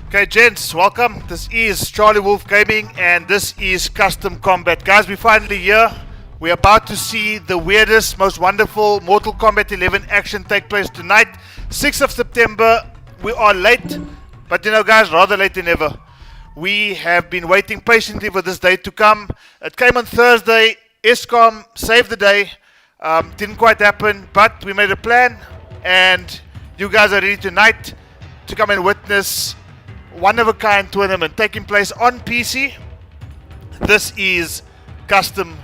Okay, gents, welcome. This is CharlieWolfGaming and this is Custom Combat. Guys, we're finally here. We're about to see the weirdest, most wonderful Mortal Kombat 11 action take place tonight, 6th of September. We are late, but you know, guys, rather late than ever. We have been waiting patiently for this day to come. It came on Thursday. Kustom saved the day. Didn't quite happen, but we made a plan, and you guys are ready tonight to come and witness one-of-a-kind tournament taking place on PC. This is Custom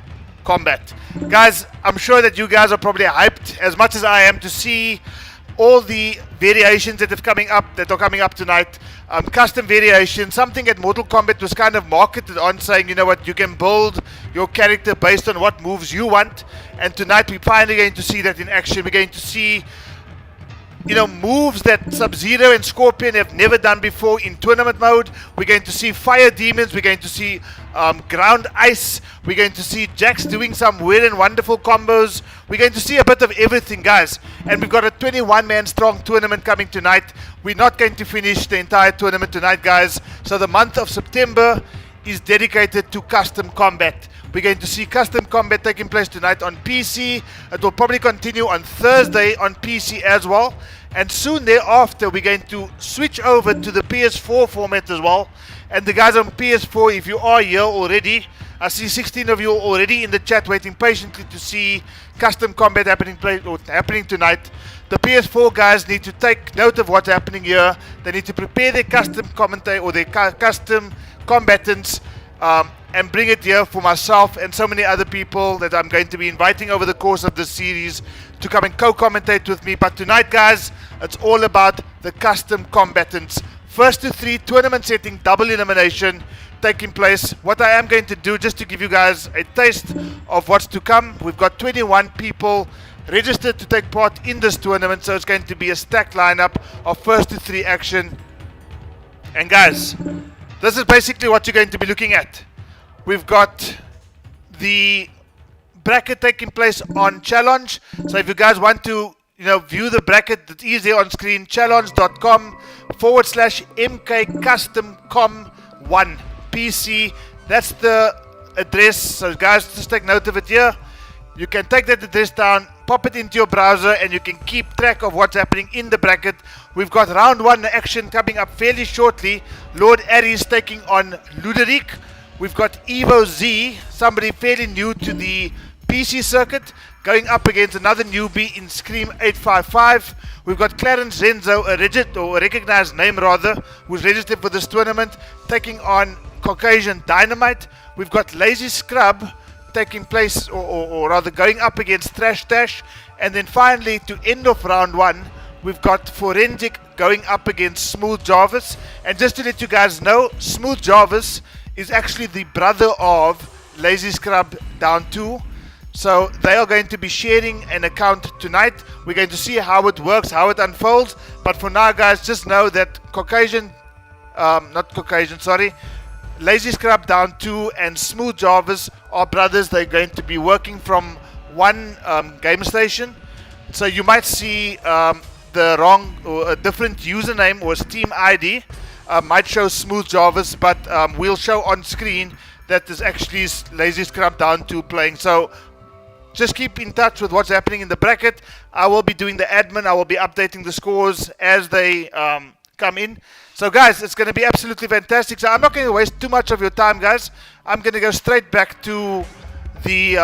Combat. Guys, I'm sure that you guys are probably hyped as much as I am to see all the variations that are coming up tonight. Custom variations, something that Mortal Kombat was kind of marketed on, saying, you know what, you can build your character based on what moves you want. And tonight we're finally going to see that in action. We're going to see, you know, moves that Sub-Zero and Scorpion have never done before in tournament mode. We're going to see fire demons. We're going to see ground ice. We're going to see Jax doing some weird and wonderful combos. We're going to see a bit of everything, guys. And we've got a 21-man strong tournament coming tonight. We're not going to finish the entire tournament tonight, guys. So the month of September is dedicated to Custom Combat. We're going to see Custom Combat taking place tonight on PC. It will probably continue on Thursday on PC as well. And soon thereafter, we're going to switch over to the PS4 format as well. And the guys on PS4, if you are here already, I see 16 of you already in the chat waiting patiently to see Custom Combat happening tonight. The PS4 guys need to take note of what's happening here. They need to prepare their custom commentator or their custom combatants, and bring it here for myself and so many other people that I'm going to be inviting over the course of this series to come and co-commentate with me. But tonight, guys, it's all about the custom combatants. First to 3 tournament setting, double elimination taking place. What I am going to do, just to give you guys a taste of what's to come, we've got 21 people registered to take part in this tournament, so it's going to be a stacked lineup of first to 3 action. And guys, this is basically what you're going to be looking at. We've got the bracket taking place on Challenge. So if you guys want to, you know, view the bracket that is there on screen, challenge.com/MKCustomCom1 PC. That's the address. So guys, just take note of it here. You can take that address down, pop it into your browser, and you can keep track of what's happening in the bracket. We've got round 1 action coming up fairly shortly. Lord Aries taking on Ludric. We've got Evo Z, somebody fairly new to the PC circuit, going up against another newbie in Scream 855. We've got Clarence Renzo, a recognized name rather, who's registered for this tournament, taking on Caucasian Dynamite. We've got Lazy Scrub taking place, or rather going up against Trash Dash. And then finally, to end off round 1, we've got Forensic going up against Smooth Jarvis. And just to let you guys know, Smooth Jarvis is actually the brother of Lazy Scrub down 2. So they are going to be sharing an account tonight. We're going to see how it works, how it unfolds. But for now, guys, just know that Lazy Scrub down 2 and Smooth Jarvis are brothers. They're going to be working from one game station. So you might see the wrong or a different username or Steam ID. Might show Smooth Jarvis, but we'll show on screen that there's actually Lazy Scrub down 2 playing. So just keep in touch with what's happening in the bracket. I will be doing the admin. I will be updating the scores as they come in. So guys, it's going to be absolutely fantastic. So I'm not going to waste too much of your time, guys. I'm going to go straight back to the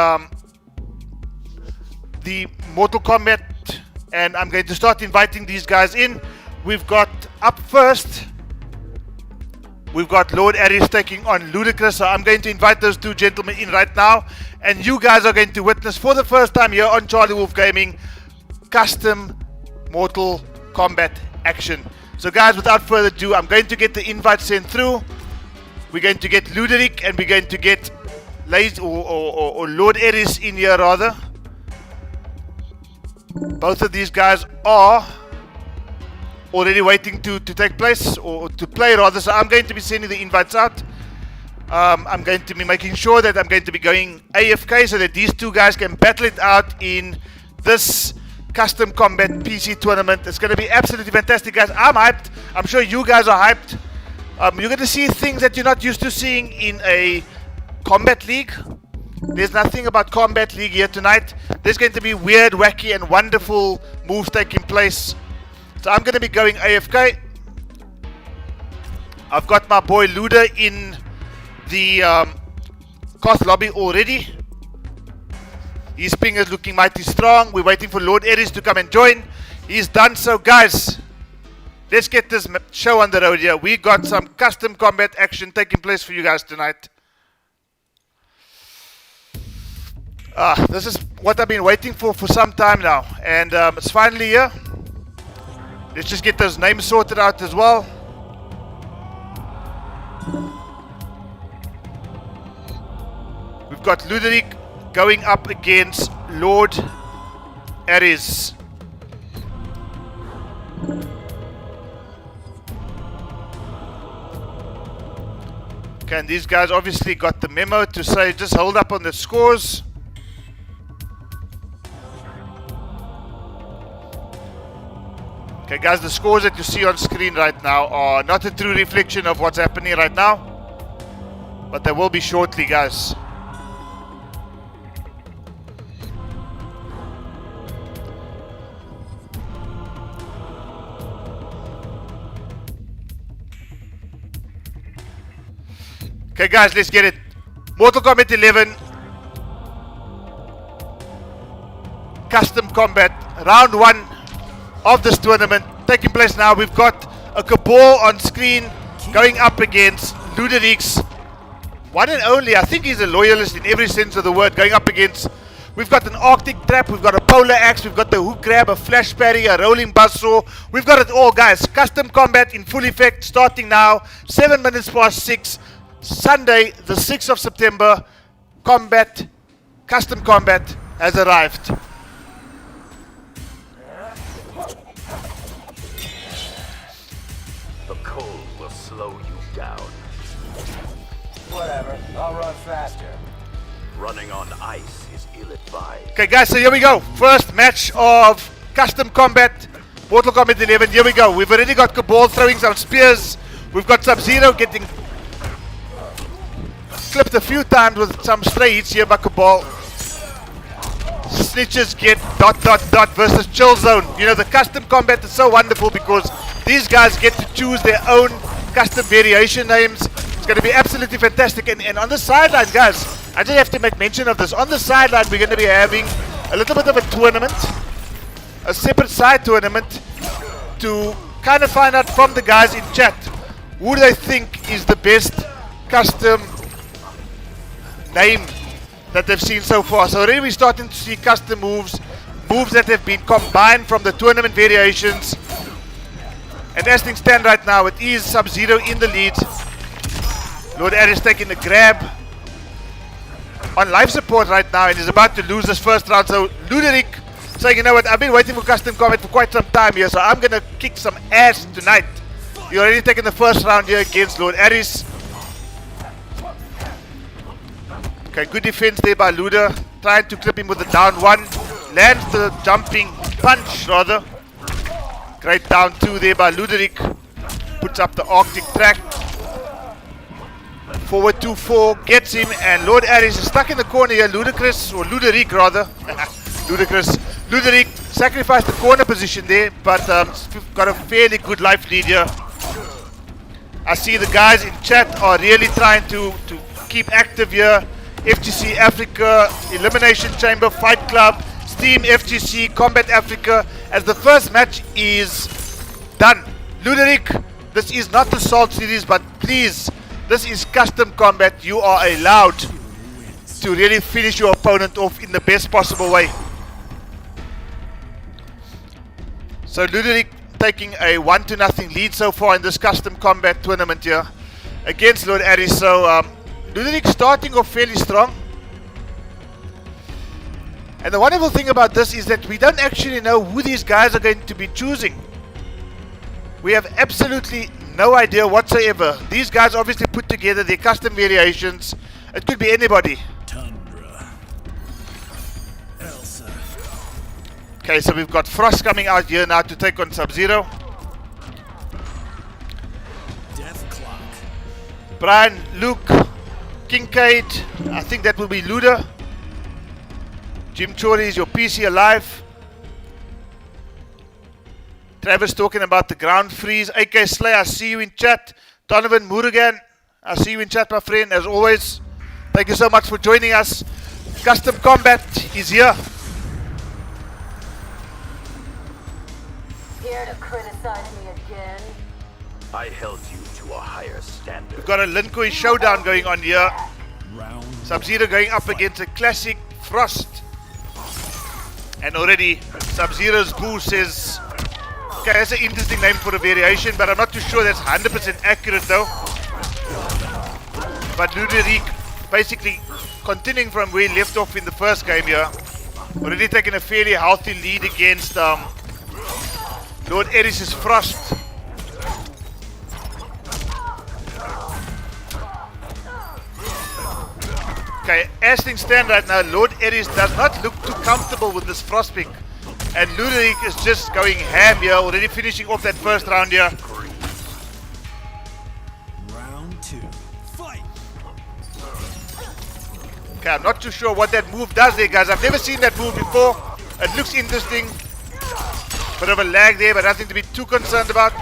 Mortal Kombat, and I'm going to start inviting these guys in. We've got up first, we've got Lord Aries taking on Ludric. So I'm going to invite those 2 gentlemen in right now, and you guys are going to witness for the first time here on CharlieWolfGaming custom Mortal Kombat action. So guys, without further ado, I'm going to get the invite sent through. We're going to get Ludric and we're going to get Lazy or Lord Aries in here rather. Both of these guys are already waiting to take place, or to play rather. So I'm going to be sending the invites out. I'm going to be making sure that I'm going to be going AFK so that these 2 guys can battle it out in this Custom Combat PC tournament. It's going to be absolutely fantastic, guys. I'm hyped. I'm sure you guys are hyped. You're going to see things that you're not used to seeing in a Combat League. There's nothing about Combat League here tonight. There's going to be weird, wacky, and wonderful moves taking place. So I'm going to be going AFK. I've got my boy Luda in the Koth lobby already. His ping is looking mighty strong. We're waiting for Lord Aries to come and join. He's done so, guys. Let's get this show on the road here. We got some custom combat action taking place for you guys tonight. This is what I've been waiting for some time now. And it's finally here. Let's just get those names sorted out as well. We've got Ludric going up against Lord Aries. Okay, and these guys obviously got the memo to say just hold up on the scores. Okay guys, the scores that you see on screen right now are not a true reflection of what's happening right now, but they will be shortly, guys. Okay guys, let's get it. Mortal Kombat 11 Custom Combat Round 1 of this tournament taking place now. We've got a Cabal on screen going up against Ludric's one and only, I think he's a loyalist in every sense of the word, going up against. We've got an Arctic Trap, we've got a Polar Axe, we've got the Hook Grab, a Flash Parry, a Rolling Buzzsaw. We've got it all, guys. Custom Combat in full effect starting now, 7 minutes past 6. Sunday, the 6th of September, Custom Combat has arrived. The cold will slow you down. Whatever, I'll run faster. Running on ice is ill-advised. Okay guys, so here we go. First match of Custom Combat, Mortal Kombat 11. Here we go. We've already got Cabal throwing some spears. We've got Sub-Zero getting clipped a few times with some stray hits here by Cabal. Snitches get ... versus Chill Zone. You know, the Custom Combat is so wonderful because these guys get to choose their own custom variation names. It's going to be absolutely fantastic. And on the sideline, guys, I just have to make mention of this. On the sideline, we're going to be having a little bit of a tournament, a separate side tournament, to kind of find out from the guys in chat who they think is the best custom name that they've seen so far. So already we're starting to see custom moves that have been combined from the tournament variations. And as things stand right now, it is Sub-Zero in the lead. Lord Aries taking the grab on life support right now and is about to lose this first round. So Ludric saying, you know what, I've been waiting for Custom Combat for quite some time here, so I'm gonna kick some ass tonight. You're already taking the first round here against Lord Aries. Okay, good defense there by Luda, trying to clip him with the down one. Lands the jumping punch, rather. Great down two there by Ludric. Puts up the Arctic Track. Forward 2-4, gets him, and Lord Aries is stuck in the corner here. Ludric rather. Ludric sacrificed the corner position there, but got a fairly good life lead here. I see the guys in chat are really trying to keep active here. FGC Africa, Elimination Chamber, Fight Club, Steam FGC, Combat Africa, as the first match is done. Ludric, this is not the Salt series, but please, this is Custom Combat. You are allowed to really finish your opponent off in the best possible way. So Ludric taking a 1-0 lead so far in this Custom Combat tournament here against Lord Aries. So Ludric starting off fairly strong. And the wonderful thing about this is that we don't actually know who these guys are going to be choosing. We have absolutely no idea whatsoever. These guys obviously put together their custom variations. It could be anybody. Okay, so we've got Frost coming out here now to take on Sub-Zero. Brian, Luke, Kincaid, I think that will be Luda. Jim Chori is your PC alive. Travis talking about the ground freeze. AK Slay, I see you in chat. Donovan Murugan, I see you in chat, my friend, as always. Thank you so much for joining us. Custom Combat is here. Here to criticize me again? I held you to a higher standard. We've got a Linkoi showdown going on here. Sub-Zero going up against a classic Frost. And already Sub-Zero's boo says, okay, that's an interesting name for a variation, but I'm not too sure that's 100% accurate though. But Ludric basically continuing from where he left off in the first game here. Already taking a fairly healthy lead against Lord Aries' Frost. Okay, as things stand right now, Lord Aries does not look too comfortable with this Frost pick. And Ludric is just going ham here, already finishing off that first round here. Round 2. Fight. Okay, I'm not too sure what that move does there, guys. I've never seen that move before. It looks interesting. Bit of a lag there, but nothing to be too concerned about.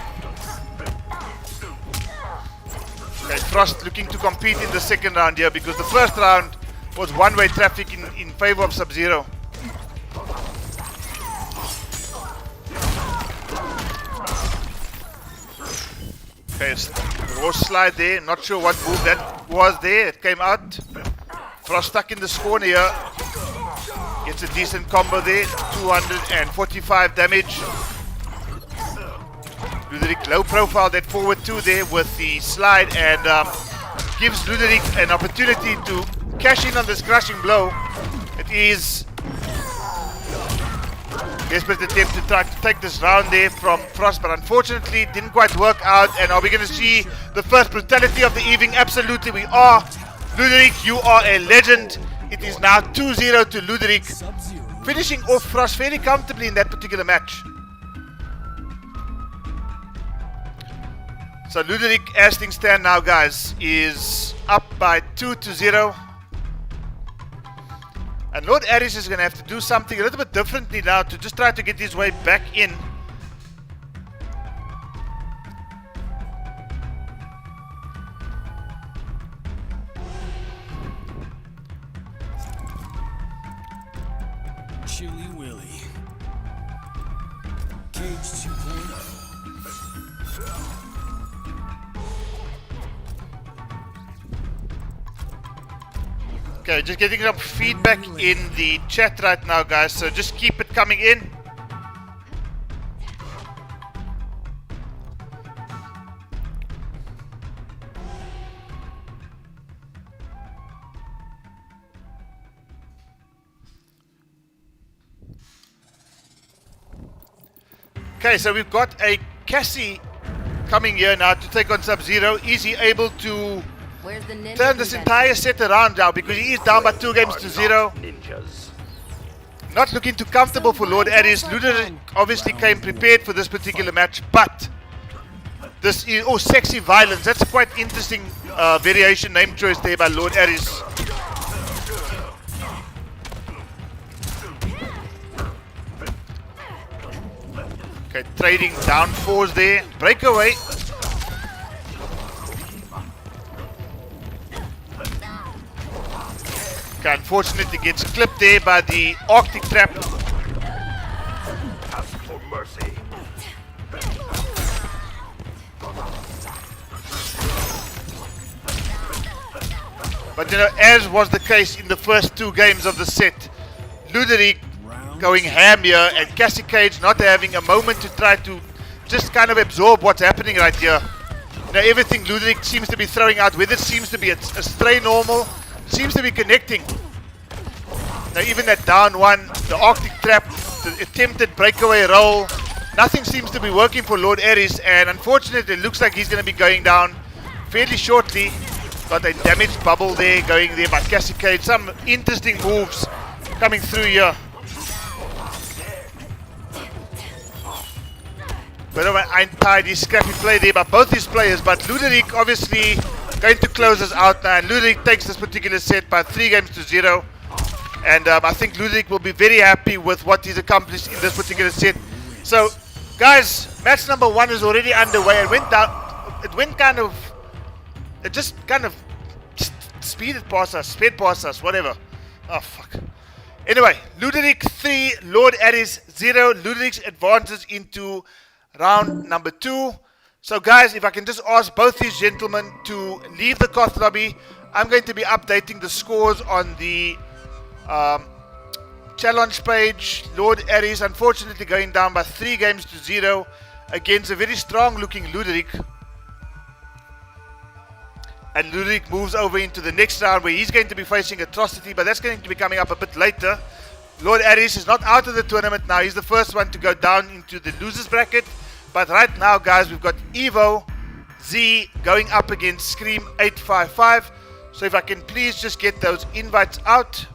Okay, Frost looking to compete in the second round here because the first round was one-way traffic in favor of Sub-Zero. Okay, raw slide there. Not sure what move that was there. It came out. Frost stuck in the corner here. Gets a decent combo there. 245 damage. Ludric low profile that forward 2 there with the slide and gives Ludric an opportunity to cash in on this crushing blow. It is desperate attempt to try to take this round there from Frost, but unfortunately it didn't quite work out. And are we going to see the first brutality of the evening? Absolutely we are. Ludric, you are a legend. It is now 2-0 to Ludric, finishing off Frost fairly comfortably in that particular match. So Ludric, as things stand now, guys, is up by 2-0. And Lord Aries is going to have to do something a little bit differently now to just try to get his way back in. Chilly Willy. Cage 2.0. Okay, just getting some feedback in the chat right now, guys, so just keep it coming in. Okay, so we've got a Cassie coming here now to take on Sub-Zero. Is he able to turn this entire set around now, because he is down by 2 games to 0. Ninjas. Not looking too comfortable for Lord Aries. Ludric obviously came prepared for this particular match, but this is, oh, Sexy Violence. That's a quite interesting variation name choice there by Lord Aries. Okay, trading down 4s there. Breakaway. Unfortunately gets clipped there by the Arctic Trap. Ask for mercy. But you know, as was the case in the first 2 games of the set, Ludric going ham here and Cassie Cage not having a moment to try to just kind of absorb what's happening right here. You know, everything Ludric seems to be throwing out, whether it seems to be a stray normal, seems to be connecting. Now even that down 1, the Arctic Trap, the attempted breakaway roll, nothing seems to be working for Lord Aries, and unfortunately it looks like he's going to be going down fairly shortly. Got a damaged bubble there going there by Cassie Cage. Some interesting moves coming through here. Bit of an untidy, scrappy play there by both these players, but Ludric obviously going to close us out now. And Ludric takes this particular set by 3-0. And I think Ludric will be very happy with what he's accomplished in this particular set. So, guys, match number 1 is already underway. It went down. It just kind of sped past us, whatever. Oh, fuck. Anyway, Ludric 3, Lord Aries 0. Ludric advances into round number 2. So, guys, if I can just ask both these gentlemen to leave the Koth lobby, I'm going to be updating the scores on the challenge page. Lord Aries unfortunately going down by 3-0 against a very strong looking Ludric. And Ludric moves over into the next round where he's going to be facing Atrocity, but that's going to be coming up a bit later. Lord Aries is not out of the tournament now. He's the first one to go down into the losers bracket. But right now, guys, we've got Evo Z going up against Scream 855. So if I can please just get those invites out.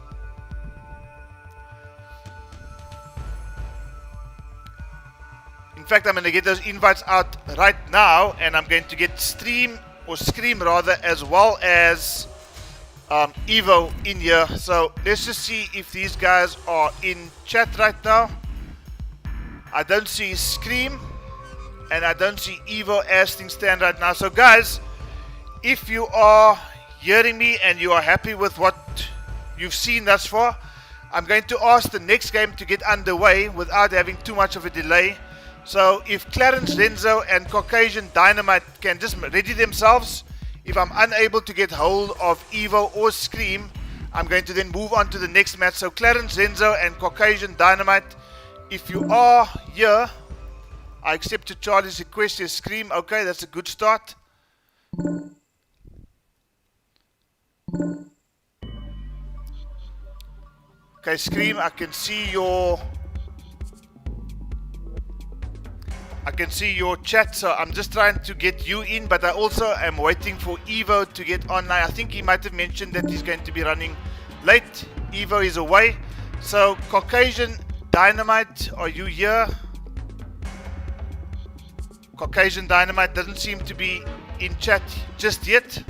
In fact, I'm going to get those invites out right now, and I'm going to get Scream rather, as well as Evo in here. So let's just see if these guys are in chat right now. I don't see Scream and I don't see Evo as things stand right now. So guys, if you are hearing me and you are happy with what you've seen thus far, I'm going to ask the next game to get underway without having too much of a delay. So if Clarence, Renzo and Caucasian Dynamite can just ready themselves, if I'm unable to get hold of Evo or Scream, I'm going to then move on to the next match. So Clarence, Renzo and Caucasian Dynamite, if you are here, I accepted Charlie's request to Scream. Okay, that's a good start. Okay, Scream, I can see your chat, so I'm just trying to get you in, but I also am waiting for Evo to get online. I think he might have mentioned that he's going to be running late. Evo is away. So Caucasian Dynamite, are you here? Caucasian Dynamite doesn't seem to be in chat just yet.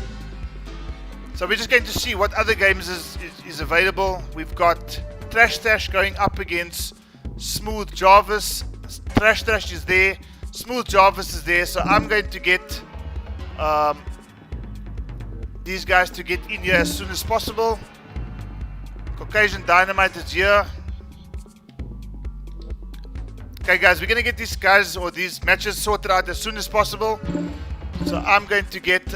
So we're just going to see what other games is available. We've got Trash Tash going up against Smooth Jarvis. Trash Tash is there. Smooth Jarvis is there. So I'm going to get these guys to get in here as soon as possible. Caucasian Dynamite is here. Okay guys, we're going to get these guys or these matches sorted out as soon as possible. So I'm going to get,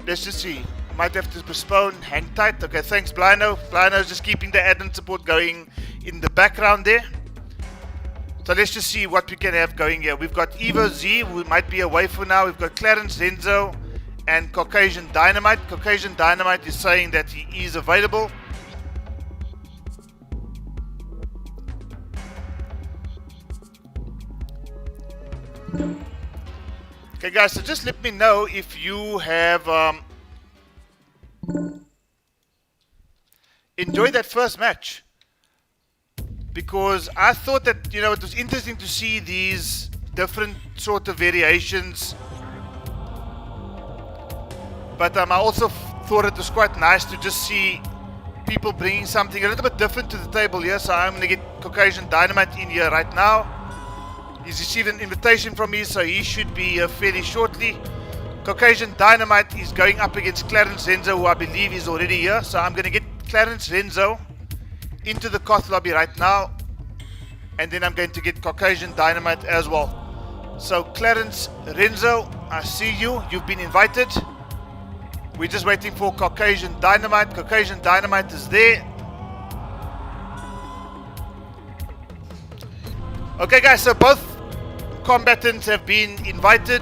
let's just see. Might have to postpone, hang tight. Okay, thanks Blino. Blino's just keeping the admin support going in the background there. So let's just see what we can have going here. We've got Evo Z, who might be away for now. We've got Clarence, Renzo, and Caucasian Dynamite. Caucasian Dynamite is saying that he is available. Okay guys, so just let me know if you have enjoyed that first match. Because I thought that, you know, it was interesting to see these different sort of variations. But I also thought it was quite nice to just see people bringing something a little bit different to the table here. So I'm going to get Caucasian Dynamite in here right now. He's received an invitation from me, so he should be here fairly shortly. Caucasian Dynamite is going up against Clarence Renzo, who I believe is already here. So I'm going to get Clarence Renzo into the Koth lobby right now, and then I'm going to get Caucasian Dynamite as well. So Clarence Renzo, I see you. You've been invited. We're just waiting for Caucasian Dynamite. Caucasian Dynamite is there. Okay guys, so both combatants have been invited.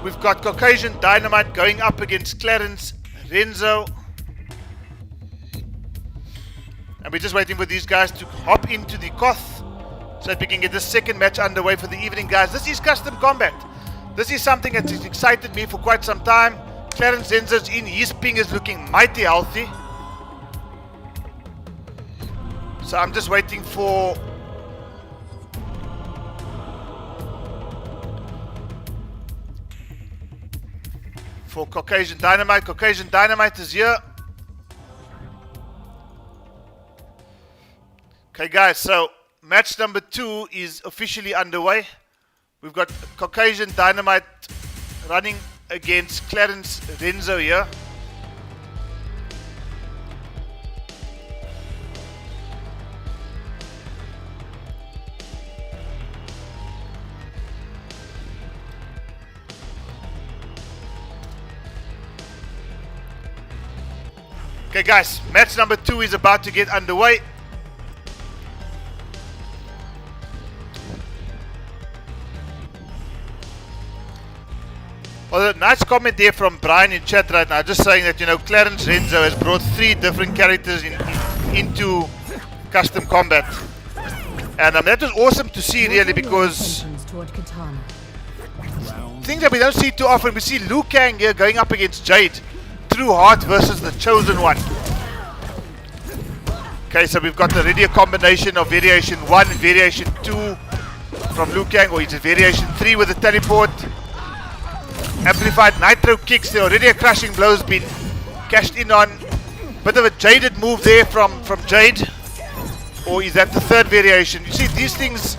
We've got Caucasian Dynamite going up against Clarence Renzo. And we're just waiting for these guys to hop into the Koth so that we can get the second match underway for the evening, guys. This is Custom Combat. This is something that has excited me for quite some time. Clarence Renzo's in. His ping is looking mighty healthy. So I'm just waiting for for Caucasian Dynamite. Caucasian Dynamite is here. Okay guys, so match number 2 is officially underway. We've got Caucasian Dynamite running against Clarence Renzo here. Okay guys, match number 2 is about to get underway. Well, a nice comment there from Brian in chat right now, just saying that, you know, Clarence Renzo has brought 3 different characters into custom combat. And that was awesome to see really, because things that we don't see too often. We see Liu Kang here going up against Jade. True Heart versus the Chosen One. Okay, so we've got already a combination of variation 1 and variation 2 from Liu Kang, or is it variation 3 with the teleport. Amplified nitro kicks, there already a crushing blow's been cashed in on. Bit of a jaded move there from Jade. Or is that the 3rd variation? You see, these things,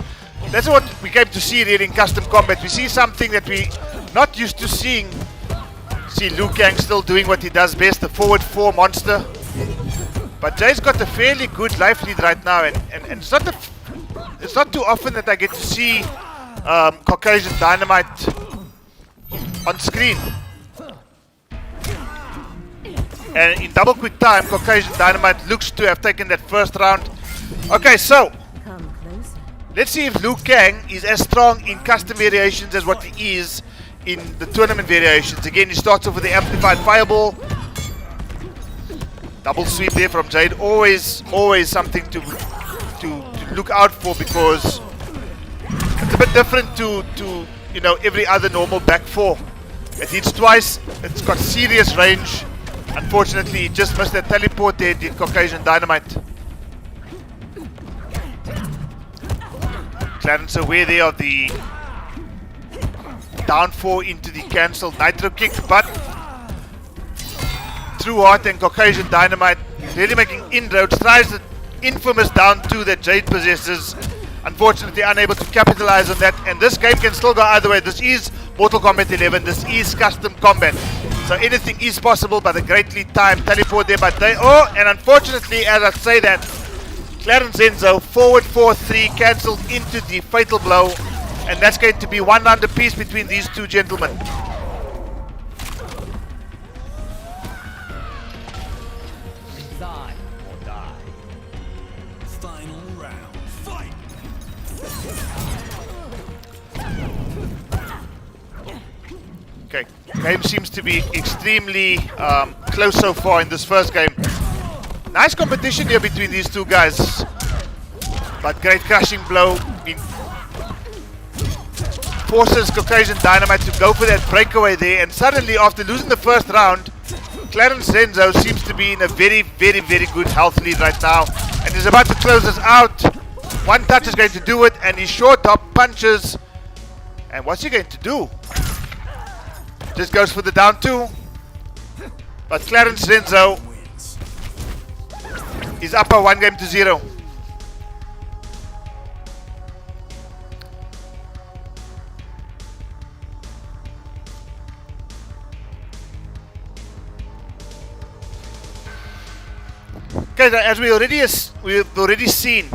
that's what we came to see really in custom combat. We see something that we not used to seeing. See Liu Kang still doing what he does best, the forward 4 monster. But Jade's got a fairly good life lead right now, and it's not too often that I get to see Caucasian Dynamite on screen. And in double quick time, Caucasian Dynamite looks to have taken that first round. Okay, so let's see if Liu Kang is as strong in custom variations as what he is in the tournament variations. Again, he starts off with the amplified fireball. Double sweep there from Jade. Always something to look out for, because it's a bit different to you know, every other normal back 4. It hits twice. It's got serious range. Unfortunately, he just missed that teleport there, did Caucasian Dynamite. Clarence aware there of the down 4 into the cancelled nitro kick, but True Heart and Caucasian Dynamite really making inroads. Tries the infamous down 2 that Jade possesses. Unfortunately, unable to capitalize on that, and this game can still go either way. This is Mortal Kombat 11. This is custom combat, so anything is possible. But a greatly timed teleport there by Day. Oh, and unfortunately, as I say that, Clarence Renzo forward 4-3 cancelled into the fatal blow, and that's going to be 1 round apiece between these 2 gentlemen. Die or die. Final round. Fight! Okay, game seems to be extremely close so far in this first game. Nice competition here between these 2 guys, but great crushing blow forces Caucasian Dynamite to go for that breakaway there, and suddenly after losing the first round, Clarence Renzo seems to be in a very good health lead right now, and is about to close this out. 1 touch is going to do it, and he short top punches, and what's he going to do? Just goes for the down 2, but Clarence Renzo is up by 1-0. Okay, as we've already seen,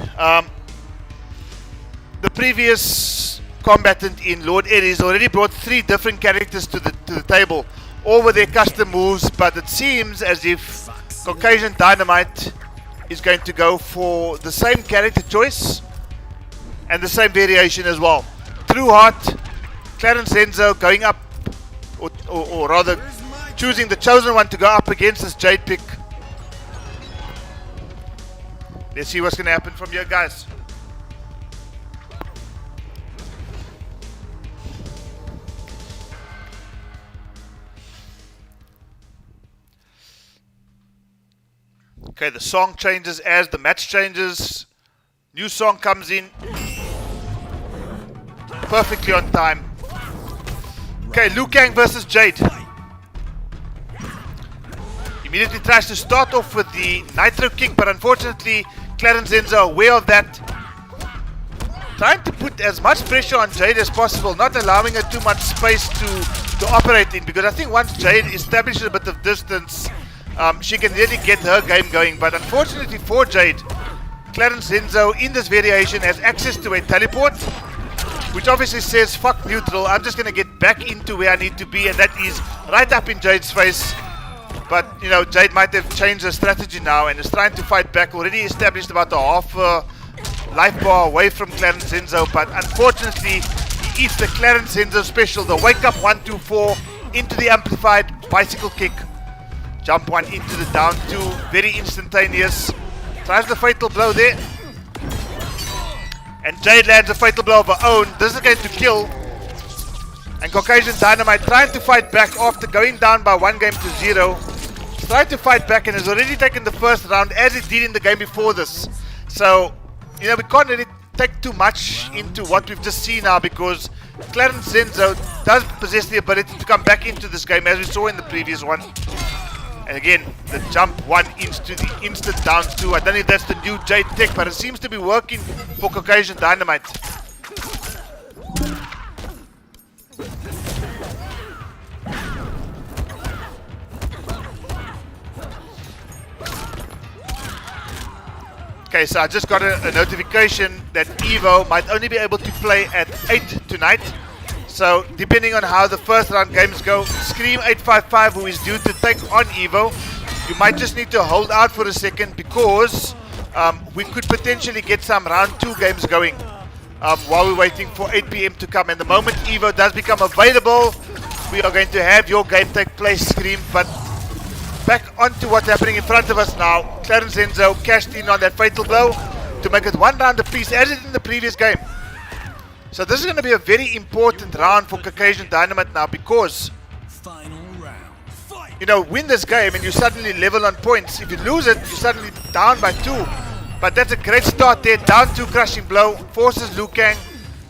the previous combatant in Lord Aries already brought 3 different characters to the table, all with their custom moves. But it seems as if Caucasian Dynamite is going to go for the same character choice and the same variation as well. True Heart, Clarence Renzo going up, or rather choosing the Chosen One to go up against this Jade pick. Let's see what's going to happen from here, guys. Okay, the song changes as the match changes. New song comes in. Perfectly on time. Okay, Liu Kang versus Jade. Immediately tries to start off with the Nitro kick, but unfortunately Clarence Renzo aware of that. Trying to put as much pressure on Jade as possible, not allowing her too much space to operate in, because I think once Jade establishes a bit of distance, she can really get her game going. But unfortunately for Jade, Clarence Renzo in this variation has access to a teleport, which obviously says fuck neutral, I'm just going to get back into where I need to be, and that is right up in Jade's face. But you know, Jade might have changed her strategy now and is trying to fight back. Already established about a half life bar away from Clarence Renzo, but unfortunately he eats the Clarence Renzo special, the wake up 1-2-4 into the amplified bicycle kick. Jump one into the down two, very instantaneous. Tries the fatal blow there. And Jade lands a fatal blow of her own. This is going to kill. And Caucasian Dynamite trying to fight back after going down by 1-0. Trying to fight back and has already taken the first round as it did in the game before this. So, you know, we can't really take too much into what we've just seen now, because Clarence Renzo does possess the ability to come back into this game as we saw in the previous one. And again, the jump one into the instant down two. I don't know if that's the new Jade tech, but it seems to be working for Caucasian Dynamite. Okay, so I just got a notification that Evo might only be able to play at 8 tonight. So, depending on how the first round games go, Scream855, who is due to take on Evo, you might just need to hold out for a second, because we could potentially get some round 2 games going while we're waiting for 8 PM to come. And the moment Evo does become available, we are going to have your game take place, Scream. But back onto what's happening in front of us now. Clarence Renzo cashed in on that fatal blow to make it 1 round apiece, as it in the previous game. So this is going to be a very important round for Caucasian Dynamite now, because Final round. Fight. you know, win this game and you suddenly level on points. If you lose it, you're suddenly down by 2. But that's a great start there. Down 2 crushing blow forces Liu Kang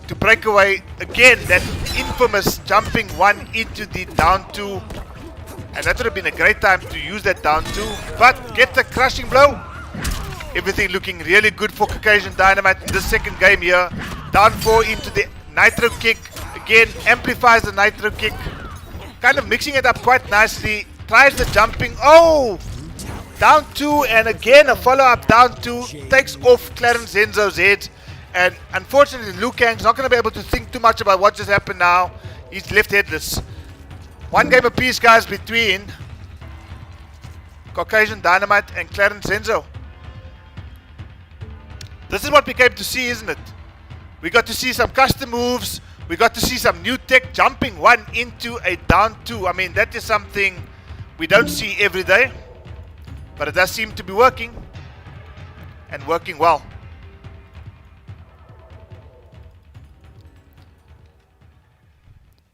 to break away again. That infamous jumping 1 into the down 2, and that would have been a great time to use that down 2. But get the crushing blow. Everything looking really good for Caucasian Dynamite in this second game here. Down 4 into the Nitro kick. Again, amplifies the Nitro kick. Kind of mixing it up quite nicely. Tries the jumping. Oh! Down 2, and again a follow-up down 2. Takes off Clarence Renzo's head. And unfortunately, Liu Kang's not going to be able to think too much about what just happened now. He's left headless. 1 game apiece, guys, between Caucasian Dynamite and Clarence Renzo. This is what we came to see, isn't it? We got to see some custom moves. We got to see some new tech, jumping 1 into a down 2. I mean, that is something we don't see every day. But it does seem to be working. And working well.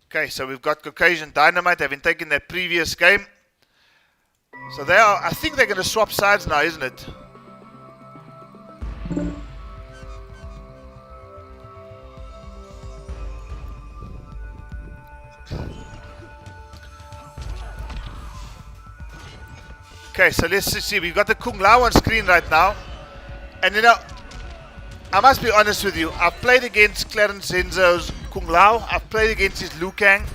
Okay, so we've got Caucasian Dynamite having taken that previous game. So they are, I think they're going to swap sides now, isn't it? Okay, so let's see. We've got the Kung Lao on screen right now. And you know, I must be honest with you. I've played against Clarence Renzo's Kung Lao. I've played against his Liu Kang.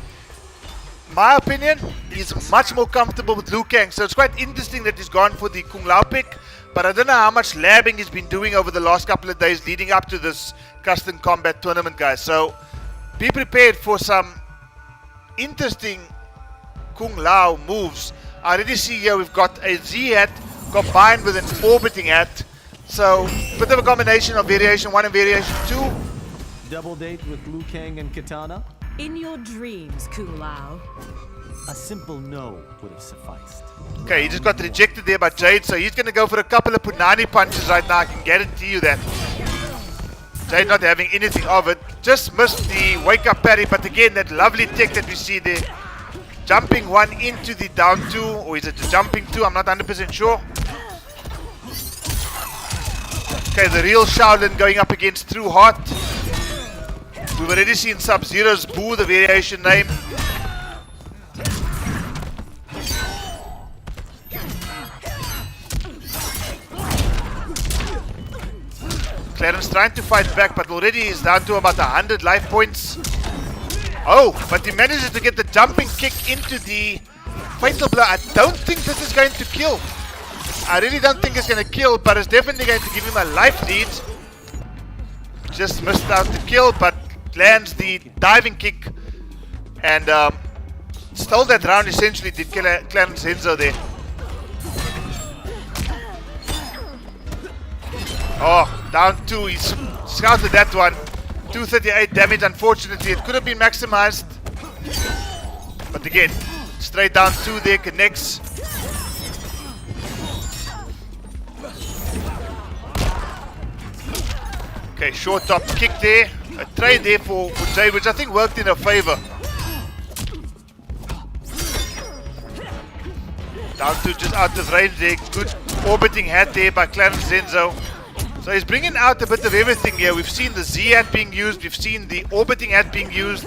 My opinion, he's much more comfortable with Liu Kang. So it's quite interesting that he's gone for the Kung Lao pick. But I don't know how much labbing he's been doing over the last couple of days leading up to this custom combat tournament, guys. So be prepared for some interesting Kung Lao moves. I already see here we've got a Z hat combined with an orbiting hat. So, bit of a combination of variation 1 and variation 2. Double date with Liu Kang and Katana? In your dreams, Kung Lao. A simple no would have sufficed. Okay, he just got rejected there by Jade, so he's going to go for a couple of Punani punches right now. I can guarantee you that. Jade not having anything of it. Just missed the wake-up parry, but again, that lovely tech that we see there. Jumping 1 into the down 2, or is it the jumping 2? I'm not 100% sure. Okay, the real Shaolin going up against True Heart. We've already seen Sub-Zero's Boo, the variation name. Clarence trying to fight back, but already he's down to about 100 life points. Oh, but he manages to get the jumping kick into the fatal blow. I don't think this is going to kill. I really don't think it's going to kill, but it's definitely going to give him a life lead. Just missed out the kill, but lands the diving kick and stole that round. Essentially did kill Clarence Renzo there. Oh, down 2. He's scouted that one. 238 damage. Unfortunately, it could have been maximized. But again, straight down 2 there. Connects. Okay, short top kick there. A trade there for Jay, which I think worked in her favor. Down 2 just out of range there. Good orbiting hat there by Clarence Renzo. So he's bringing out a bit of everything here. We've seen the Z hat being used. We've seen the orbiting hat being used.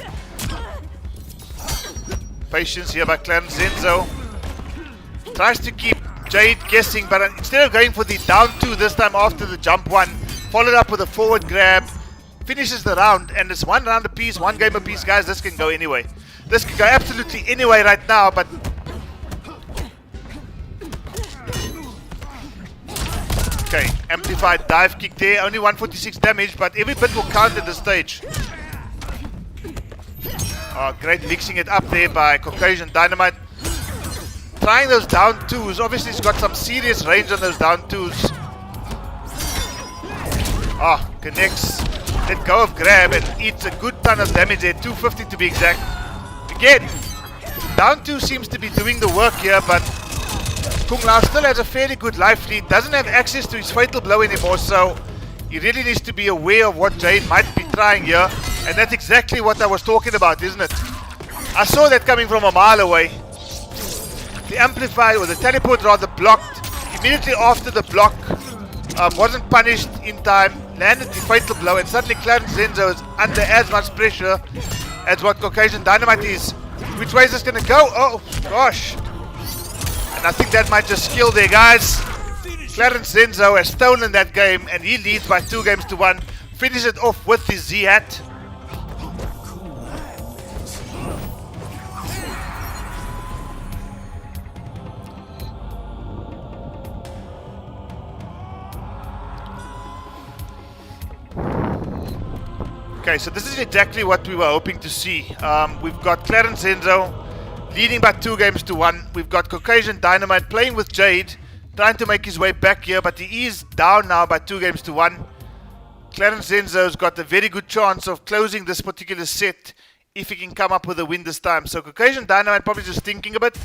Patience here by Clarence Renzo. Tries to keep Jade guessing, but instead of going for the down 2 this time after the jump 1, followed up with a forward grab, finishes the round, and it's 1 round apiece, 1 game apiece, guys. This can go anyway. This can go absolutely anyway right now, but okay, amplified dive kick there, only 146 damage, but every bit will count at this stage. Oh, great mixing it up there by Caucasian Dynamite. Trying those down 2s, obviously he's got some serious range on those down 2s. Ah, connects, let go of grab and eats a good ton of damage there, 250 to be exact. Again, down 2 seems to be doing the work here, but Kung Lao still has a fairly good life lead, doesn't have access to his fatal blow anymore, so he really needs to be aware of what Jade might be trying here, and that's exactly what I was talking about, isn't it? I saw that coming from a mile away. The amplify, or the teleport rather, blocked immediately after the block, wasn't punished in time, landed the fatal blow, and suddenly Clarence Renzo is under as much pressure as what Caucasian Dynamite is. Which way is this going to go? Oh, gosh. And I think that might just kill there, guys. Clarence Renzo has stolen that game, and he leads by 2 games to 1. Finish it off with his Z-hat. Okay, so this is exactly what we were hoping to see. We've got Clarence Renzo leading by 2 games to 1. We've got Caucasian Dynamite playing with Jade, trying to make his way back here, but he is down now by 2 games to 1. Clarence Renzo's got a very good chance of closing this particular set if he can come up with a win this time. So Caucasian Dynamite probably just thinking a bit.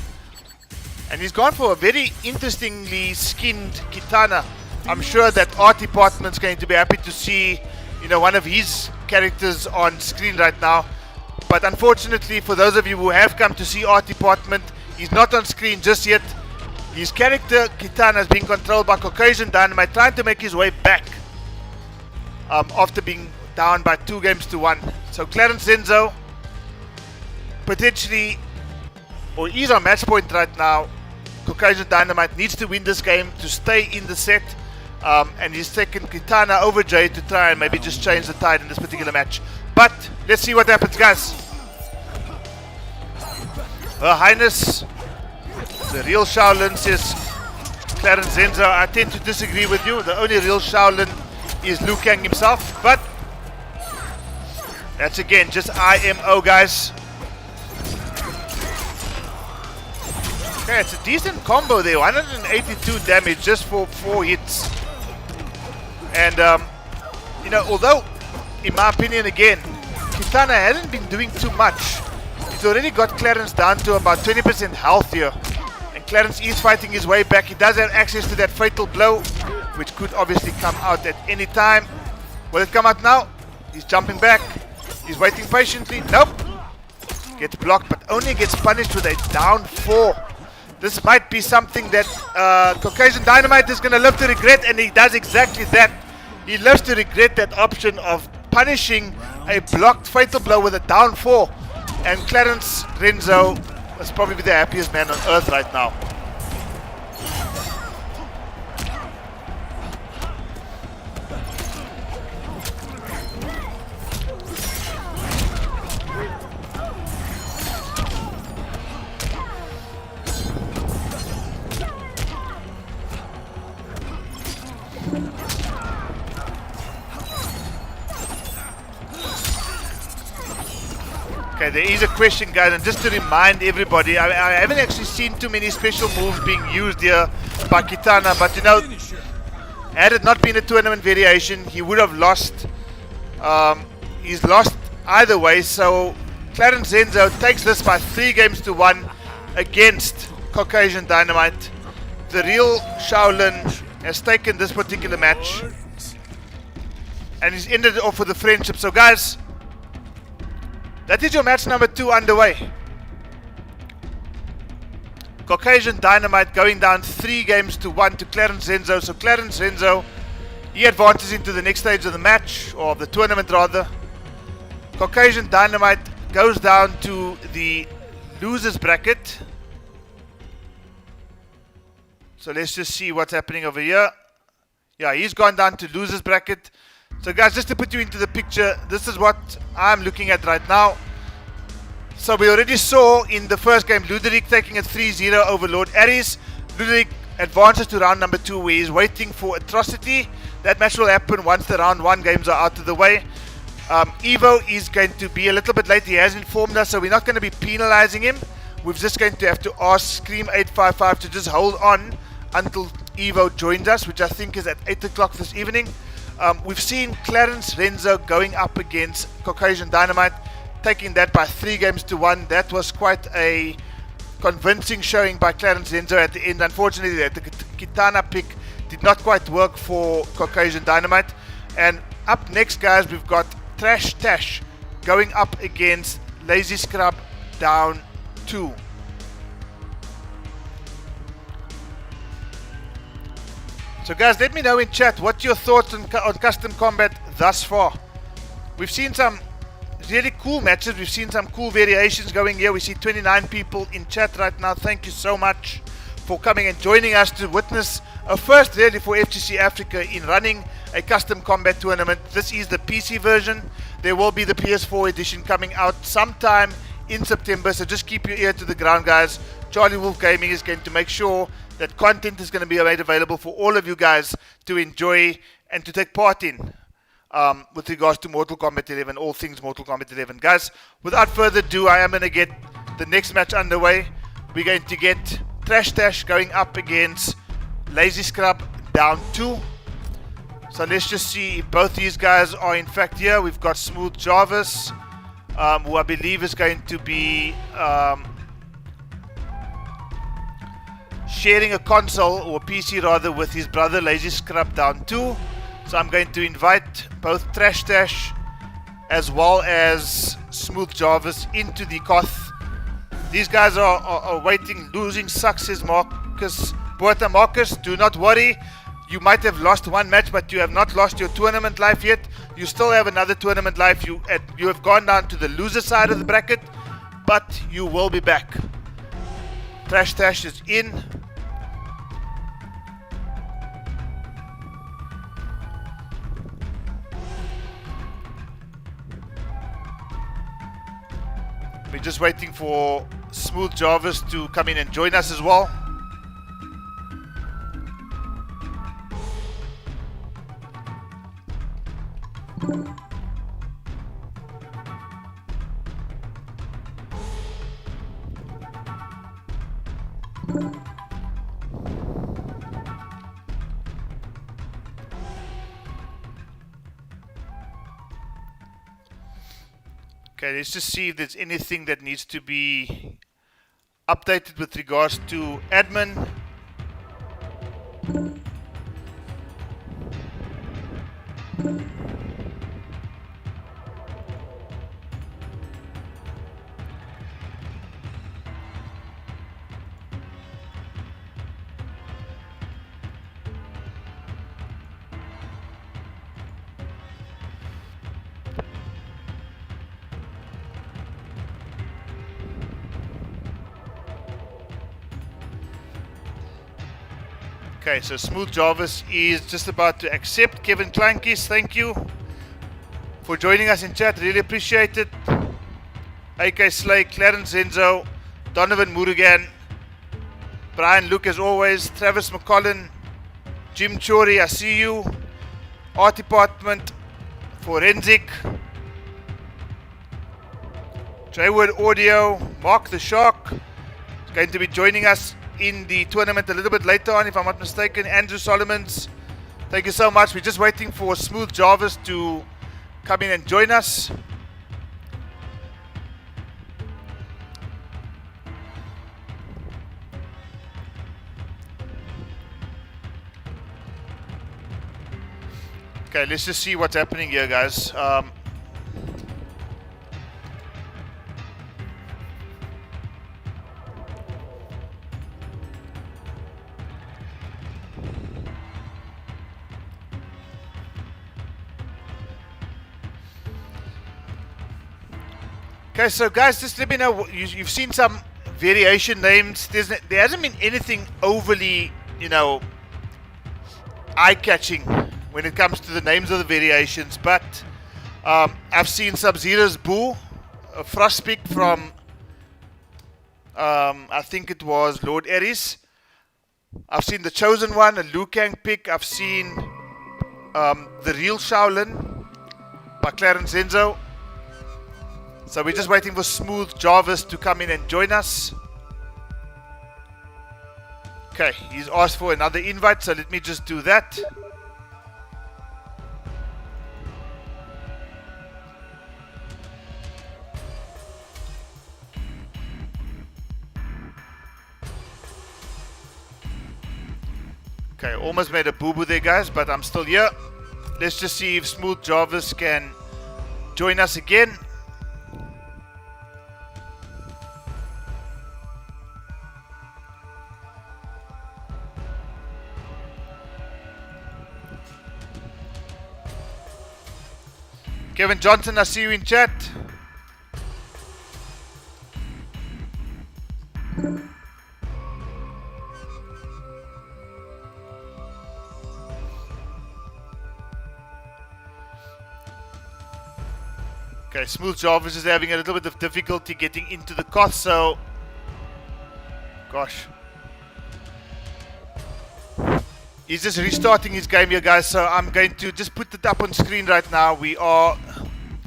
And he's gone for a very interestingly skinned Kitana. I'm sure that art department's going to be happy to see, you know, one of his characters on screen right now. But unfortunately, for those of you who have come to see art department, he's not on screen just yet. His character Kitana is being controlled by Caucasian Dynamite, trying to make his way back after being down by 2 games to 1. So Clarence Renzo potentially, or he's on match point right now. Caucasian Dynamite needs to win this game to stay in the set. And he's taken Kitana over Jade to try and maybe just change the tide in this particular match. But let's see what happens, guys. Her Highness, the real Shaolin, says Clarence Renzo. I tend to disagree with you. The only real Shaolin is Liu Kang himself. But that's again just IMO, guys. Okay, it's a decent combo there. 182 damage just for 4 hits. And, you know, although, in my opinion, again, Kitana hasn't been doing too much. He's already got Clarence down to about 20% health here. And Clarence is fighting his way back. He does have access to that fatal blow, which could obviously come out at any time. Will it come out now? He's jumping back. He's waiting patiently. Nope. Gets blocked, but only gets punished with a down 4. This might be something that Caucasian Dynamite is going to live to regret, and he does exactly that. He lives to regret that option of punishing a blocked fatal blow with a down 4. And Clarence Renzo is probably the happiest man on earth right now. Okay, there is a question, guys, and just to remind everybody, I haven't actually seen too many special moves being used here by Kitana, but you know, had it not been a tournament variation, he would have lost. He's lost either way, so Clarence Renzo takes this by 3-1 against Caucasian Dynamite. The real Shaolin has taken this particular match, and he's ended it off with a friendship. So guys, that is your match number 2 underway. Caucasian Dynamite going down 3-1 to Clarence Renzo. So Clarence Renzo, he advances into the next stage of the match, or of the tournament rather. Caucasian Dynamite goes down to the losers bracket. So let's just see what's happening over here. Yeah, he's gone down to losers bracket. So guys, just to put you into the picture, this is what I'm looking at right now. So we already saw in the first game Ludric taking a 3-0 over Lord Aries. Ludric advances to round number 2 where he's waiting for Atrocity. That match will happen once the round 1 games are out of the way. Evo is going to be a little bit late. He has informed us, so we're not going to be penalizing him. We're just going to have to ask Scream855 to just hold on until Evo joins us, which I think is at 8 o'clock this evening. We've seen Clarence Renzo going up against Caucasian Dynamite, taking that by 3-1. That was quite a convincing showing by Clarence Renzo at the end. Unfortunately, the Kitana pick did not quite work for Caucasian Dynamite. And up next, guys, we've got Trash Tash going up against Lazy Scrub down 2. So guys, let me know in chat what your thoughts on Custom Combat thus far. We've seen some really cool matches. We've seen some cool variations going here. We see 29 people in chat right now. Thank you so much for coming and joining us to witness a first really for FGC Africa in running a Custom Combat tournament. This is the PC version. There will be the PS4 edition coming out sometime in September. So just keep your ear to the ground, guys. CharlieWolfGaming is going to make sure that content is going to be made available for all of you guys to enjoy and to take part in with regards to Mortal Kombat 11, all things Mortal Kombat 11. Guys, without further ado, I am going to get the next match underway. We're going to get Trash Tash going up against Lazy Scrub down 2. So let's just see if both these guys are in fact here. We've got Smooth Jarvis, who I believe is going to be sharing a console, or PC rather, with his brother Lazy Scrub down 2. So I'm going to invite both Trash Tash as well as Smooth Jarvis into the Koth. These guys are waiting. Losing sucks, says Marcus. Boata Marcus, do not worry. You might have lost one match, but you have not lost your tournament life yet. You still have another tournament life. You have gone down to the loser side of the bracket, but you will be back. Trash Tash is in. We're just waiting for Smooth Jarvis to come in and join us as well. Okay, let's just see if there's anything that needs to be updated with regards to admin. Okay, so Smooth Jarvis is just about to accept. Kevin Clankis, thank you for joining us in chat. Really appreciate it. AK Slay, Clarence Renzo, Donovan Murugan, Brian Luke as always, Travis McCollin, Jim Chori, I see you. Art Department, Forensic, Jayward Audio, Mark the Shark is going to be joining us in the tournament a little bit later on, if I'm not mistaken. Andrew Solomons, thank you so much. We're just waiting for Smooth Jarvis to come in and join us. Okay, let's just see what's happening here, guys. Okay, so guys, just let me know. You've seen some variation names. There hasn't been anything overly, eye-catching when it comes to the names of the variations, but I've seen Sub-Zero's Boo, a Frost pick from, I think it was Lord Aries. I've seen the Chosen One, a Liu Kang pick. I've seen the Real Shaolin by Clarence Renzo. So we're just waiting for Smooth Jarvis to come in and join us. Okay, he's asked for another invite, so let me just do that. Okay, almost made a boo-boo there, guys, but I'm still here. Let's just see if Smooth Jarvis can join us again. Kevin Johnson, I see you in chat. Okay, Smooth Jarvis is having a little bit of difficulty getting into the cost, so gosh. He's just restarting his game here, guys, so I'm going to just put it up on screen right now. We are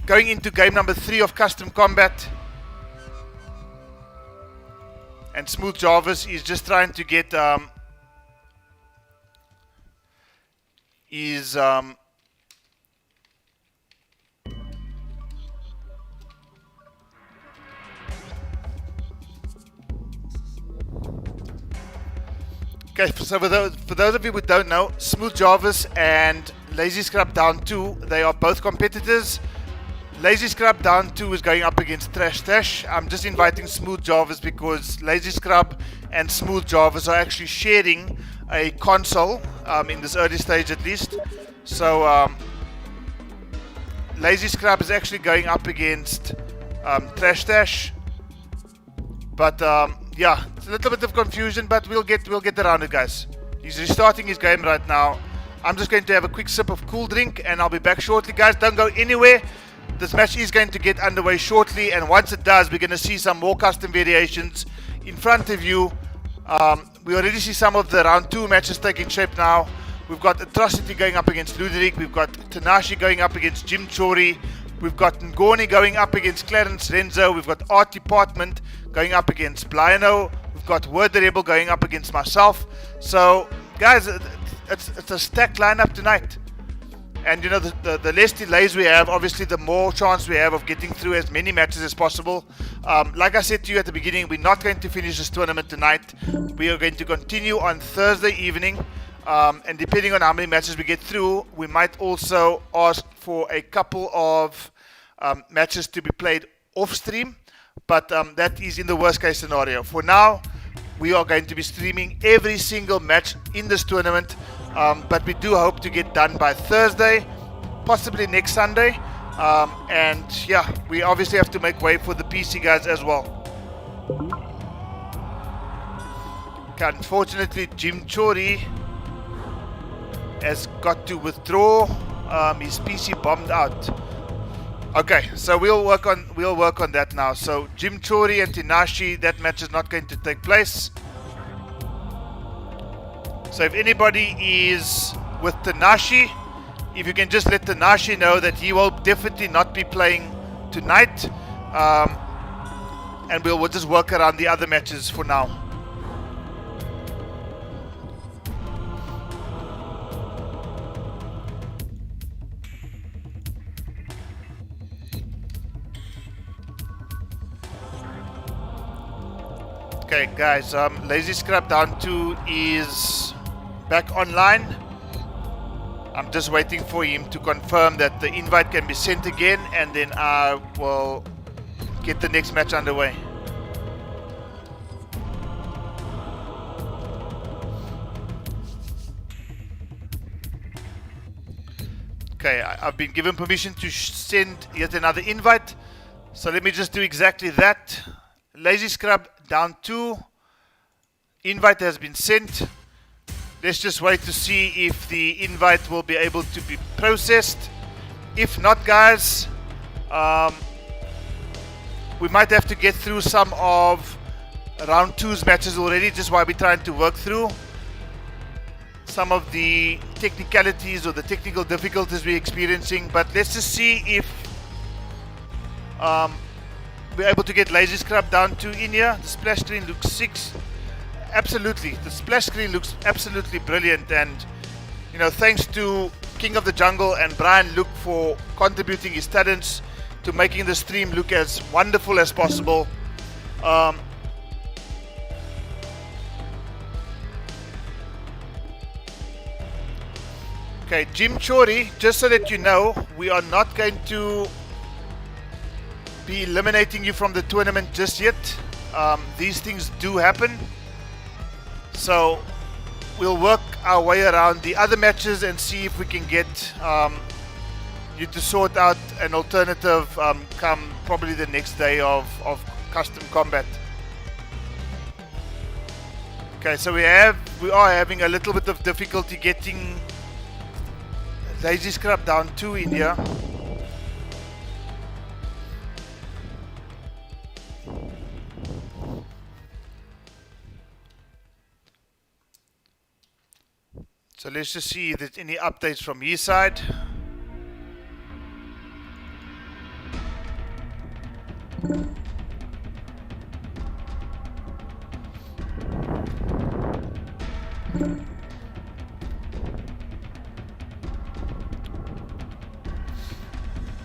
going into game number 3 of Kustom Kombat. And Smooth Jarvis is just trying to get okay, so for those of you who don't know, Smooth Jarvis and Lazy Scrub Down 2, they are both competitors. Lazy Scrub Down 2 is going up against Trash Tash. I'm just inviting Smooth Jarvis because Lazy Scrub and Smooth Jarvis are actually sharing a console in this early stage at least. So Lazy Scrub is actually going up against Trash Tash. But yeah, it's a little bit of confusion, but we'll get around it, guys. He's restarting his game right now. I'm just going to have a quick sip of cool drink and I'll be back shortly, guys. Don't go anywhere. This match is going to get underway shortly, and once it does, we're going to see some more custom variations in front of you. We already see some of the round 2 matches taking shape now. We've got Atrocity going up against Ludric. We've got Tanashi going up against Jim Chori. We've got Ngoni going up against Clarence Renzo. We've got Art Department going up against Blino. We've got Word the Rebel going up against myself. So, guys, it's a stacked lineup tonight. And you know, the less delays we have, obviously the more chance we have of getting through as many matches as possible. Like I said to you at the beginning, we're not going to finish this tournament tonight. We are going to continue on Thursday evening. And depending on how many matches we get through, we might also ask for a couple of matches to be played off stream. But that is in the worst case scenario. For now, we are going to be streaming every single match in this tournament. But we do hope to get done by Thursday, possibly next Sunday. And yeah, we obviously have to make way for the PC guys as well. Okay, unfortunately, Jim Chori has got to withdraw. His PC bombed out. Okay, so we'll work on that now. So Jim Chori and Tinashi, that match is not going to take place. So if anybody is with Tanashi, if you can just let Tanashi know that he will definitely not be playing tonight. and we'll just work around the other matches for now. Okay, guys, Lazy Scrap Down 2 is back online. I'm just waiting for him to confirm that the invite can be sent again, and then I will get the next match underway. Okay, I've been given permission to send yet another invite, so let me just do exactly that. Lazy Scrub Down 2, invite has been sent. Let's just wait to see if the invite will be able to be processed. If not, guys, we might have to get through some of round 2's matches already, just while we're trying to work through some of the technicalities or the technical difficulties we're experiencing. But let's just see if we're able to get Lazy Scrub Down 2 in here. The splash screen looks sick. Absolutely, the splash screen looks absolutely brilliant, and you know, thanks to King of the Jungle and Brian Luke for contributing his talents to making the stream look as wonderful as possible. Okay, Jim Chori, just so that you know, we are not going to be eliminating you from the tournament just yet. These things do happen, so we'll work our way around the other matches and see if we can get you to sort out an alternative come probably the next day of custom combat. Okay, so we are having a little bit of difficulty getting Lazy Scrub Down 2 in here. So let's just see if there's any updates from his side.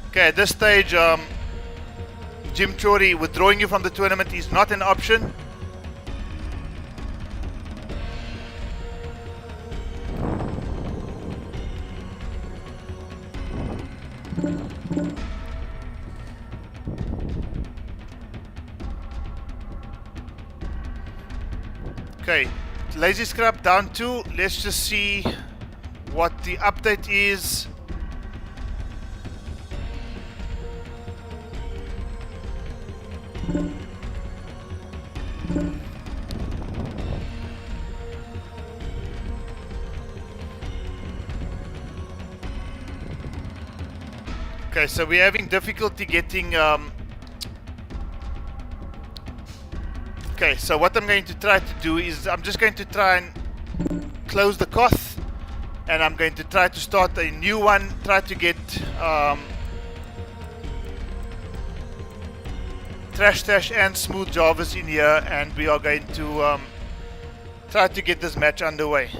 Okay, at this stage, Jim Chori, withdrawing you from the tournament is not an option. Okay, Lazy Scrub Down 2. Let's just see what the update is. Okay, so we're having difficulty getting okay, so what I'm going to try to do is I'm just going to try and close the Koth, and I'm going to try to start a new one, try to get Trash Tash and Smooth Jarvis in here, and we are going to try to get this match underway.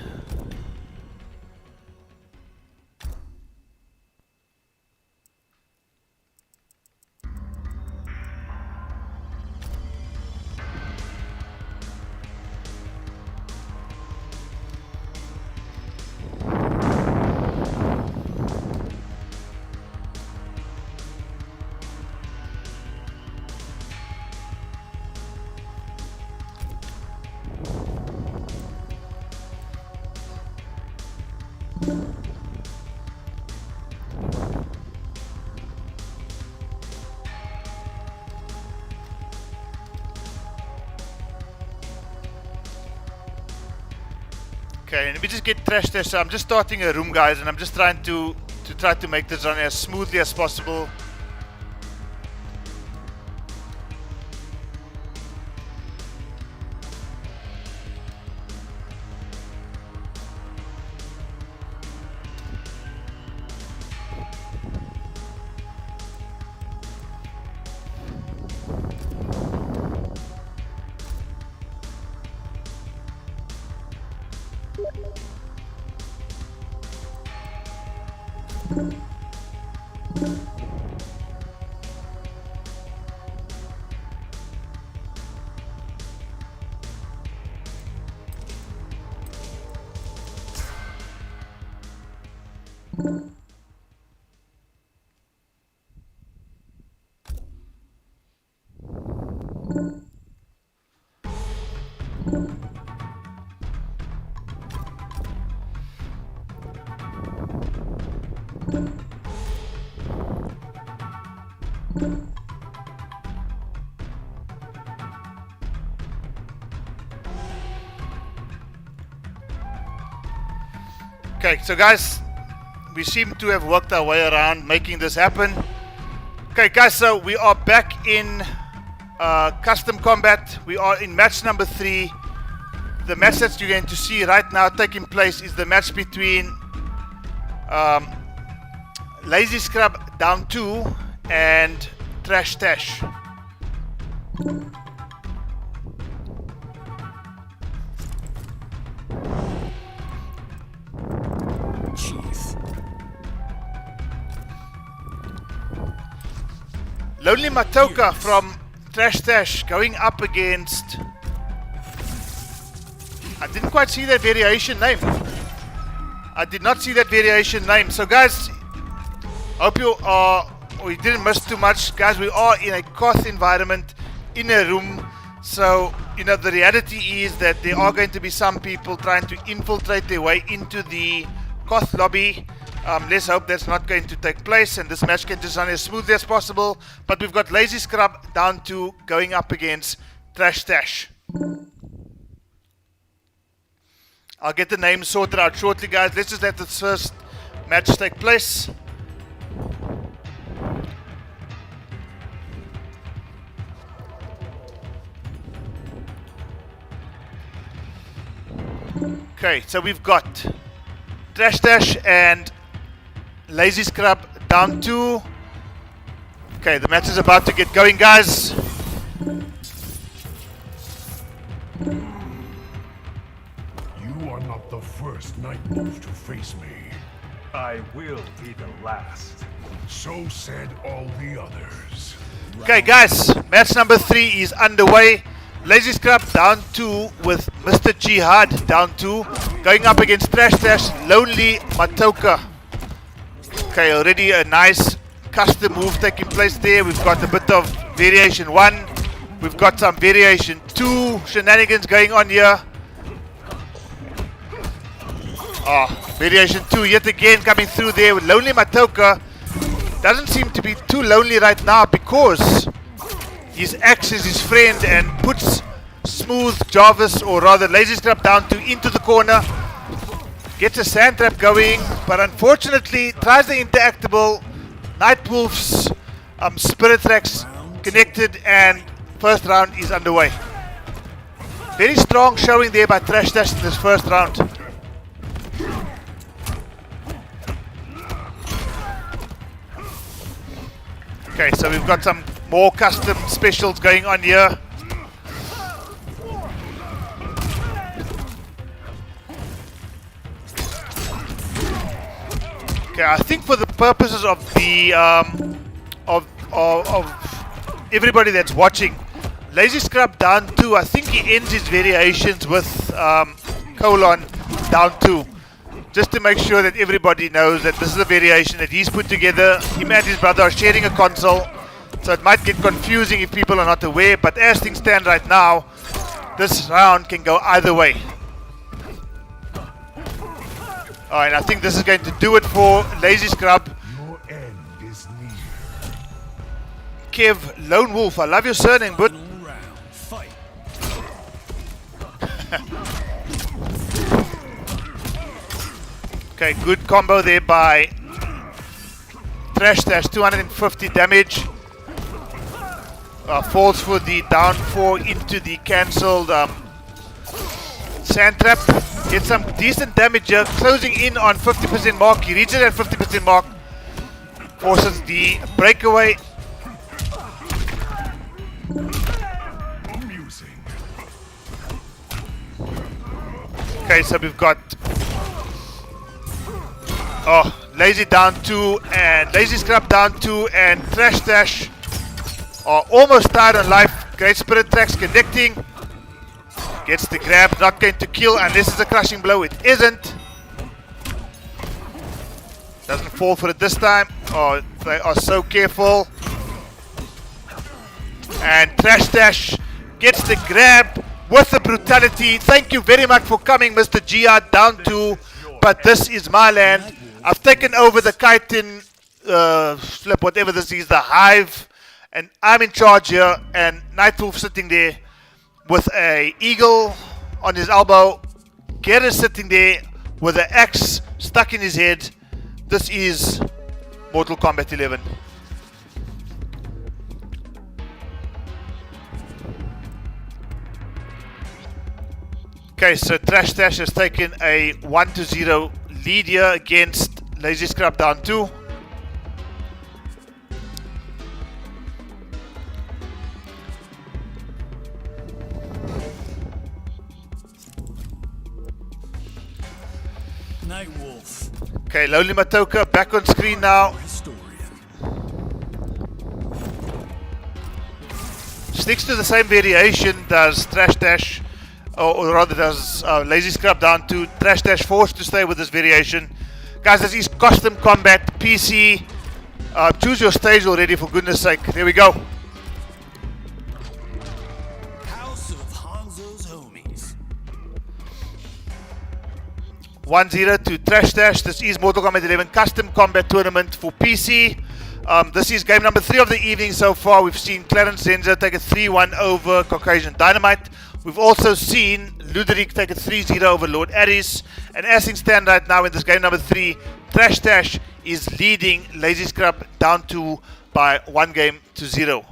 Okay, let me just get Trash Tash. So I'm just starting a room, guys, and I'm just trying to make this run as smoothly as possible. Okay, so guys, we seem to have worked our way around making this happen. Okay, guys, so we are back in custom combat. We are in match number 3. The match that you're going to see right now taking place is the match between Lazy Scrub down 2 and Trash Tash. Chief. Lonely Matoka from Trash Tash going up against... I didn't quite see that variation name. I did not see that variation name. So guys, hope you are... we didn't miss too much. Guys, we are in a Koth environment, in a room. So, you know, the reality is that there are going to be some people trying to infiltrate their way into the Koth lobby. Let's hope that's not going to take place and this match can just run as smoothly as possible. But we've got Lazy Scrub down 2 going up against Trash Tash. I'll get the names sorted out shortly, guys. Let's just let this first match take place. Okay, so we've got Trash Tash and Lazy Scrub down 2. Okay, the match is about to get going, guys. You are not the first Night Wolf to face me. I will be the last. So said all the others. Okay, guys, match number 3 is underway. Lazy Scrub down 2 with Mr. Jihad down 2, going up against Trash Tash, Lonely Matoka. Okay, already a nice custom move taking place there. We've got a bit of variation 1. We've got some variation 2 shenanigans going on here. Variation 2 yet again coming through there with Lonely Matoka. Doesn't seem to be too lonely right now because his axe is his friend and puts Smooth Jarvis, or rather Lazy Scrub down 2 into the corner. Gets a sand trap going, but unfortunately tries the interactable. Night Wolf's Spirit Tracks connected and first round is underway. Very strong showing there by Trash Tash in this first round. Okay, so we've got some more custom specials going on here. Okay, I think for the purposes of the of everybody that's watching, Lazy Scrub down 2, I think he ends his variations with colon down 2. Just to make sure that everybody knows that this is a variation that he's put together. Him and his brother are sharing a console, so it might get confusing if people are not aware, but as things stand right now, this round can go either way. Alright, I think this is going to do it for Lazy Scrub. Your end is near. Kev Lone Wolf, I love your surname, but Final round. Fight. okay, good combo there by Trash Tash, 250 damage. Falls for the down 4 into the cancelled sand trap. Gets some decent damage here, closing in on 50% mark. He reaches that 50% mark, forces the breakaway. Amusing. Okay, so we've got Lazy down 2 and Lazy Scrub down 2 and Trash Tash are almost tied on life. Great Spirit Tracks connecting. Gets the grab, not going to kill unless it's a crushing blow. It isn't. Doesn't fall for it this time. Oh, they are so careful. And Trash Dash gets the grab with the brutality. Thank you very much for coming, Mr. GR, down to, but this is my land. I've taken over the chitin, flip, whatever this is, the hive, and I'm in charge here. And Nightwolf sitting there with a eagle on his elbow. Garrus sitting there with an axe stuck in his head. This is Mortal Kombat 11. Okay, so Trash Dash has taken a 1-0 lead here against Lazy Scrub down 2. Nightwolf. Okay, Lonely Matoka back on screen now. Historian. Sticks to the same variation does Trash Dash, or rather does Lazy Scrub down to Trash Dash, forced to stay with this variation. Guys, this is Custom Combat PC. Choose your stage already, for goodness sake. There we go. House of Hanzo's homies. 1-0 to Trash Dash. This is Mortal Kombat 11 Custom Combat Tournament for PC. This is game number 3 of the evening so far. We've seen Clarence Renzo take a 3-1 over Caucasian Dynamite. We've also seen Ludric take a 3-0 over Lord Aries. And as things stand right now in this game number 3, Trash Dash is leading Lazy Scrub down to by 1-0.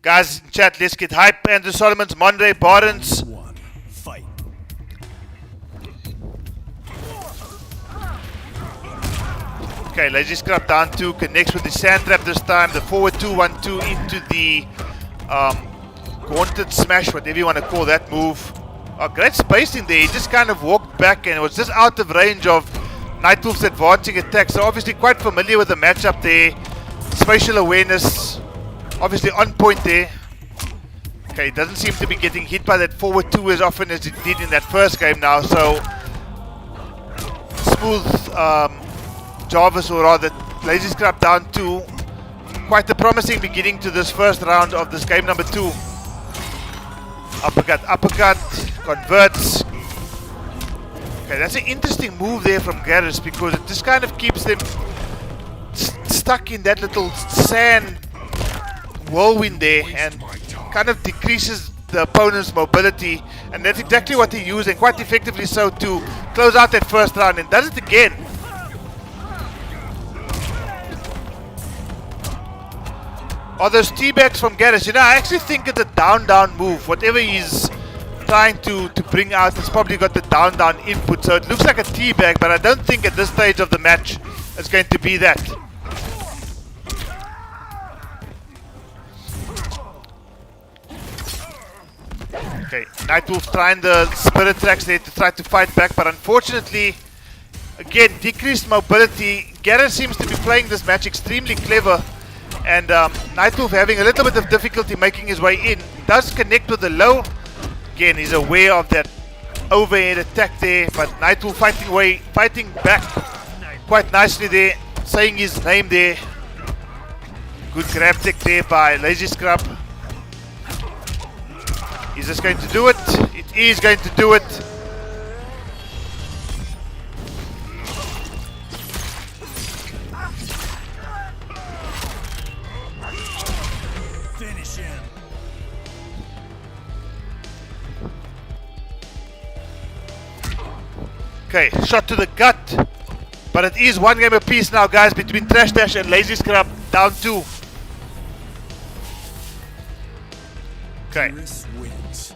Guys in chat, let's get hype. Andrew Solomon's, Monday, Barnes. One. Fight. Okay, Lazy Scrub down 2, connects with the sand trap this time. The forward 2-1-2 into the Gaunted Smash, whatever you want to call that move. Oh, great spacing there. He just kind of walked back and it was just out of range of Nightwolf's advancing attack. So obviously quite familiar with the matchup there. Spatial awareness, obviously on point there. Okay, he doesn't seem to be getting hit by that forward 2 as often as he did in that first game now. So smooth Jarvis, or rather Lazy Scrub down 2. Quite a promising beginning to this first round of this game number 2. Uppercut, converts. Okay, that's an interesting move there from Garrus, because it just kind of keeps them stuck in that little sand whirlwind there and kind of decreases the opponent's mobility. And that's exactly what he used, and quite effectively so, to close out that first round, and does it again. Or those teabags from Garrus. You know, I actually think it's a down move. Whatever he's trying to bring out, it's probably got the down input. So it looks like a teabag, but I don't think at this stage of the match it's going to be that. Okay, Nightwolf trying the spirit tracks there to try to fight back, but unfortunately, again, decreased mobility. Garrus seems to be playing this match extremely clever. And Nightwolf having a little bit of difficulty making his way in. Does connect with the low. Again, he's aware of that overhead attack there. But Nightwolf fighting back quite nicely there. Saying his name there. Good grab tech there by Lazy Scrub. Is this going to do it? It is going to do it. Okay, shot to the gut, but it is 1 game apiece now, guys, between Trash Dash and Lazy Scrub, down 2. Okay. Aries wins.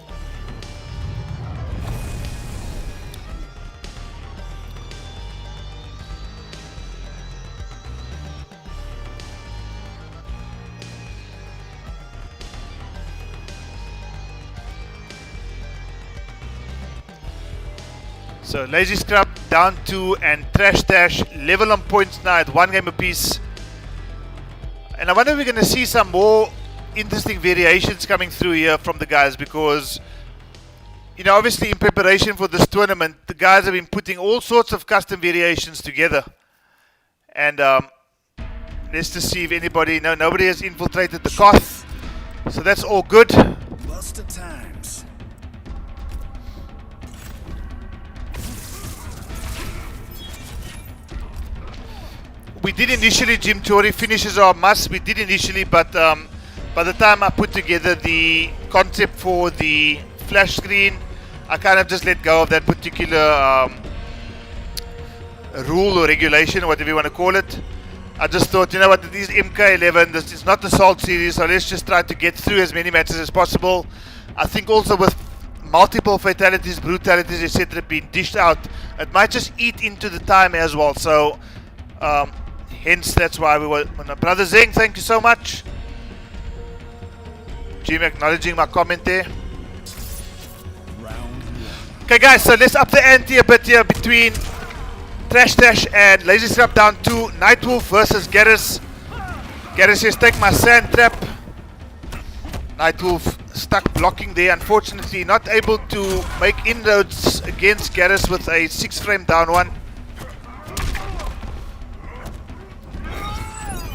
So Lazy Scrub down 2 and Trash Dash level on points now at 1 game apiece. And I wonder if we're going to see some more interesting variations coming through here from the guys, because you know, obviously in preparation for this tournament, the guys have been putting all sorts of custom variations together. And let's just see if anybody, no, nobody has infiltrated the Koth. So that's all good. Buster times. We did initially, Jim Chori finishes are a must. We did initially, but by the time I put together the concept for the flash screen, I kind of just let go of that particular rule or regulation, or whatever you want to call it. I just thought, you know what, it is MK11, this is not the Salt series, so let's just try to get through as many matches as possible. I think also with multiple fatalities, brutalities, etc. being dished out, it might just eat into the time as well. So hence that's why we were, my brother Zeng, thank you so much. Jim acknowledging my comment there. Okay guys, so let's up the ante a bit here between Trash Dash and Lazy Scrap down 2. Nightwolf versus Garrus. Garrus says take my sand trap. Nightwolf stuck blocking there, unfortunately not able to make inroads against Garrus with a 6 frame down 1.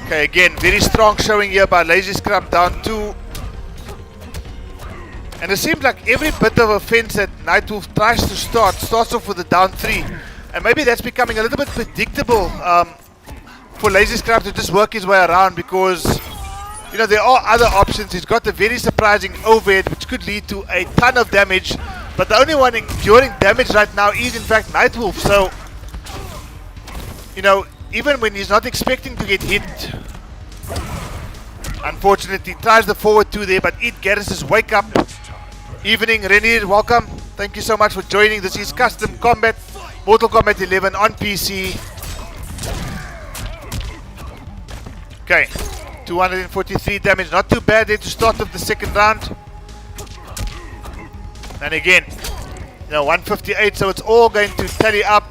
Okay, again, very strong showing here by Lazy Scrap down 2. And it seems like every bit of offense that Nightwolf tries to starts off with a down 3. And maybe that's becoming a little bit predictable for Lazy Scrap to just work his way around, because, you know, there are other options. He's got a very surprising overhead which could lead to a ton of damage. But the only one enduring damage right now is in fact Nightwolf. So, you know, even when he's not expecting to get hit, unfortunately tries the forward 2 there, but eat Garrus's wake up. Evening Renir, welcome. Thank you so much for joining. This is Custom Combat, Mortal Kombat 11 on PC. Okay, 243 damage, not too bad there to start off the second round. And again, you know, 158, so it's all going to tally up.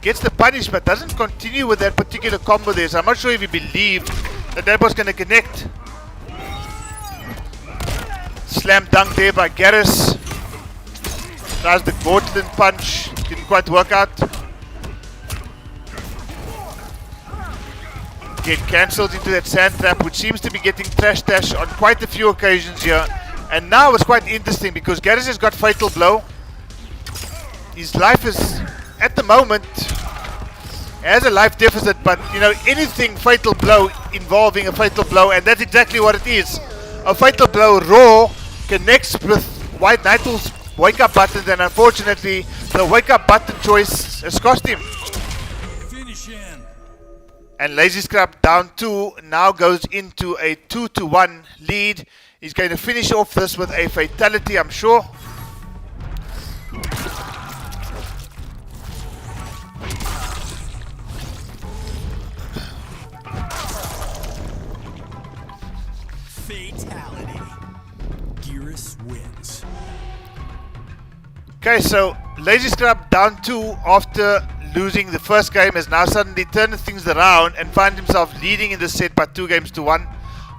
Gets the punish, but doesn't continue with that particular combo there, so I'm not sure if he believed that that was going to connect. Slam dunk there by Garrus. Tries the Gauntlet punch, didn't quite work out. Get cancelled into that sand trap, which seems to be getting Trash Dash on quite a few occasions here. And now it's quite interesting because Garrus has got Fatal Blow. His life is, at the moment, has a life deficit, but you know, anything Fatal Blow involving a Fatal Blow, and that's exactly what it is. A Fatal Blow raw connects with White Nightwolf's wake up button, and unfortunately the wake up button choice has cost him. Finish him. And Lazy Scrap down 2 now goes into a 2-1 lead. He's going to finish off this with a fatality, I'm sure. Fatality. Garrus wins. Okay, so Lazy Scrap down 2 after losing the first game has now suddenly turned things around and find himself leading in the set by 2-1.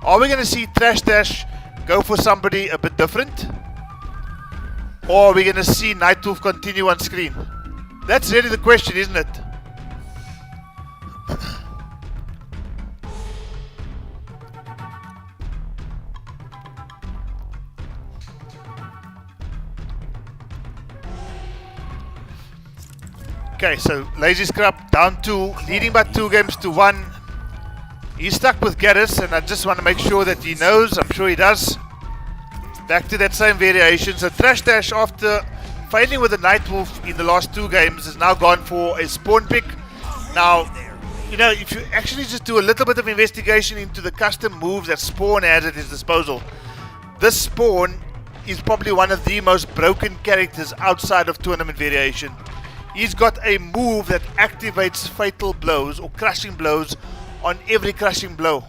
Are we going to see Trash Dash go for somebody a bit different? Or are we going to see Nightwolf continue on screen? That's really the question, isn't it? Okay, so Lazy Scrap down 2, leading by 2-1. He's stuck with Garrus, and I just want to make sure that he knows. I'm sure he does. Back to that same variation. So Trash Dash, after failing with the Nightwolf in the last 2 games, has now gone for a spawn pick. Now, you know, if you actually just do a little bit of investigation into the custom moves that Spawn has at his disposal, this Spawn is probably one of the most broken characters outside of tournament variation. He's got a move that activates fatal blows or crushing blows on every crushing blow.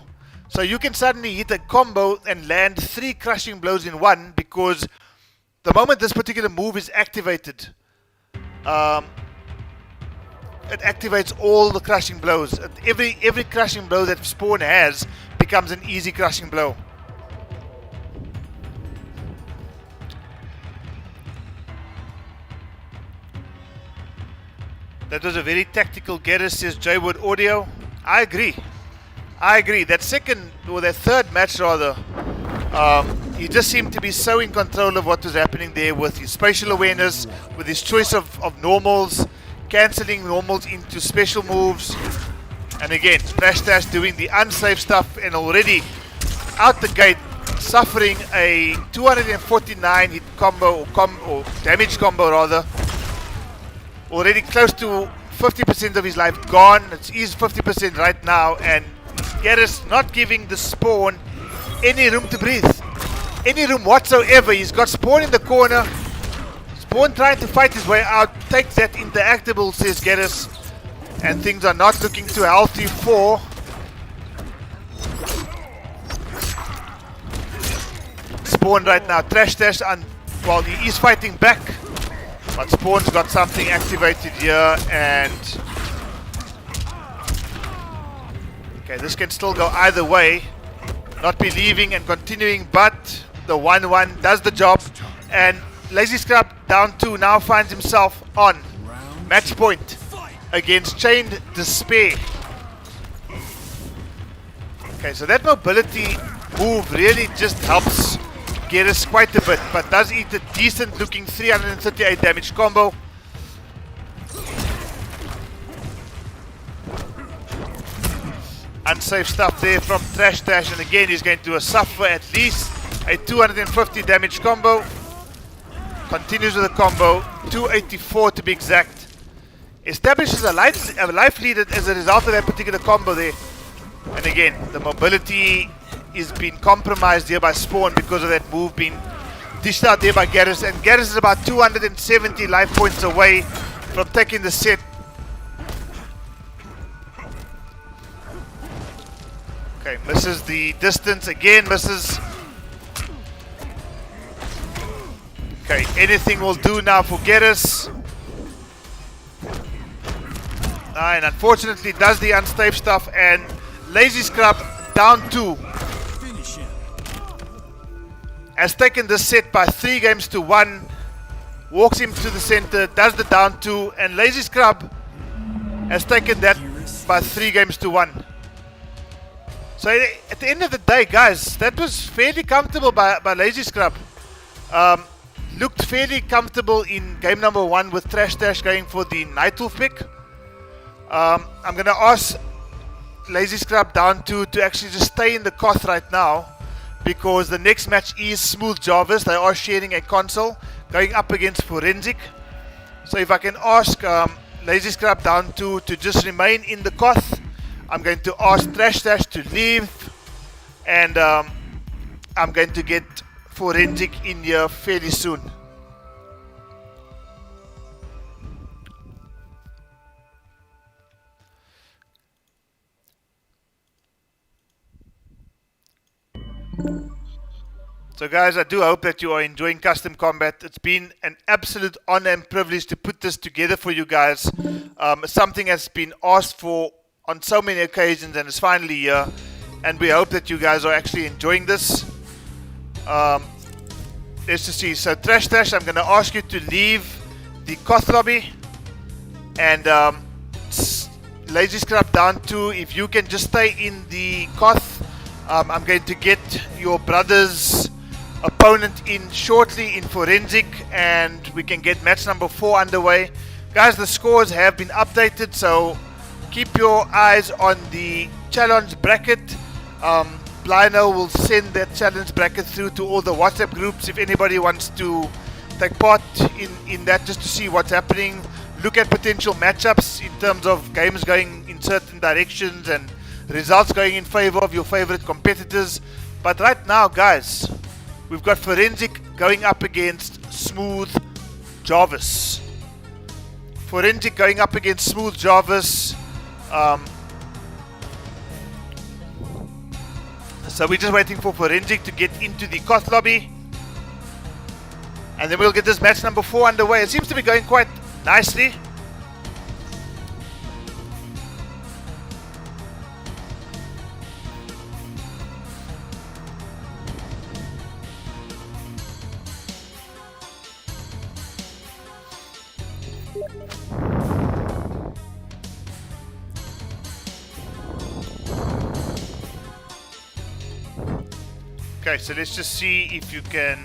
So you can suddenly hit a combo and land 3 crushing blows in one, because the moment this particular move is activated, it activates all the crushing blows. Every crushing blow that Spawn has becomes an easy crushing blow. That was a very tactical getter, says Jaywood Audio. I agree. That second, or that third match rather, he just seemed to be so in control of what was happening there with his spatial awareness, with his choice of normals, cancelling normals into special moves. And again, Trash Dash doing the unsafe stuff and already out the gate suffering a 249 hit combo, or damage combo rather. Already close to 50% of his life gone. It is 50% right now, and Garrus not giving the Spawn any room to breathe. Any room whatsoever. He's got Spawn in the corner. Spawn trying to fight his way out. Take that interactable, says Garrus. And things are not looking too healthy for Spawn right now. Trash Dash, well, he is fighting back. But Spawn's got something activated here, and okay, this can still go either way. Not believing and continuing, but the 1-1 does the job, and Lazy Scrub down 2 now finds himself on match point against Chained Despair. Okay, so that mobility move really just helps Garrus quite a bit, but does eat a decent looking 338 damage combo. Unsafe stuff there from Trash Dash, and again he's going to suffer at least a 250 damage combo. Continues with the combo, 284 to be exact. Establishes a life lead as a result of that particular combo there. And again, the mobility is being compromised here by Spawn because of that move being dished out there by Garrus, and Garrus is about 270 life points away from taking the set. Okay, misses the distance again, misses. Okay, anything will do now for Garrus. And unfortunately does the unsafe stuff, and Lazy Scrub down 2. Has taken the set by 3 games to 1, walks him to the center, does the down 2, and Lazy Scrub has taken that by 3 games to 1. So at the end of the day, guys, that was fairly comfortable by Lazy Scrub. Looked fairly comfortable in game number 1 with Trash Dash going for the Nightwolf pick. I'm going to ask Lazy Scrub down 2 to actually just stay in the Koth right now, because the next match is Smooth Jarvis. They are sharing a console going up against Forensic. So if I can ask Lazy Scrub down 2 to just remain in the Koth, I'm going to ask Trash Dash to leave, and I'm going to get Forensic in here fairly soon. So guys, I do hope that you are enjoying Custom Combat. It's been an absolute honor and privilege to put this together for you guys. Something has been asked for on so many occasions, and it's finally here. And we hope that you guys are actually enjoying this. Let's just see. So Trash Dash, I'm going to ask you to leave the Koth lobby. And Lazy Scrub down 2, if you can just stay in the Koth. I'm going to get your brother's opponent in shortly in Forensic, and we can get match number 4 underway. Guys, the scores have been updated, so keep your eyes on the challenge bracket. Blino will send that challenge bracket through to all the WhatsApp groups if anybody wants to take part in that, just to see what's happening. Look at potential matchups in terms of games going in certain directions and results going in favor of your favorite competitors. But right now, guys, we've got Forensic going up against Smooth Jarvis. Forensic going up against Smooth Jarvis. So we're just waiting for Forensic to get into the Koth lobby, and then we'll get this match number 4 underway. It seems to be going quite nicely. Okay, so let's just see if you can.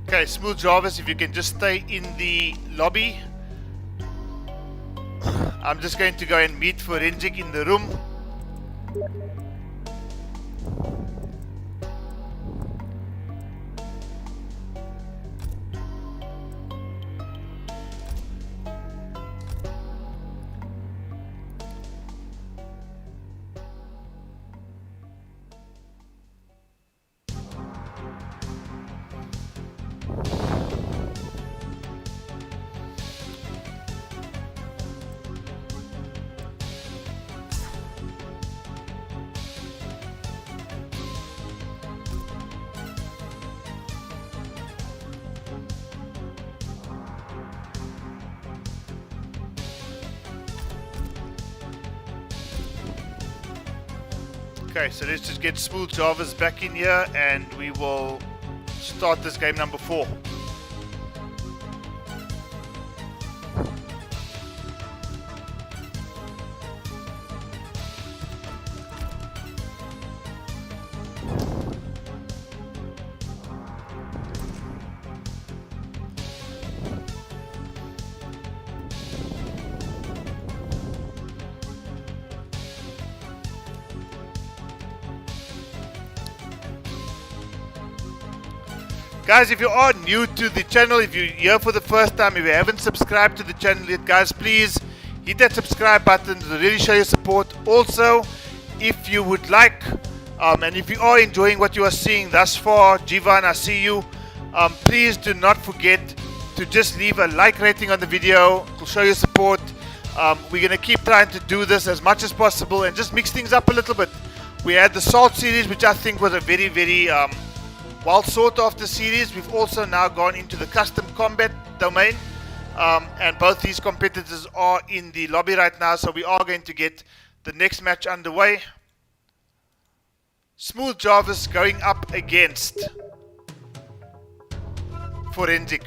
Okay, Smooth Jarvis, if you can just stay in the lobby. I'm just going to go and meet Forensic in the room. Okay, so let's just get Smooth Jarvis back in here and we will start this game number 4. Guys, if you are new to the channel, if you're here for the first time, if you haven't subscribed to the channel yet, guys, please hit that subscribe button to really show your support. Also, if you would like, and if you are enjoying what you are seeing thus far, Jivan, I see you, please do not forget to just leave a like rating on the video to show your support. We're going to keep trying to do this as much as possible and just mix things up a little bit. We had the Salt series, which I think was a very, very well sought after series. We've also now gone into the custom combat domain, and both these competitors are in the lobby right now, so we are going to get the next match underway. Smooth Jarvis going up against Forensic.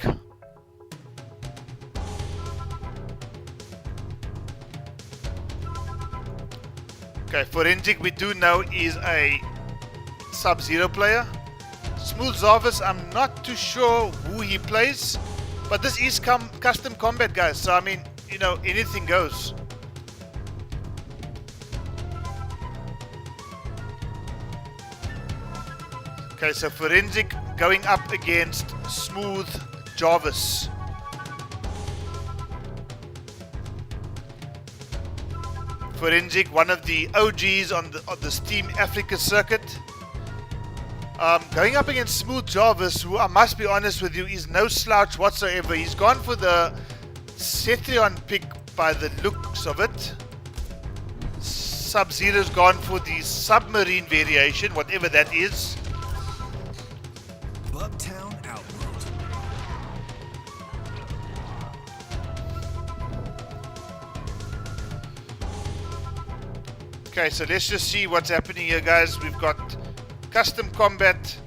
Okay, Forensic we do know is a Sub-Zero player. Smooth Jarvis, I'm not too sure who he plays, but this is custom combat, guys, so I mean, you know, anything goes. Okay, so Forensic going up against Smooth Jarvis. Forensic, one of the OGs on the Steam Africa circuit. Going up against Smooth Jarvis, who I must be honest with you is no slouch whatsoever. He's gone for the Cetrion pick by the looks of it. Sub-Zero's gone for the submarine variation, whatever that is. Bugtown Outworld. Okay, so let's just see what's happening here, guys. We've got custom combat.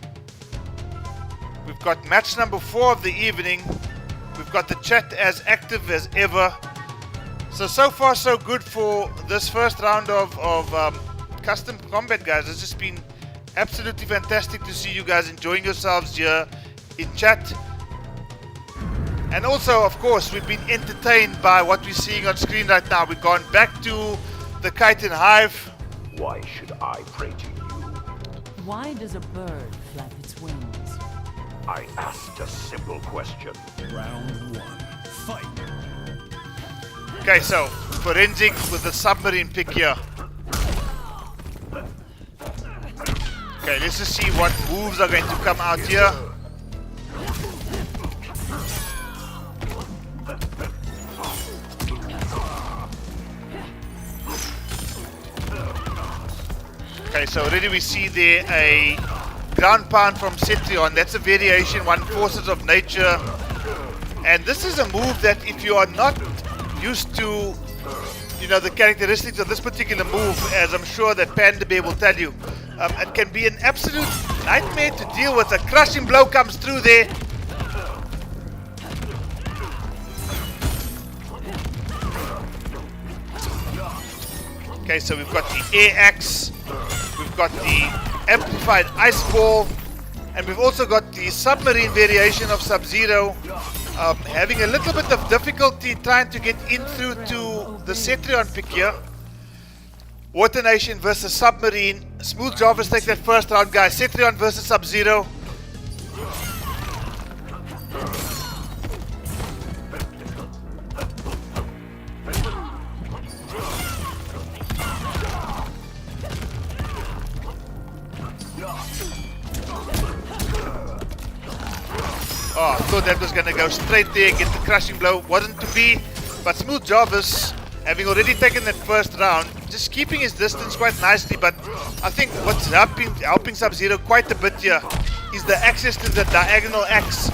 We've got match number 4 of the evening. We've got the chat as active as ever. So far so good for this first round of custom combat, guys. It's just been absolutely fantastic to see you guys enjoying yourselves here in chat. And also, of course, we've been entertained by what we're seeing on screen right now. We've gone back to the Kite and Hive. Why should I pray to you? Why does a bird flap its wings? I asked a simple question. Round 1. Fight. Okay, so Forensic with the submarine pick here. Okay, let's just see what moves are going to come out here. so already we see there a ground pound from Cetrion. That's a variation, one forces of nature. And this is a move that if you are not used to, you know, the characteristics of this particular move, as I'm sure that Panda Bear will tell you, it can be an absolute nightmare to deal with. A crushing blow comes through there. Okay, so we've got the air axe, we've got the amplified ice ball, and we've also got the submarine variation of Sub-Zero, having a little bit of difficulty trying to get in through to the Cetrion pick here. Water Nation versus Submarine. Smooth Jarvis takes that first round, guys. Cetrion versus Sub-Zero. Oh, I thought that was going to go straight there, get the crushing blow. Wasn't to be, but Smooth Jarvis, having already taken that first round, just keeping his distance quite nicely. But I think what's helping Sub-Zero quite a bit here is the access to the diagonal axe.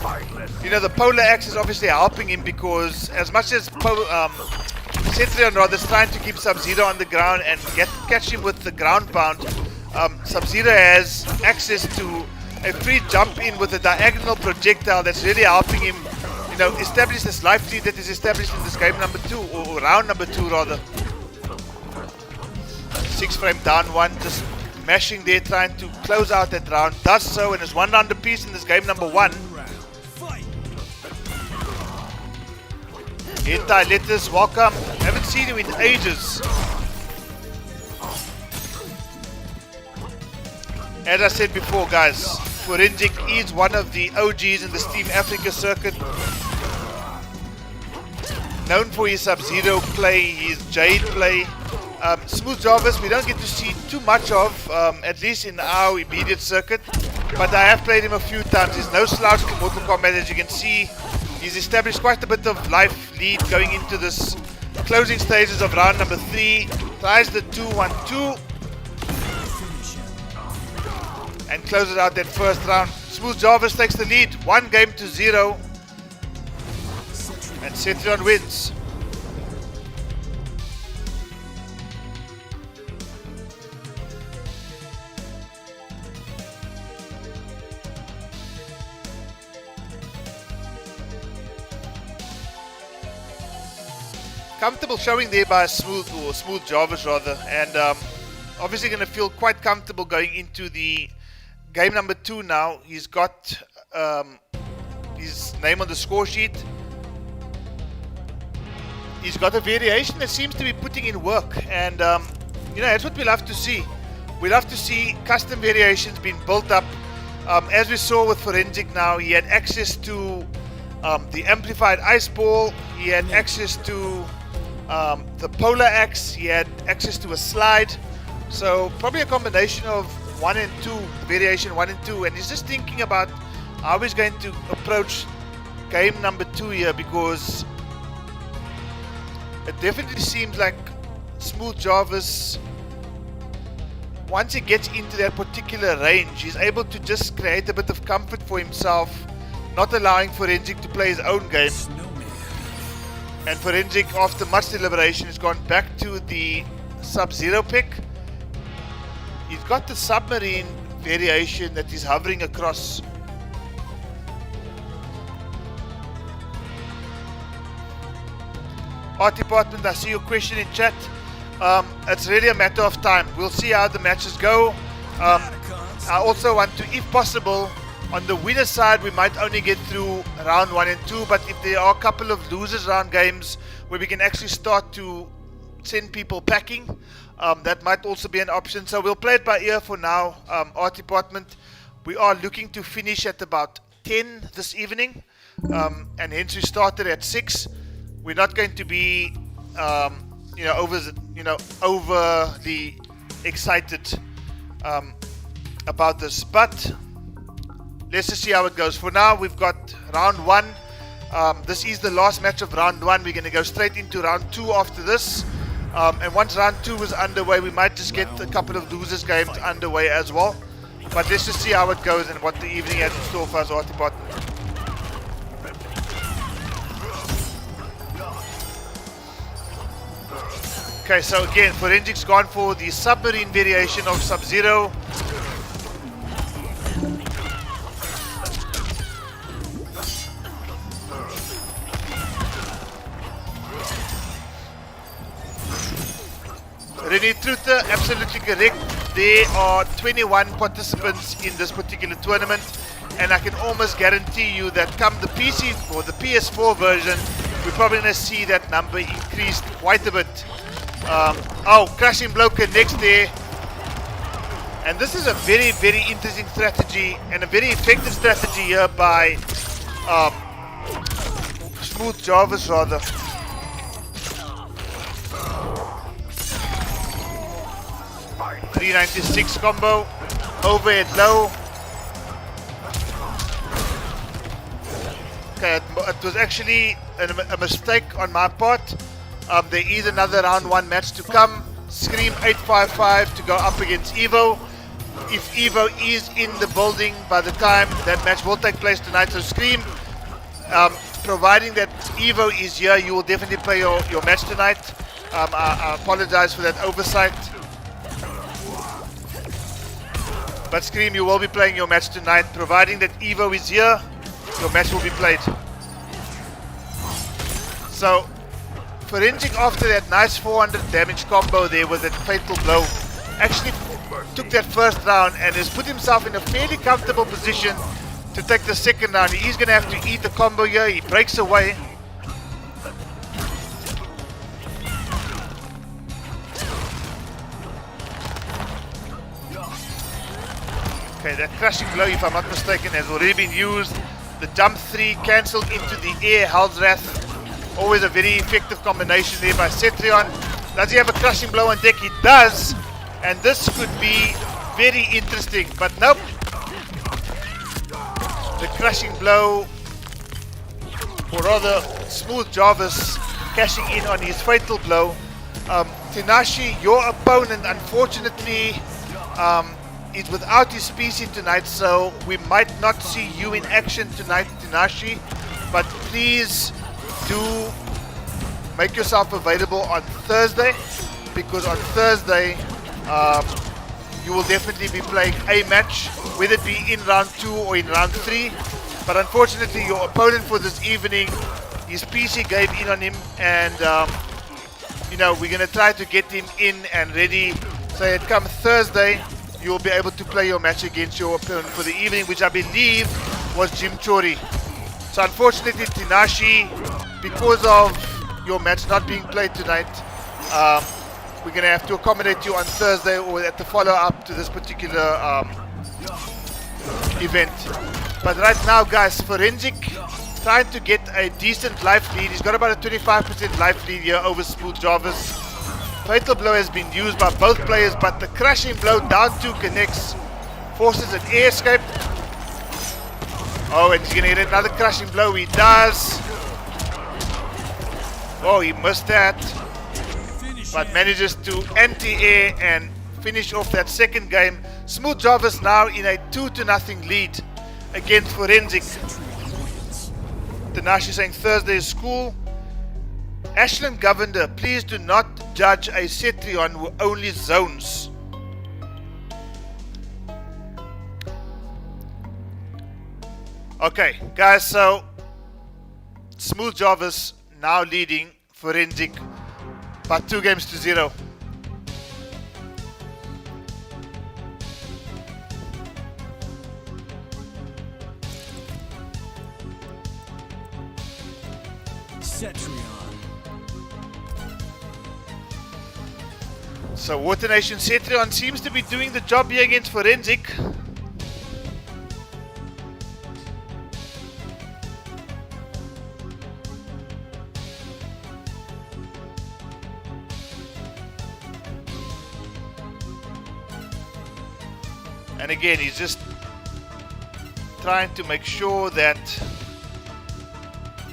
You know, the polar axe is obviously helping him, because as much as Cetrion rather is trying to keep Sub-Zero on the ground and catch him with the ground pound, Sub-Zero has access to a free jump in with a diagonal projectile that's really helping him, you know, establish this life lead that is established in this game number 2, or round number 2 rather. 6 frame down one, just mashing there, trying to close out that round. Does so, and is 1 round apiece in this game number 1. Hentai Letters, welcome. Haven't seen him in ages. As I said before, guys, Forensic is one of the OGs in the Steam Africa circuit. Known for his Sub-Zero play, his Jade play. Smooth Jarvis, we don't get to see too much of, at least in our immediate circuit. But I have played him a few times. He's no slouch to Mortal Kombat, as you can see. He's established quite a bit of life lead going into this closing stages of round number 3. Tries the 2-1-2. And closes out that first round. Smooth Jarvis takes the lead, 1-0. And Cetrion wins. Comfortable showing there by Smooth Jarvis rather, and obviously going to feel quite comfortable going into the game number 2 now. He's got his name on the score sheet. He's got a variation that seems to be putting in work, and you know, that's what we love to see. We love to see custom variations being built up. As we saw with Forensic now, he had access to the amplified ice ball, he had access to the polar axe, he had access to a slide. So probably a combination of 1 and 2, variation 1 and 2, and he's just thinking about how he's going to approach game number 2 here, because it definitely seems like Smooth Jarvis, once he gets into that particular range, he's able to just create a bit of comfort for himself, not allowing Forensic to play his own game. And Forensic, after much deliberation, has gone back to the Sub-Zero pick. He's got the submarine variation that he's hovering across. Art Department, I see your question in chat. It's really a matter of time. We'll see how the matches go. I also want to, if possible, on the winner side, we might only get through round 1 and 2, but if there are a couple of losers round games where we can actually start to send people packing, that might also be an option. So we'll play it by ear for now. Art Department, we are looking to finish at about 10 this evening, and hence we started at 6. We're not going to be overly excited about this, but let's just see how it goes. For now, we've got round 1. This is the last match of round 1. We're going to go straight into round 2 after this. And once round 2 is underway, we might just get a couple of losers games underway as well. But let's just see how it goes and what the evening has in store for us, Artibot. Okay, so again, Forensic's gone for the submarine variation of Sub-Zero. René Truther, absolutely correct. There are 21 participants in this particular tournament, and I can almost guarantee you that come the PC or the PS4 version, we're probably going to see that number increased quite a bit. Oh, Crashing Blow connects there. And this is a very, very interesting strategy and a very effective strategy here by Smooth Jarvis, rather. $396 combo, overhead low. Okay, it was actually a mistake on my part. There is another round 1 match to come. Scream 855 to go up against Evo. If Evo is in the building by the time that match will take place tonight, so Scream, providing that Evo is here, you will definitely play your match tonight. I apologize for that oversight. But Scream, you will be playing your match tonight. Providing that Evo is here, your match will be played. So, Forensic, after that nice 400 damage combo there with that fatal blow, actually took that first round and has put himself in a fairly comfortable position to take the second round. He's going to have to eat the combo here. He breaks away. Okay, that Crushing Blow, if I'm not mistaken, has already been used. The jump 3 cancelled into the air, Hell's Wrath. Always a very effective combination there by Cetrion. Does he have a Crushing Blow on deck? He does. And this could be very interesting. But nope. The Crushing Blow, or rather Smooth Jarvis, cashing in on his fatal blow. Tinashi, your opponent, unfortunately, is without his PC tonight, so we might not see you in action tonight, Tinashi. But please do make yourself available on Thursday, because on Thursday you will definitely be playing a match, whether it be in round 2 or in round 3. But unfortunately, your opponent for this evening, his PC gave in on him, and you know, we're going to try to get him in and ready so that come Thursday you will be able to play your match against your opponent for the evening, which I believe was Jim Chori. So unfortunately, Tinashi, because of your match not being played tonight, we're going to have to accommodate you on Thursday or at the follow-up to this particular event. But right now, guys, Forensic trying to get a decent life lead. He's got about a 25% life lead here over Smooth Jarvis. Fatal Blow has been used by both players, but the Crushing Blow down 2 connects, forces an air escape. Oh, and he's going to get another Crushing Blow. He does. Oh, he missed that, but manages to anti-air and finish off that second game. Smooth Jarvis now in a 2-0 lead against Forensic. Tanashi saying Thursday is school. Ashland Governor, please do not judge a Cetrion who only zones. Okay, guys, so Smooth Jarvis now leading Forensic by 2-0. Cetrion. So Water Nation Cetrion seems to be doing the job here against Forensic. And again, he's just trying to make sure that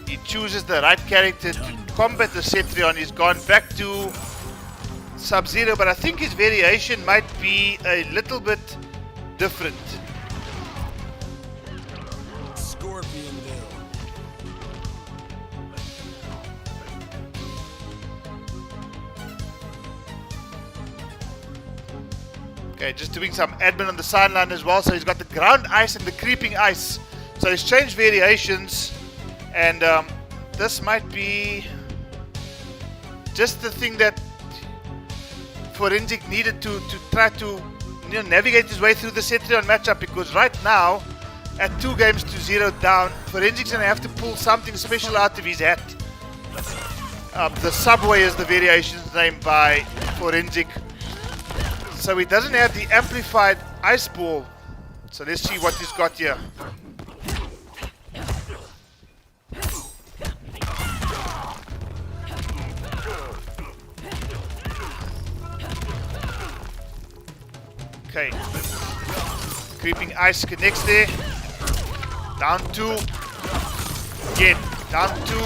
he chooses the right character to combat the Cetrion. He's gone back to Sub-Zero, but I think his variation might be a little bit different. Scorpionville. Okay, just doing some admin on the sideline as well. So he's got the ground ice and the creeping ice. So he's changed variations, and this might be just the thing that Forensic needed to try to navigate his way through the Cetrion matchup, because right now at 2-0 down, Forensic's gonna have to pull something special out of his hat. The Subway is the variation's name by Forensic. So he doesn't have the amplified ice ball. So let's see what he's got here. Okay. Creeping ice connects there. Down 2. Again. Down 2.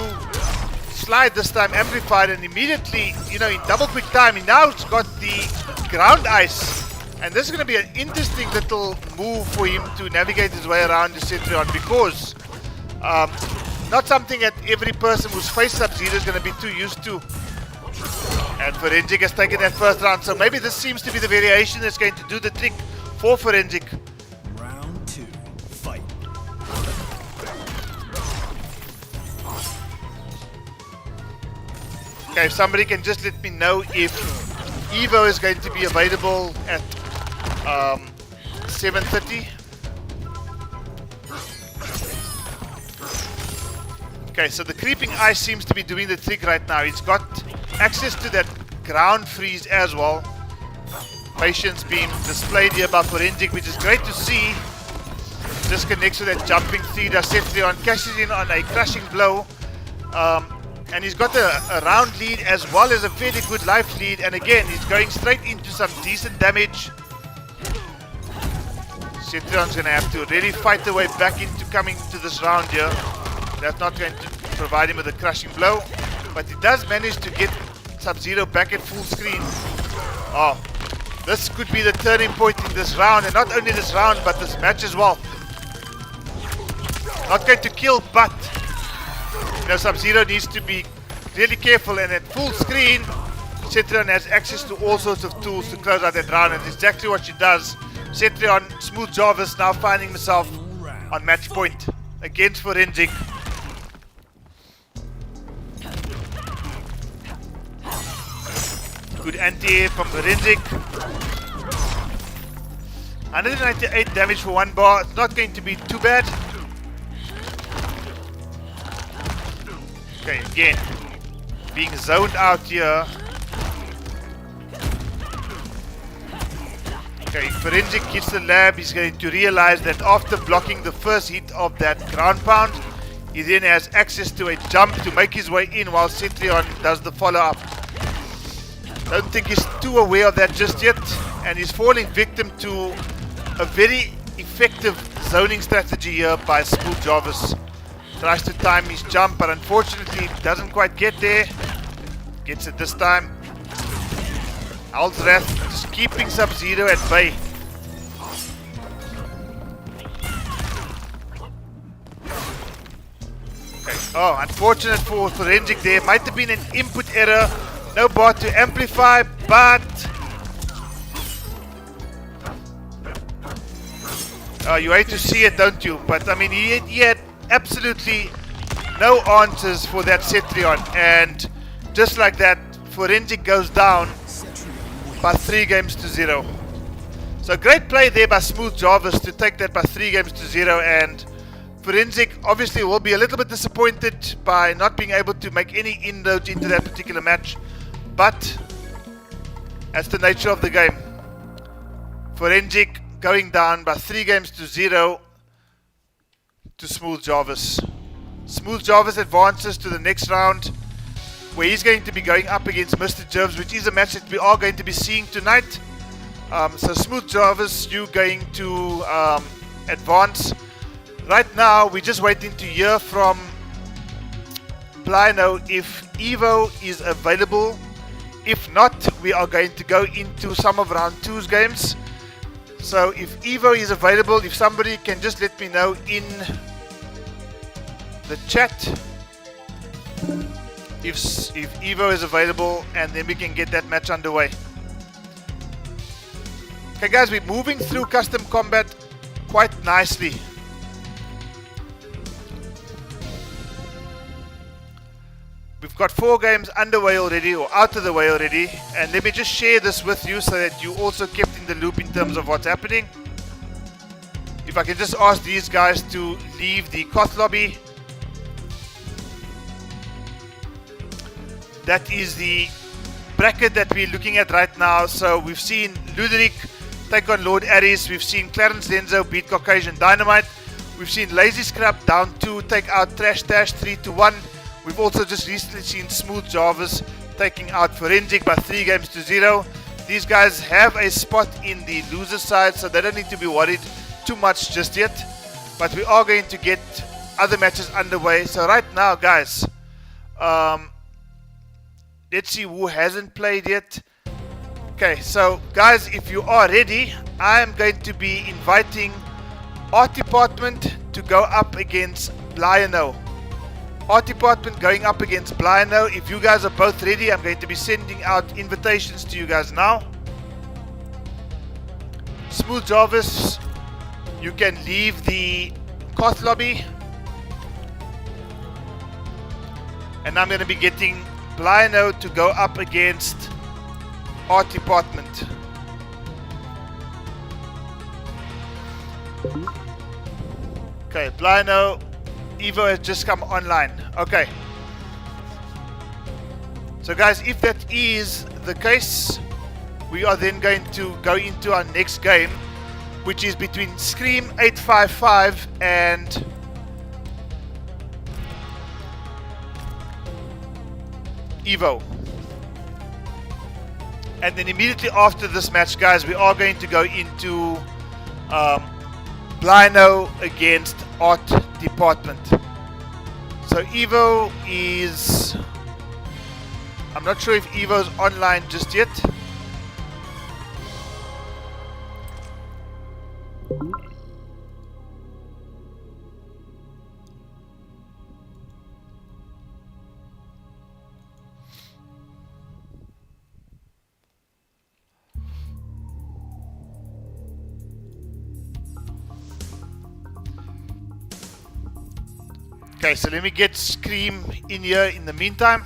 Slide this time amplified, and immediately, in double quick time, he now has got the ground ice. And this is going to be an interesting little move for him to navigate his way around the Cetrion, because not something that every person who's faced Sub-Zero is going to be too used to. And Forensic has taken that first round, so maybe this seems to be the variation that's going to do the trick for Forensic. Round 2, fight. Okay, if somebody can just let me know if Evo is going to be available at 7:30. Okay, so the creeping ice seems to be doing the trick right now. He's got access to that ground freeze as well. Patience being displayed here by Forensic, which is great to see. Just connects with that jumping 3. Cetrion cashes in on a crushing blow. And he's got a round lead as well as a fairly good life lead. And again, he's going straight into some decent damage. Cetrion's going to have to really fight the way back into coming to this round here. That's not going to provide him with a crushing blow. But he does manage to get Sub-Zero back at full screen. Oh, this could be the turning point in this round. And not only this round, but this match as well. Not going to kill, but Sub-Zero needs to be really careful, and at full screen, Cetrion has access to all sorts of tools to close out that round, and that's exactly what she does. Cetrion, smooth Jarvis, now finding himself on match point against Forensic. Good anti-air from Forensic. 198 damage for 1 bar. It's not going to be too bad. Okay, again, being zoned out here. Okay, Forensic hits the lab. He's going to realize that after blocking the first hit of that ground pound, he then has access to a jump to make his way in while Cetrion does the follow-up. Don't think he's too aware of that just yet, and he's falling victim to a very effective zoning strategy here by Smooth Jarvis. Tries to time his jump, but unfortunately doesn't quite get there. Gets it this time. Owl's Wrath just keeping Sub-Zero at bay. Okay. Oh, unfortunate for Forensic there. Might have been an input error. No bar to amplify, but you hate to see it, don't you? But I mean, he had absolutely no answers for that Cetrion, and just like that, Forensic goes down by 3-0. So great play there by Smooth Jarvis to take that by 3-0, and Forensic obviously will be a little bit disappointed by not being able to make any inroads into that particular match, but that's the nature of the game. Forensic going down by 3-0 to Smooth Jarvis. Smooth Jarvis advances to the next round, where he's going to be going up against Mr. Gibbs, which is a match that we are going to be seeing tonight. So Smooth Jarvis, you going to advance. Right now, we're just waiting to hear from Blino if Evo is available If not, we are going to go into some of round 2's games. So if Evo is available, if somebody can just let me know in the chat if Evo is available, and then we can get that match underway. Okay guys, we're moving through Custom Combat quite nicely. We've got 4 games underway already, or out of the way already, and let me just share this with you so that you also kept in the loop in terms of what's happening. If I can just ask these guys to leave the Koth lobby. That is the bracket that we're looking at right now. So we've seen Ludric take on Lord Aries. We've seen Clarence Renzo beat Caucasian Dynamite. We've seen Lazy Scrap down 2 take out Trash Tash 3-1. We've also just recently seen Smooth Jarvis taking out Forensic by 3 games to 0. These guys have a spot in the loser side, so they don't need to be worried too much just yet. But we are going to get other matches underway. So right now, guys, let's see who hasn't played yet. Okay, so guys, if you are ready, I am going to be inviting Art Department to go up against Blino. Art Department going up against Blino. If you guys are both ready, I'm going to be sending out invitations to you guys now. Smooth Jarvis, you can leave the Koth lobby. And I'm going to be getting Blino to go up against Art Department. Okay, Blino, Evo has just come online. Okay. So guys, if that is the case, we are then going to go into our next game, which is between Scream 855 and Evo. And then immediately after this match, guys, we are going to go into Blino against Art Department. So Evo is... I'm not sure if Evo's online just yet. Okay, so let me get Scream in here in the meantime.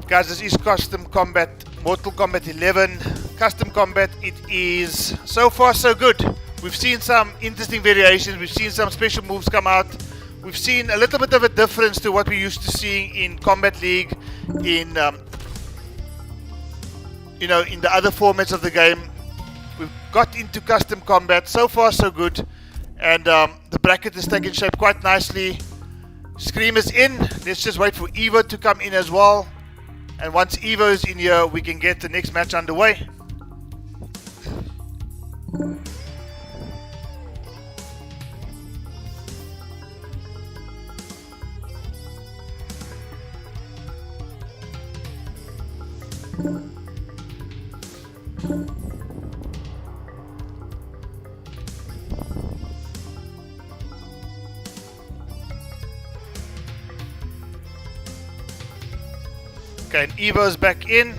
Guys, this is Custom Combat, Mortal Kombat 11. Custom Combat, it is so far so good. We've seen some interesting variations. We've seen some special moves come out. We've seen a little bit of a difference to what we used to seeing in Combat League, in in the other formats of the game. We've got into Custom Combat. So far so good, and the bracket is taking shape quite nicely. Scream is in. Let's just wait for Evo to come in as well. And once Evo is in here, we can get the next match underway. Okay, and Evo's back in.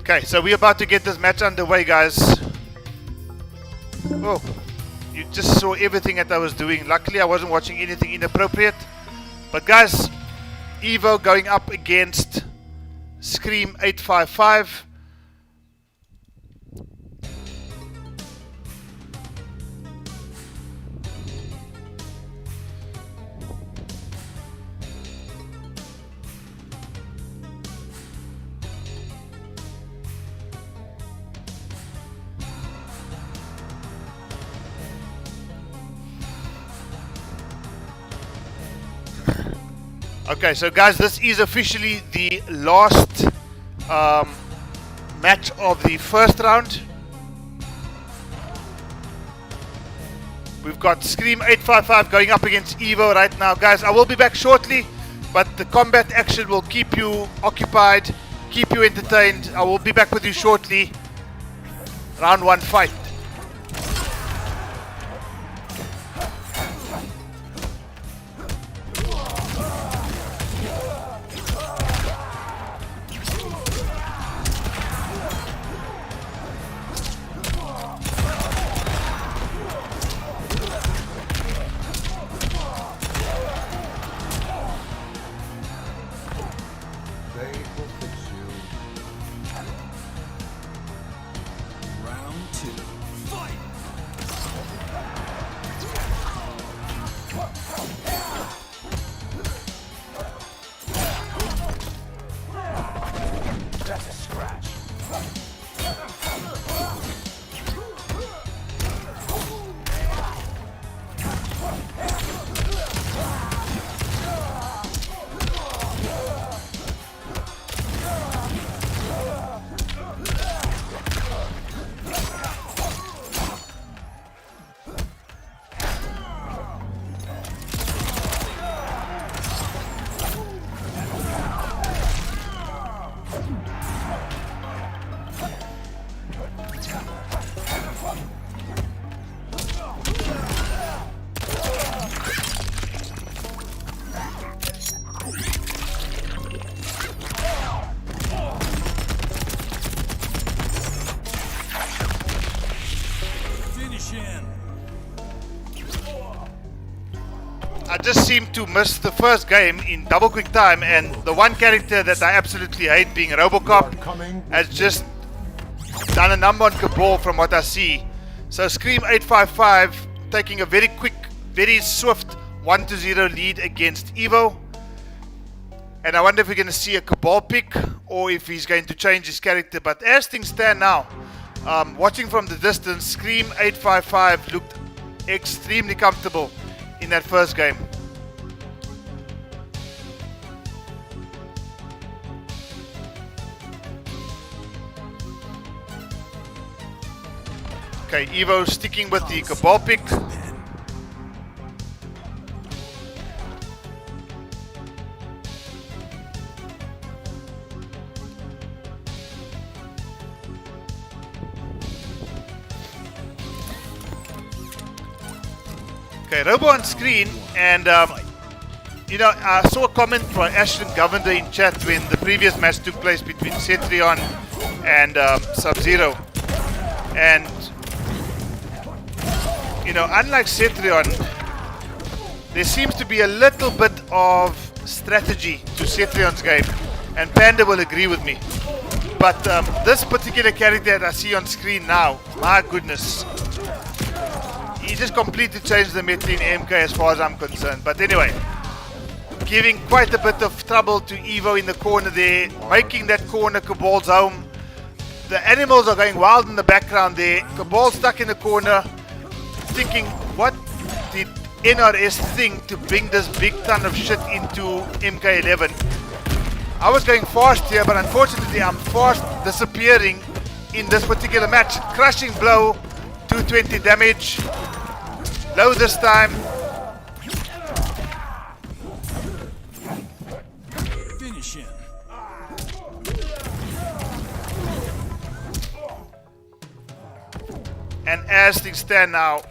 Okay, so we're about to get this match underway, guys. Oh, you just saw everything that I was doing. Luckily, I wasn't watching anything inappropriate. But guys, Evo going up against Scream 855. Okay, so guys, this is officially the last match of the first round. We've got Scream 855 going up against Evo right now. Guys, I will be back shortly, but the combat action will keep you occupied, keep you entertained. I will be back with you shortly. Round 1 fight. I just seem to miss the first game in double quick time, and the one character that I absolutely hate, being Robocop, has just done a number on Cabal from what I see. So Scream 855 taking a very quick, very swift 1-0 lead against Evo. And I wonder if we're going to see a Cabal pick or if he's going to change his character. But as things stand now, watching from the distance, Scream 855 looked extremely comfortable in that first game. Okay, Evo sticking with the Cabal pick. Okay, Robo on screen, and you know, I saw a comment from Ashton Governor in chat when the previous match took place between Cetrion and Sub-Zero. And you know, unlike Cetrion, there seems to be a little bit of strategy to Cetrion's game, and Panda will agree with me. But this particular character that I see on screen now, my goodness, he just completely changed the meta in MK as far as I'm concerned. But anyway, giving quite a bit of trouble to Evo in the corner there, making that corner Cabal's home. The animals are going wild in the background there. Cabal stuck in the corner, thinking, what did NRS think to bring this big ton of shit into MK11? I was going fast here, but unfortunately I'm fast disappearing in this particular match. Crushing blow, 220 damage. Low this time. Finish him. And as things stand now,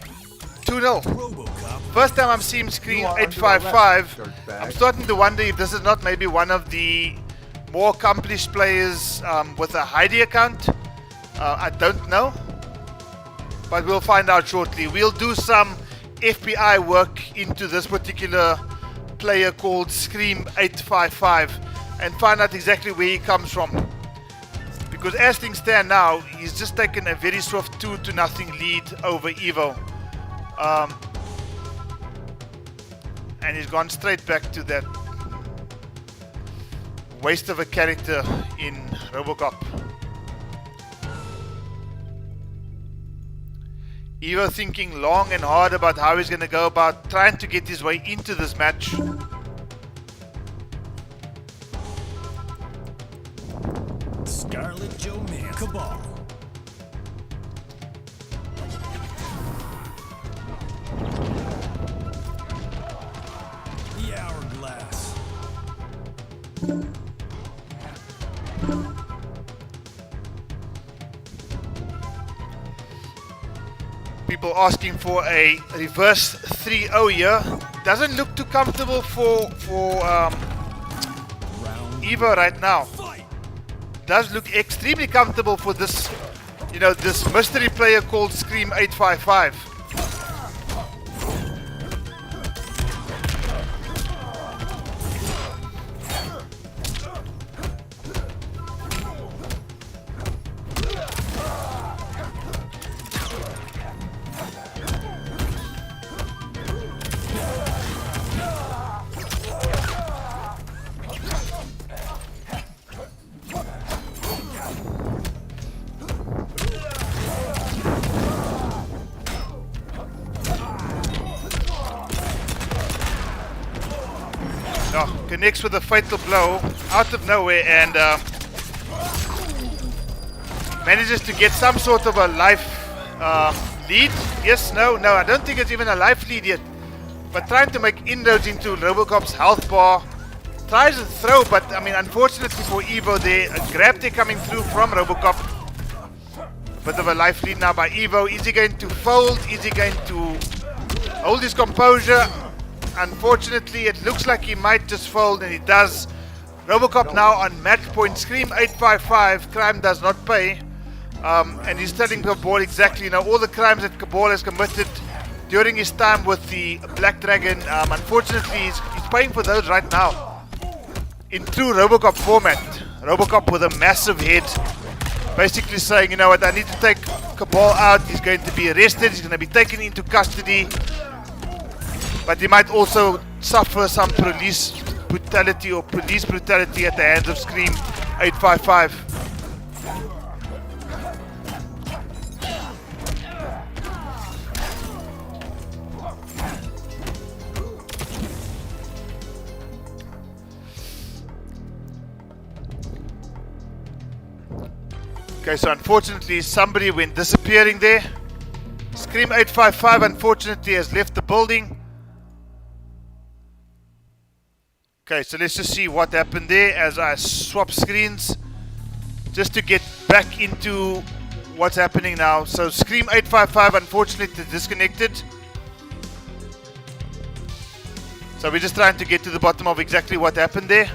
2-0. First time I'm seeing Scream 855. I'm starting to wonder if this is not maybe one of the more accomplished players with a Heidi account. I don't know, but we'll find out shortly. We'll do some FBI work into this particular player called Scream 855 and find out exactly where he comes from. Because as things stand now, he's just taken a very swift 2-0 lead over Evo. And he's gone straight back to that waste of a character in Robocop. Evo thinking long and hard about how he's going to go about trying to get his way into this match. Scarlet Joe Man. Cabal. The Hourglass. People asking for a reverse 3-0 here. Doesn't look too comfortable for Evo right now. Does look extremely comfortable for this, you know, this mystery player called Scream 855. Connects with a fatal blow out of nowhere and manages to get some sort of a life lead. Yes, no, I don't think it's even a life lead yet. But trying to make inroads into Robocop's health bar. Tries to throw, but I mean, unfortunately for Evo, there a grab there coming through from Robocop. Bit of a life lead now by Evo. Is he going to fold? Is he going to hold his composure? Unfortunately, it looks like he might just fold, and he does. Robocop now on match point. Scream 855. Crime does not pay. And he's telling Cabal exactly, you know, all the crimes that Cabal has committed during his time with the Black Dragon. Unfortunately, he's paying for those right now. In true Robocop format. Robocop with a massive head. Basically saying, you know what, I need to take Cabal out. He's going to be arrested. He's going to be taken into custody. But he might also suffer some police brutality at the hands of Scream 855. Okay, so unfortunately somebody went disappearing there. Scream 855 unfortunately has left the building. Okay, so let's just see what happened there as I swap screens just to get back into what's happening now. So Scream 855 unfortunately disconnected. So we're just trying to get to the bottom of exactly what happened there.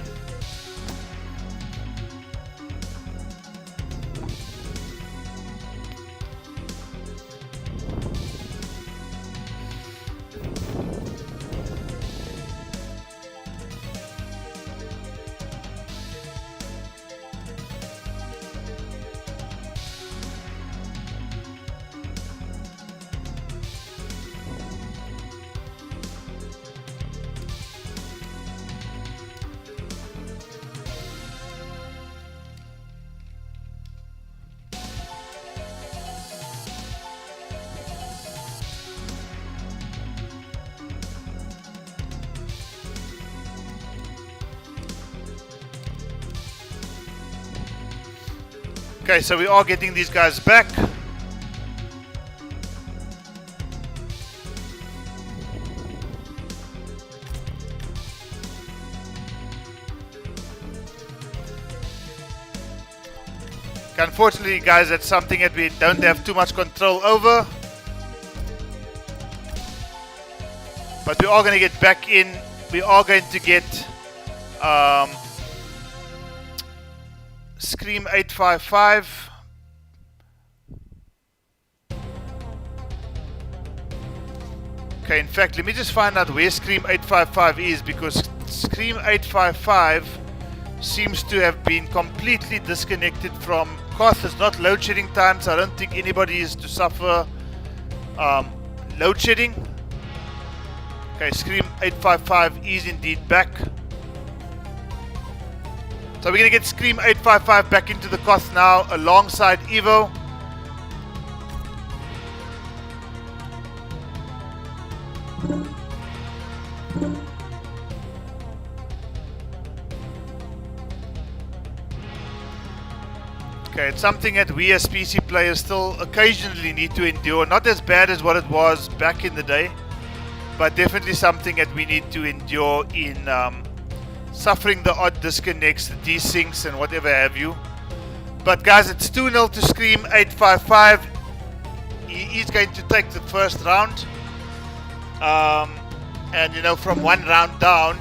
Okay, so we are getting these guys back. Unfortunately, guys, that's something that we don't have too much control over. But we are going to get back in. We are going to get Scream 855. Okay, in fact, let me just find out where Scream 855 is, because Scream 855 seems to have been completely disconnected from Koth. It's not load shedding time, so I don't think anybody is to suffer load shedding. Okay, Scream 855 is indeed back. So we're going to get Scream 855 back into the Koth now alongside Evo. Okay, it's something that we as PC players still occasionally need to endure. Not as bad as what it was back in the day, but definitely something that we need to endure in suffering the odd disconnects, the desyncs, and whatever have you. But guys, it's 2-0 to Scream 855. He is going to take the first round. And you know, from one round down,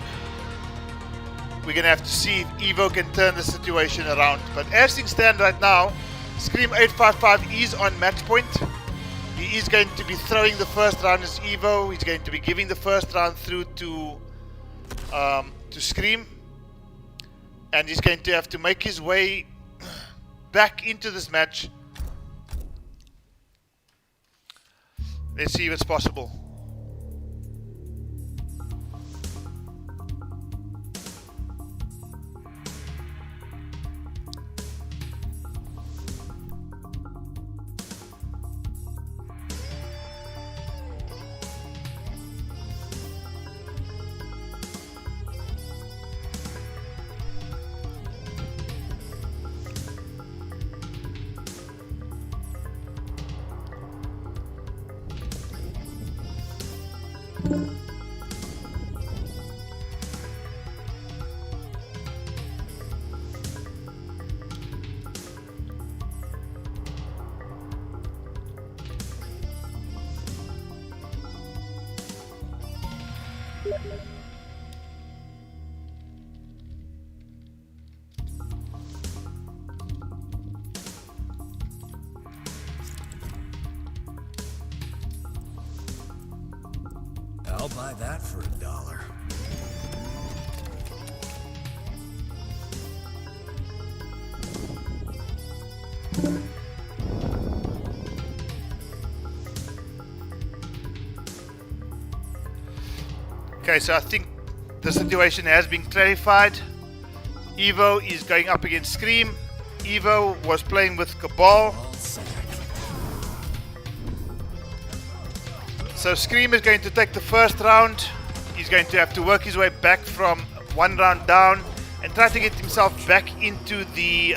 we're going to have to see if Evo can turn the situation around. But as things stand right now, Scream 855 is on match point. He is going to be throwing the first round as Evo. He's going to be giving the first round through to Scream. And he's going to have to make his way back into this match. Let's see if it's possible. I'll buy that for $1. Okay, so I think the situation has been clarified. Evo is going up against Scream. Evo was playing with Cabal. So Scream is going to take the first round. He's going to have to work his way back from one round down and try to get himself back into the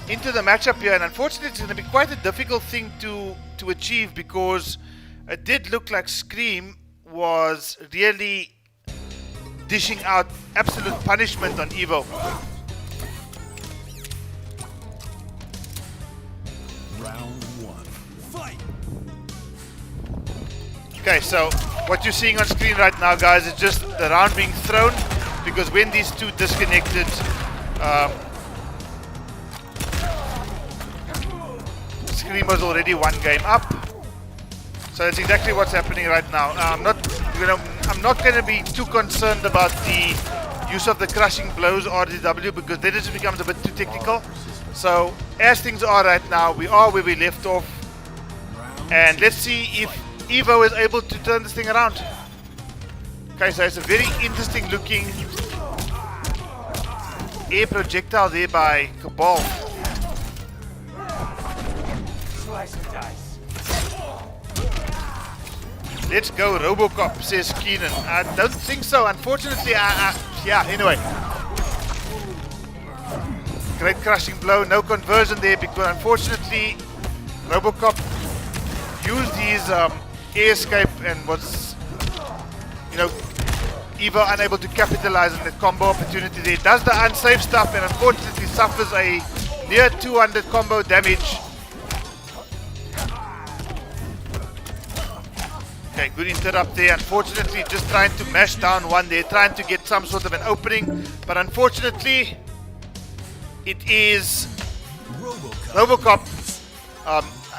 matchup here. And unfortunately, it's going to be quite a difficult thing to achieve, because it did look like Scream was really dishing out absolute punishment on Evo. Round one. Fight! Okay, so what you're seeing on screen right now, guys, is just the round being thrown, because when these two disconnected, Scream was already one game up. So that's exactly what's happening right now. I'm not going to be too concerned about the use of the crushing blows RDW, because then it just becomes a bit too technical. So as things are right now, we are where we left off, and let's see if Evo is able to turn this thing around. Okay, so it's a very interesting looking air projectile there by Cabal. Slice and dice. Let's go, Robocop, says Keenan. I don't think so, unfortunately. Yeah, anyway. Great crushing blow, no conversion there, because unfortunately Robocop used his air escape and was, Evo unable to capitalize on that combo opportunity there. Does the unsafe stuff and unfortunately suffers a near 200 combo damage. Okay, good interrupt there. Unfortunately, just trying to mash down one there, trying to get some sort of an opening. But unfortunately, it is Robocop.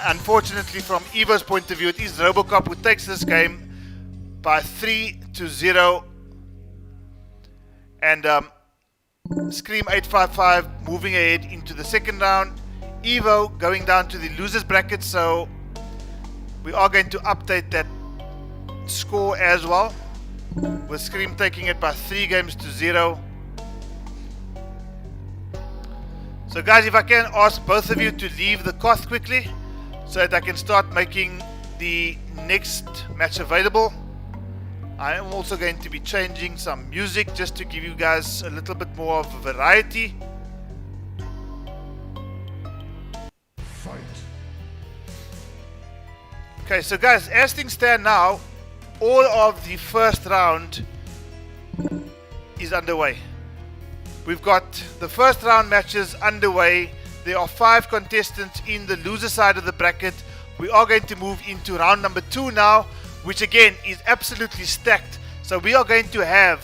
Unfortunately, from Evo's point of view, it is Robocop who takes this game by 3-0. And Scream 855 moving ahead into the second round. Evo going down to the losers bracket, so we are going to update that score as well, with Scream taking it by 3-0. So guys, if I can ask both of you to leave the Koth quickly, so that I can start making the next match available. I am also going to be changing some music just to give you guys a little bit more of a variety. Okay, so guys, as things stand now, all of the first round is underway. We've got the first round matches underway. There are 5 contestants in the loser side of the bracket. We are going to move into round number 2 now, which again is absolutely stacked. So we are going to have,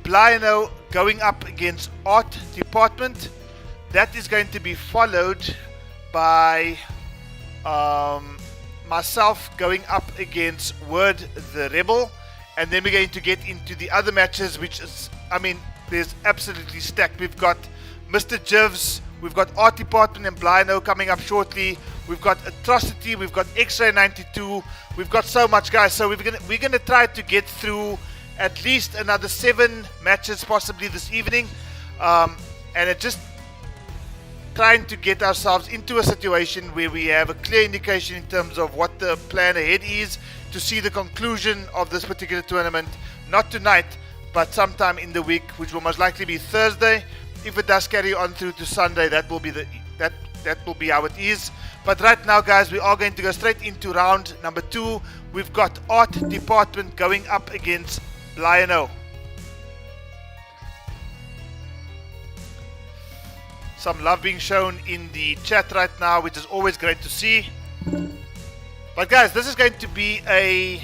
Blino going up against Art Department. That is going to be followed by myself going up against Word the Rebel, and then we're going to get into the other matches, which is, I mean, there's absolutely stacked. We've got Mr. Gibbs, we've got Art Department and Blino coming up shortly. We've got Atrocity, we've got X-Ray 92. We've got so much, guys. So we're gonna try to get through at least another 7 matches possibly this evening, and it just trying to get ourselves into a situation where we have a clear indication in terms of what the plan ahead is to see the conclusion of this particular tournament. Not tonight, but sometime in the week, which will most likely be Thursday. If it does carry on through to Sunday, that will be that will be how it is. But right now, guys, we are going to go straight into round number 2. We've got Art Department going up against Blino. Some love being shown in the chat right now, which is always great to see. But guys, this is going to be a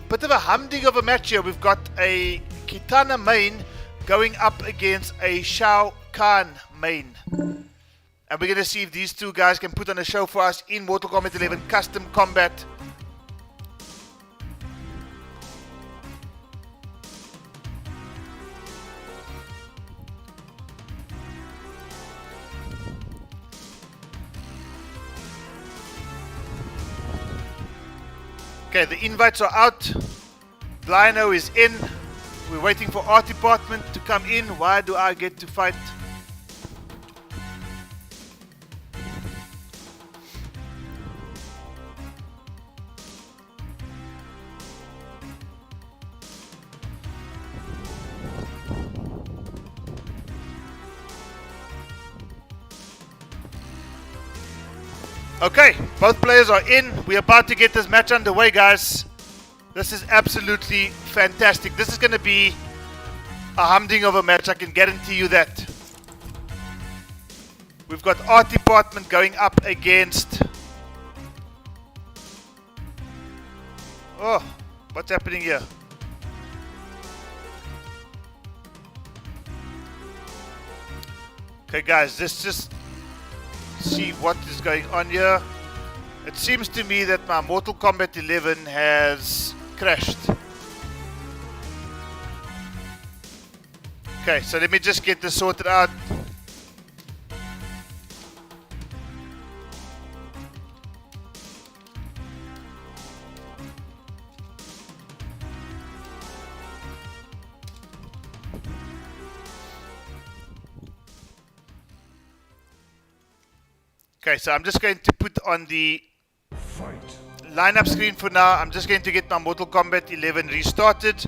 bit of a humding of a match here. We've got a Kitana main going up against a Shao Kahn main. And we're going to see if these two guys can put on a show for us in Mortal Kombat 11 Custom Combat. Okay, the invites are out. Blino is in. We're waiting for Art Department to come in. Why do I get to fight? Okay, both players are in. We're about to get this match underway, guys. This is absolutely fantastic. This is going to be a humding of a match, I can guarantee you that. We've got Art Department going up against... Oh, what's happening here? Okay, guys, let's just see what is going on here. It seems to me that my Mortal Kombat 11 has crashed. Okay, so let me just get this sorted out. Okay, so I'm just going to put on the lineup screen for now. I'm just going to get my Mortal Kombat 11 restarted,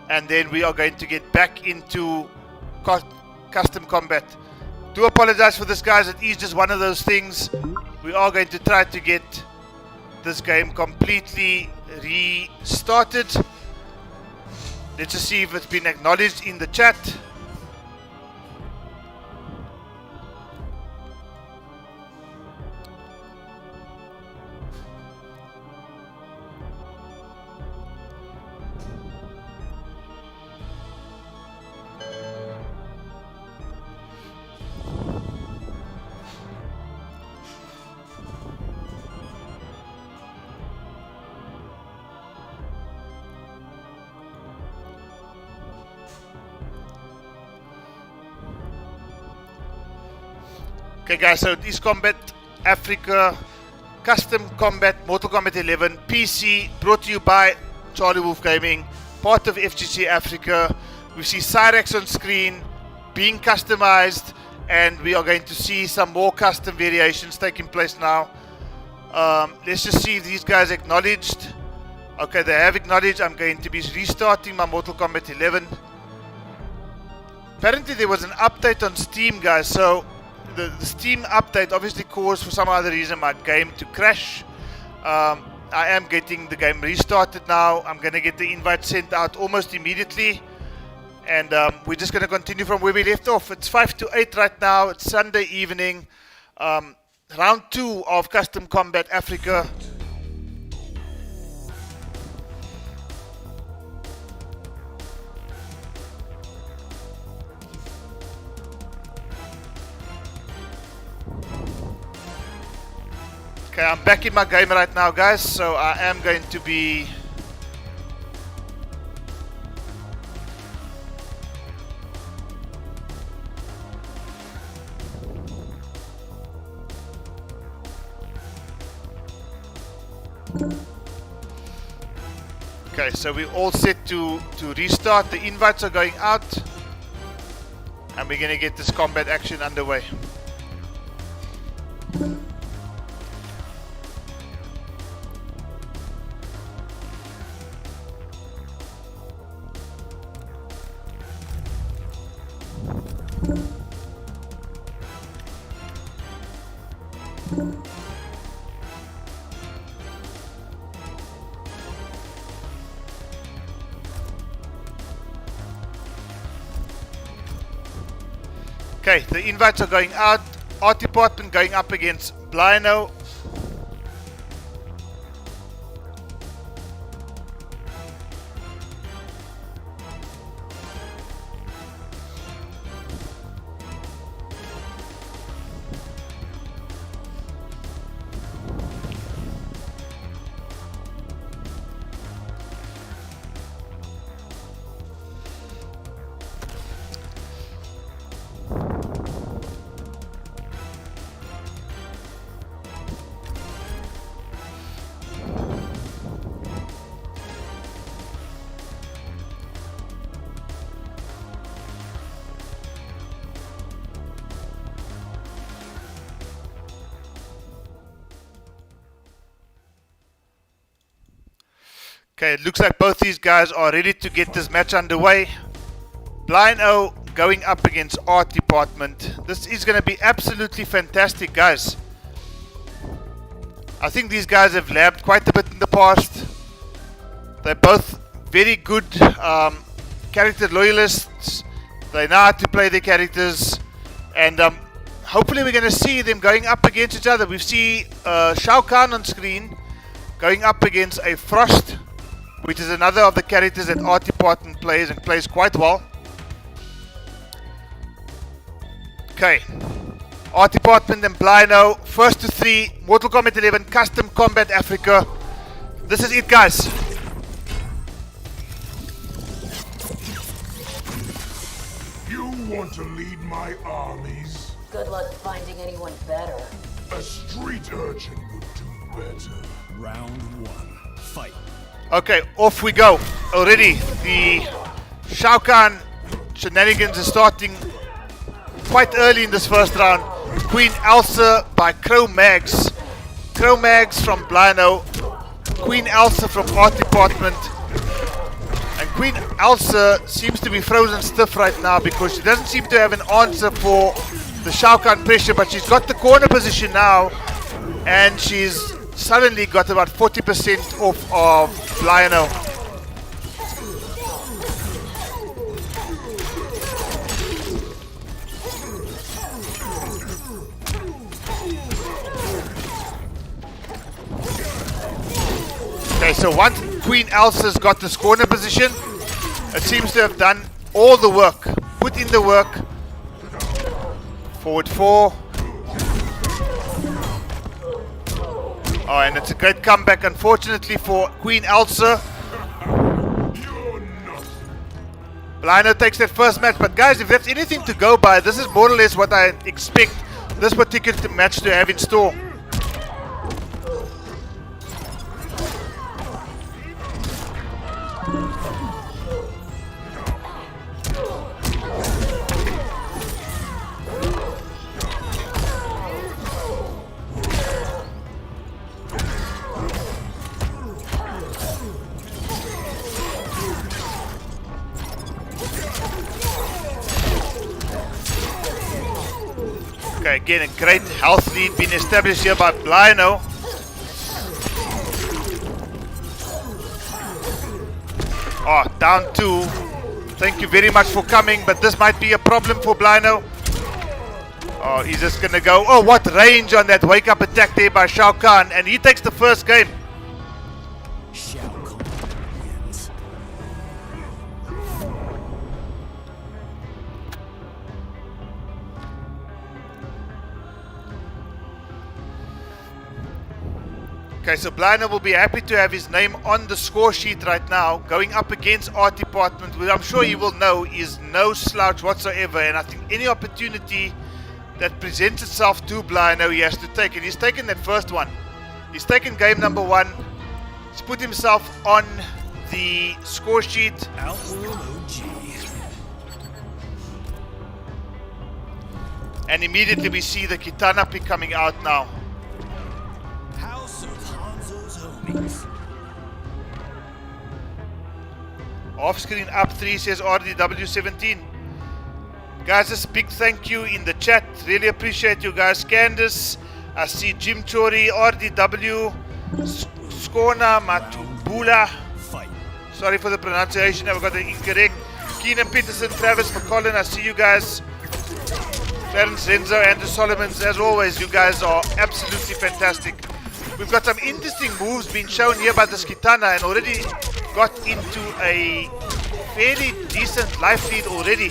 and then we are going to get back into custom combat. Do apologize for this, guys. It is just one of those things. We are going to try to get this game completely restarted. Let's just see if it's been acknowledged in the chat. Okay, guys, so this Combat Africa Custom Combat Mortal Kombat 11 PC, brought to you by CharlieWolfGaming, part of FGC Africa. We see Cyrex on screen being customized, and we are going to see some more custom variations taking place now. Let's just see if these guys acknowledged. Okay, they have acknowledged. I'm going to be restarting my Mortal Kombat 11. Apparently there was an update on Steam, guys, so the Steam update obviously caused for some other reason my game to crash. I am getting the game restarted now. I'm going to get the invite sent out almost immediately. And we're just going to continue from where we left off. It's 5 to 8 right now. It's Sunday evening. Round 2 of Custom Combat Africa. Okay, I'm back in my game right now, guys, so I am going to be okay, so we're all set to restart. The invites are going out and we're going to get this combat action underway. Okay, the invites are going out. Art department going up against Blino. Okay, it looks like both these guys are ready to get this match underway. Blino going up against Art Department. This is going to be absolutely fantastic, guys. I think these guys have labbed quite a bit in the past. They're both very good character loyalists. They know how to play their characters. And hopefully we're going to see them going up against each other. We see Shao Kahn on screen going up against a Frost, which is another of the characters that Art Department plays and plays quite well. Okay, Art Department and Blino, first to 3, Mortal Kombat 11, Custom Combat Africa. This is it, guys. You want to lead my armies? Good luck finding anyone better. A street urchin would do better. Round 1. Fight. Okay, off we go. Already, the Shao Kahn shenanigans are starting quite early in this first round. Queen Elsa by Crow Mags. Crow Mags from Blino. Queen Elsa from Art Department. And Queen Elsa seems to be frozen stiff right now because she doesn't seem to have an answer for the Shao Kahn pressure, but she's got the corner position now and she's suddenly got about 40% off of Blino. Okay, so once Queen Elsa's got this corner position, it seems to have done all the work. Put in the work. Forward 4. Oh, and it's a great comeback, unfortunately, for Queen Elsa. Blino takes that first match, but guys, if there's anything to go by, this is more or less what I expect this particular match to have in store. Okay, again, a great health lead being established here by Blino. Oh, down 2. Thank you very much for coming, but this might be a problem for Blino. Oh, he's just gonna go. Oh, what range on that wake up attack there by Shao Kahn, and he takes the first game. Shao Kahn wins. Okay, so Blino will be happy to have his name on the score sheet right now, going up against Art Department, which I'm sure he will know is no slouch whatsoever, and I think any opportunity that presents itself to Blino he has to take, and he's taken that first one. He's taken game number 1. He's put himself on the score sheet. Outworld OG. And immediately we see the Kitana pick coming out now. House of Hanzo's homies. Off screen up 3 says RDW17. Guys, just a big thank you in the chat. Really appreciate you guys. Candice, I see Jim Chori, RDW, Skona Matubula. Fight. Sorry for the pronunciation, I've got it incorrect. Keenan Peterson, Travis McCollin, I see you guys. Clarence, Renzo, Andrew Solomons, as always, you guys are absolutely fantastic. We've got some interesting moves being shown here by this Kitana and already got into a fairly decent life lead already.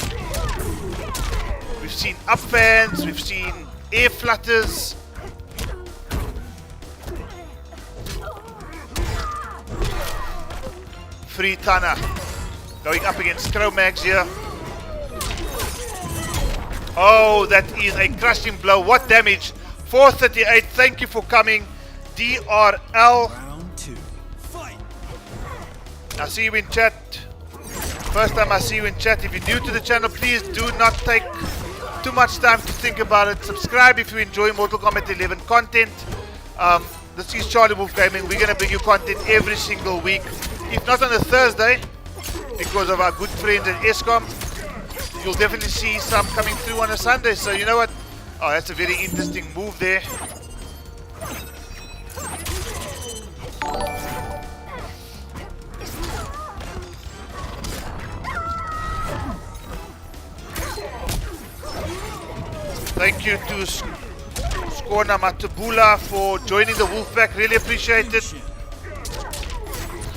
We've seen up fans, we've seen air flutters. Free Tana going up against Chromax here. Oh, that is a crushing blow. What damage? 438. Thank you for coming. DRL. Round 2. Fight. I see you in chat. First time I see you in chat. If you're new to the channel, please do not take too much time to think about it. Subscribe if you enjoy Mortal Kombat 11 content. This is CharlieWolfGaming. We're going to bring you content every single week. If not on a Thursday, because of our good friends at ESCOM, you'll definitely see some coming through on a Sunday. So you know what? Oh, that's a very interesting move there. Thank you to Skona Matubula for joining the Wolfpack. Really appreciate it.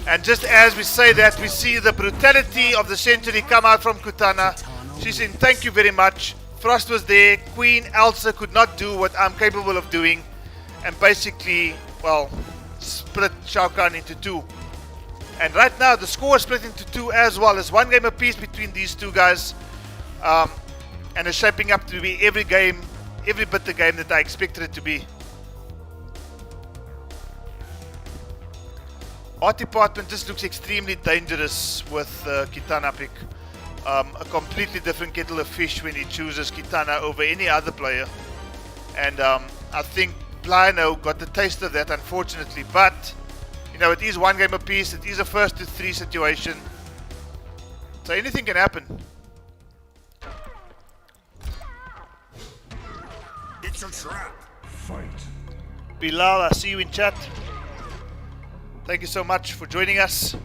And just as we say that, we see the brutality of the century come out from Kitana. She's saying thank you very much. Frost was there. Queen Elsa could not do what I'm capable of doing. And basically, well, split Shao Kahn into 2. And right now, the score is split into 2 as well. It's 1 game apiece between these two guys. And it's shaping up to be every game, every bit the game that I expected it to be. Art Department just looks extremely dangerous with Kitana pick. A completely different kettle of fish when he chooses Kitana over any other player. And I think Blino got the taste of that, unfortunately. But, you know, it is 1 game apiece. It is a first to 3 situation. So anything can happen. It's a trap. Fight. Bilal, I see you in chat. Thank you so much for joining us.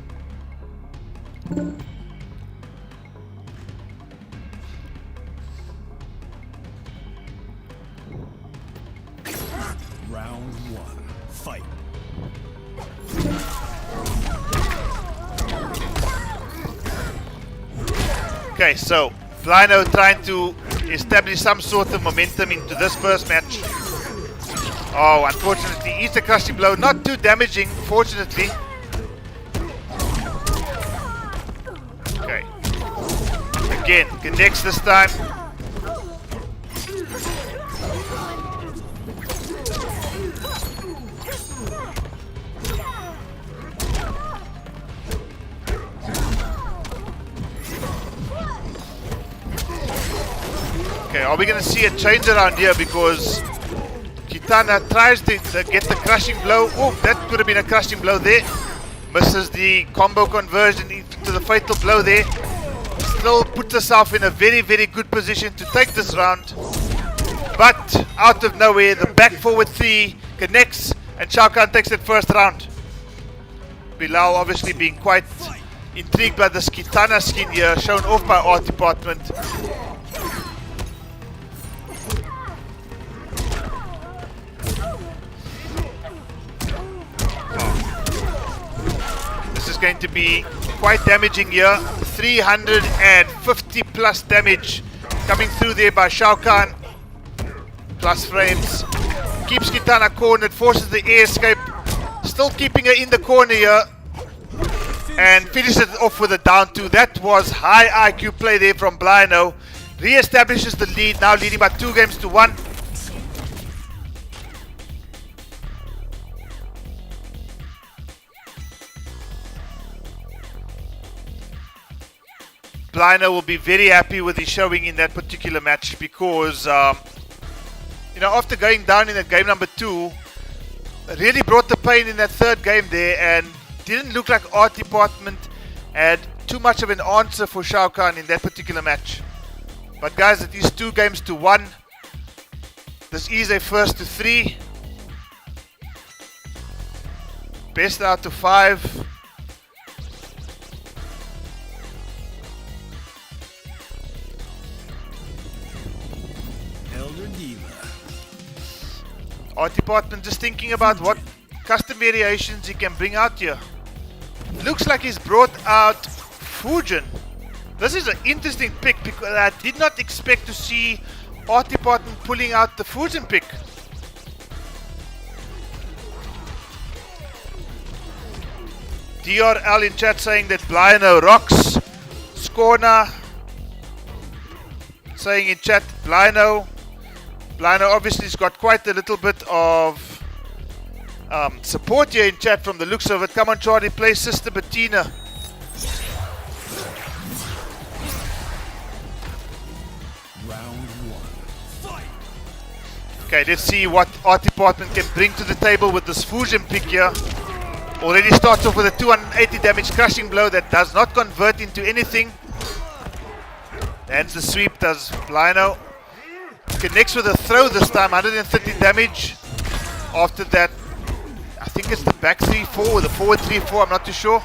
Round 1. Fight. Okay, so Blino trying to establish some sort of momentum into this first match. Oh, unfortunately, it's a crushing blow. Not too damaging, fortunately. Okay. Again, connects this time. Okay, are we going to see a change around here? Because Kitana tries to get the crushing blow. Oh, that could have been a crushing blow there. Misses the combo conversion into the fatal blow there. Still puts herself in a very, very good position to take this round. but out of nowhere, the back forward 3 connects, and Shao Kahn takes that first round. Bilal obviously being quite intrigued by this Kitana skin here, shown off by Art Department. This is going to be quite damaging here. 350 plus damage coming through there by Shao Kahn. Plus frames. Keeps Kitana cornered, forces the air escape. Still keeping her in the corner here. And finishes it off with a down 2. That was high IQ play there from Blino. Re-establishes the lead, now leading by 2 games to 1. Blino will be very happy with his showing in that particular match because, you know, after going down in that game number 2, really brought the pain in that third game there and didn't look like Art Department had too much of an answer for Shao Kahn in that particular match. But guys, it is 2 games to 1. This is a first to 3. Best out of 5. Art Department just thinking about what custom variations he can bring out here. Looks like he's brought out Fujin. This is an interesting pick because I did not expect to see Art Department pulling out the Fujin pick. DRL in chat saying that Blino rocks. Scorner saying in chat Blino. Blino obviously has got quite a little bit of support here in chat from the looks of it. Come on, Charlie, play Sister Bettina. Round 1. Fight! Okay, let's see what Art Department can bring to the table with this Fusion pick here. Already starts off with a 280 damage crushing blow that does not convert into anything. And the sweep does Blino. Connects with a throw this time, 130 damage. After that, I think it's the back 3-4 or the forward 3-4, I'm not too sure.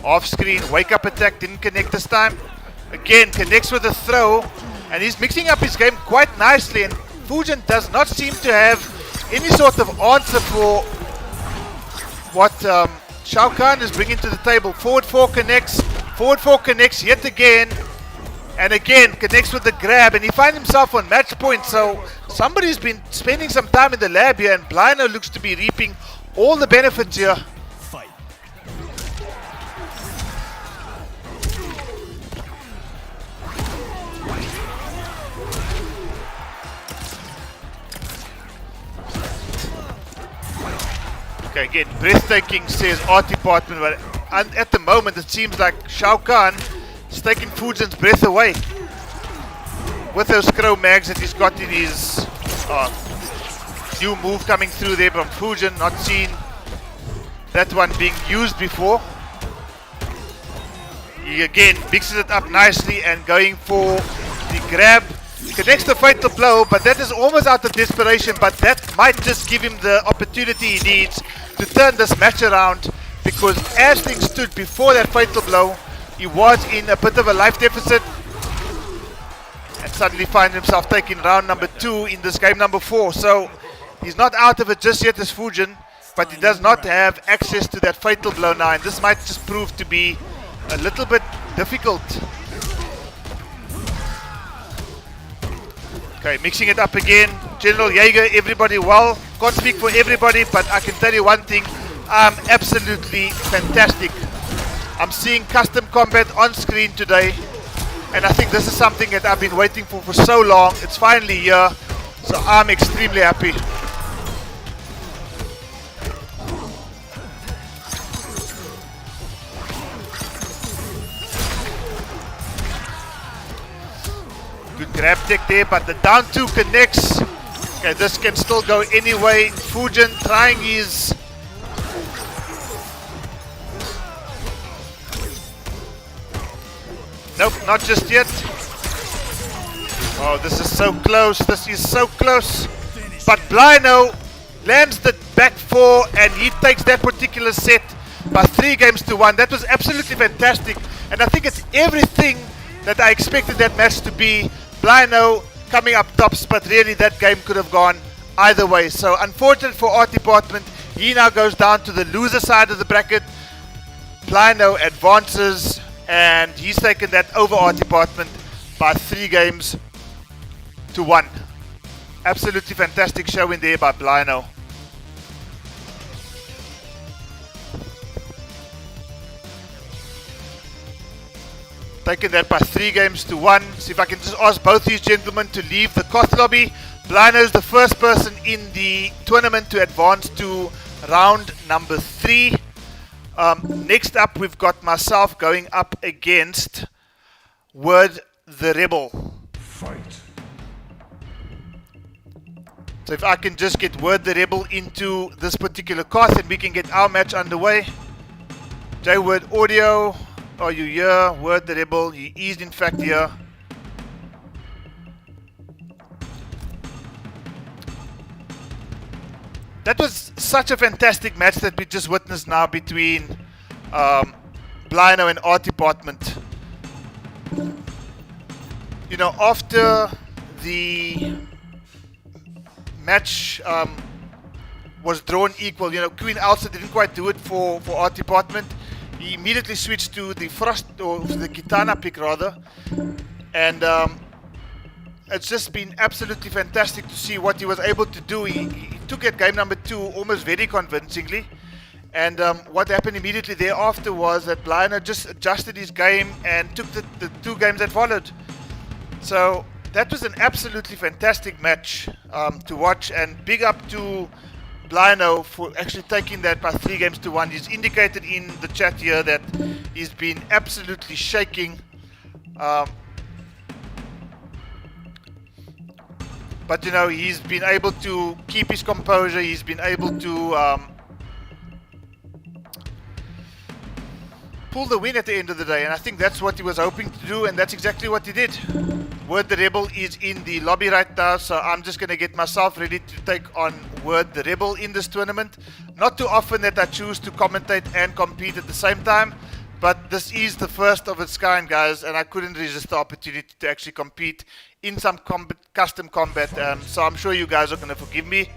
Off screen, wake up attack, didn't connect this time. Again, connects with a throw, and he's mixing up his game quite nicely, and Fujin does not seem to have any sort of answer for what Shao Kahn is bringing to the table. Forward 4 connects yet again, and again connects with the grab, and he finds himself on match point. So somebody's been spending some time in the lab here, and Blino looks to be reaping all the benefits here. Fight! Okay, again, breathtaking, says Art Department, but at the moment it seems like Shao Kahn is taking Fujin's breath away with those crow mags that he's got in his new move coming through there from Fujin. Not seen that one being used before. He again mixes it up nicely and going for the grab. Connects the fatal blow, but that is almost out of desperation, but that might just give him the opportunity he needs to turn this match around, because as things stood before that fatal blow, he was in a bit of a life deficit and suddenly finds himself taking round number 2 in this game number 4. So he's not out of it just yet as Fujin, but he does not have access to that fatal blow now, and this might just prove to be a little bit difficult. Okay, mixing it up again. General Jaeger, everybody well. Can't speak for everybody, but I can tell you one thing. I'm absolutely fantastic. I'm seeing custom combat on screen today, and I think this is something that I've been waiting for so long. It's finally here, so I'm extremely happy. Good grab tech there, but the down 2 connects. Okay, this can still go anyway. Fujin trying his Nope, not just yet. Oh, this is so close. This is so close. But Blino lands the back 4 and he takes that particular set by 3 games to 1. That was absolutely fantastic. And I think it's everything that I expected that match to be. Blino coming up tops, but really that game could have gone either way. So unfortunate for Art Department. He now goes down to the loser side of the bracket. Blino advances and he's taken that over Art Department by 3 games to 1. Absolutely fantastic show in there by Blino. Taking that by 3 games to 1. See if I can just ask both these gentlemen to leave the Koth lobby. Blino is the first person in the tournament to advance to round number 3. Next up, we've got myself going up against Word the Rebel. Fight. So if I can just get Word the Rebel into this particular Koth and we can get our match underway. J-Word Audio, are you here? Word the Rebel, he is in fact here. That was such a fantastic match that we just witnessed now between Blino and Art Department. You know, after the match was drawn equal, you know, Queen Elsa didn't quite do it for Art Department. He immediately switched to the Frost, or the Kitana pick rather. And it's just been absolutely fantastic to see what he was able to do. He took at game number 2 almost very convincingly. And what happened immediately thereafter was that Blino just adjusted his game and took the 2 games that followed. So that was an absolutely fantastic match to watch. And big up to Blino for actually taking that by 3 games to 1. He's indicated in the chat here that he's been absolutely shaking. But you know, he's been able to keep his composure. He's been able to pull the win at the end of the day. And I think that's what he was hoping to do. And that's exactly what he did. Word the Rebel is in the lobby right now. So I'm just going to get myself ready to take on Word the Rebel in this tournament. Not too often that I choose to commentate and compete at the same time. But this is the first of its kind, guys, and I couldn't resist the opportunity to actually compete in some custom combat. So I'm sure you guys are going to forgive me.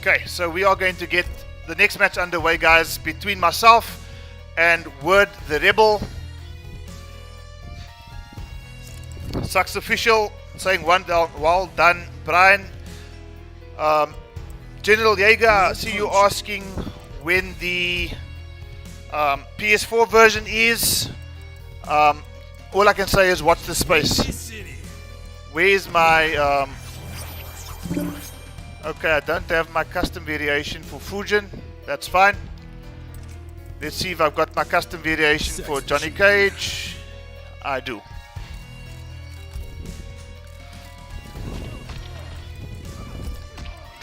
Okay, so we are going to get the next match underway, guys, between myself and Word the Rebel. Sucks official. Saying well done, Brian. General Jaeger, I see you asking when the PS4 version is. All I can say is watch the space. Where's my... okay, I don't have my custom variation for Fujin. That's fine. Let's see if I've got my custom variation for Johnny Cage. I do.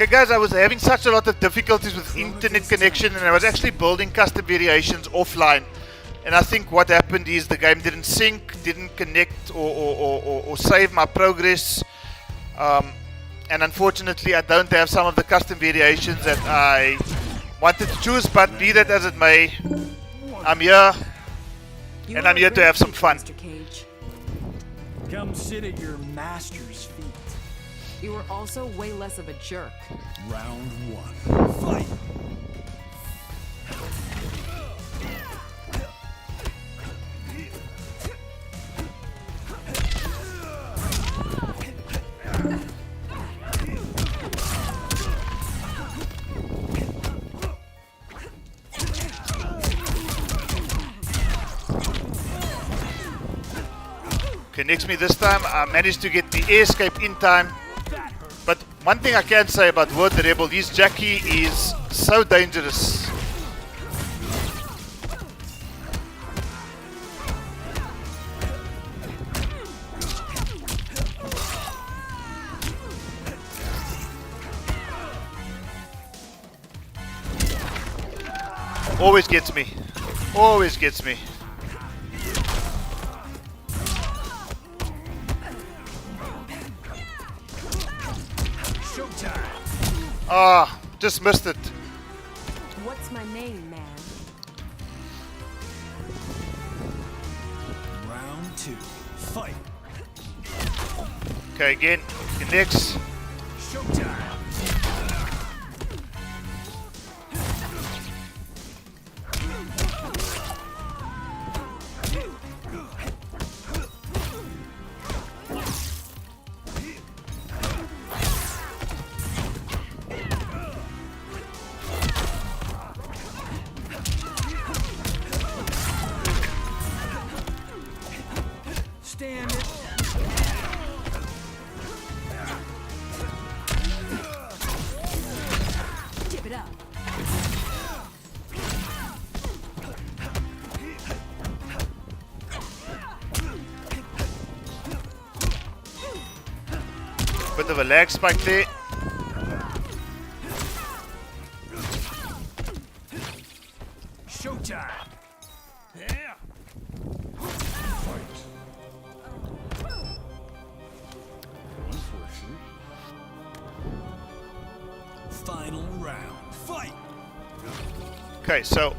Okay guys, I was having such a lot of difficulties with internet connection and I was actually building custom variations offline. And I think what happened is the game didn't sync, didn't connect or save my progress. And unfortunately I don't have some of the custom variations that I wanted to choose, but be that as it may, I'm here and I'm here to have some fun. Mr. Cage. Come sit at your master's feet. You were also way less of a jerk. Round 1. Fight! Connects me this time. I managed to get the air escape in time. But one thing I can say about Word the Rebel, his Jackie is so dangerous. Always gets me. Always gets me. Ah, just missed it. What's my name, man? Round 2. Fight. Okay, again. Next. Showtime. Stand it. Give it up. Bit of a lag spike there. Showtime. Yeah. Final round. Fight. Okay, so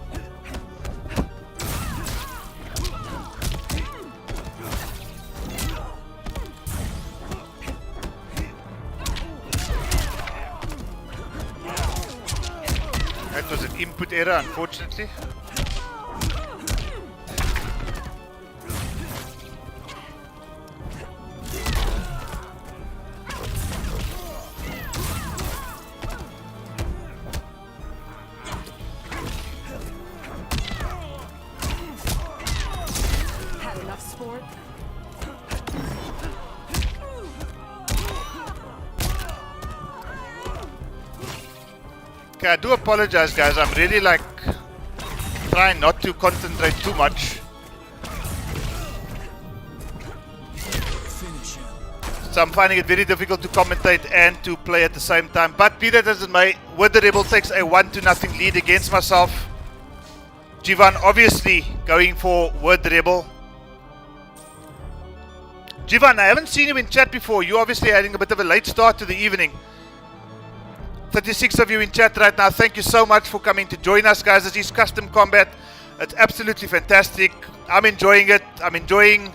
that was an input error, unfortunately. Had enough sport? Okay, I do apologize, guys. I'm really like trying not to concentrate too much. Finish him. So I'm finding it very difficult to commentate and to play at the same time. But be that as it may, Word the Rebel takes a 1-0 lead against myself. Jivan obviously going for Word the Rebel. Jivan, I haven't seen you in chat before. You're obviously having a bit of a late start to the evening. 36 of you in chat right now. Thank you so much for coming to join us, guys. This is Custom Combat. It's absolutely fantastic. I'm enjoying it. I'm enjoying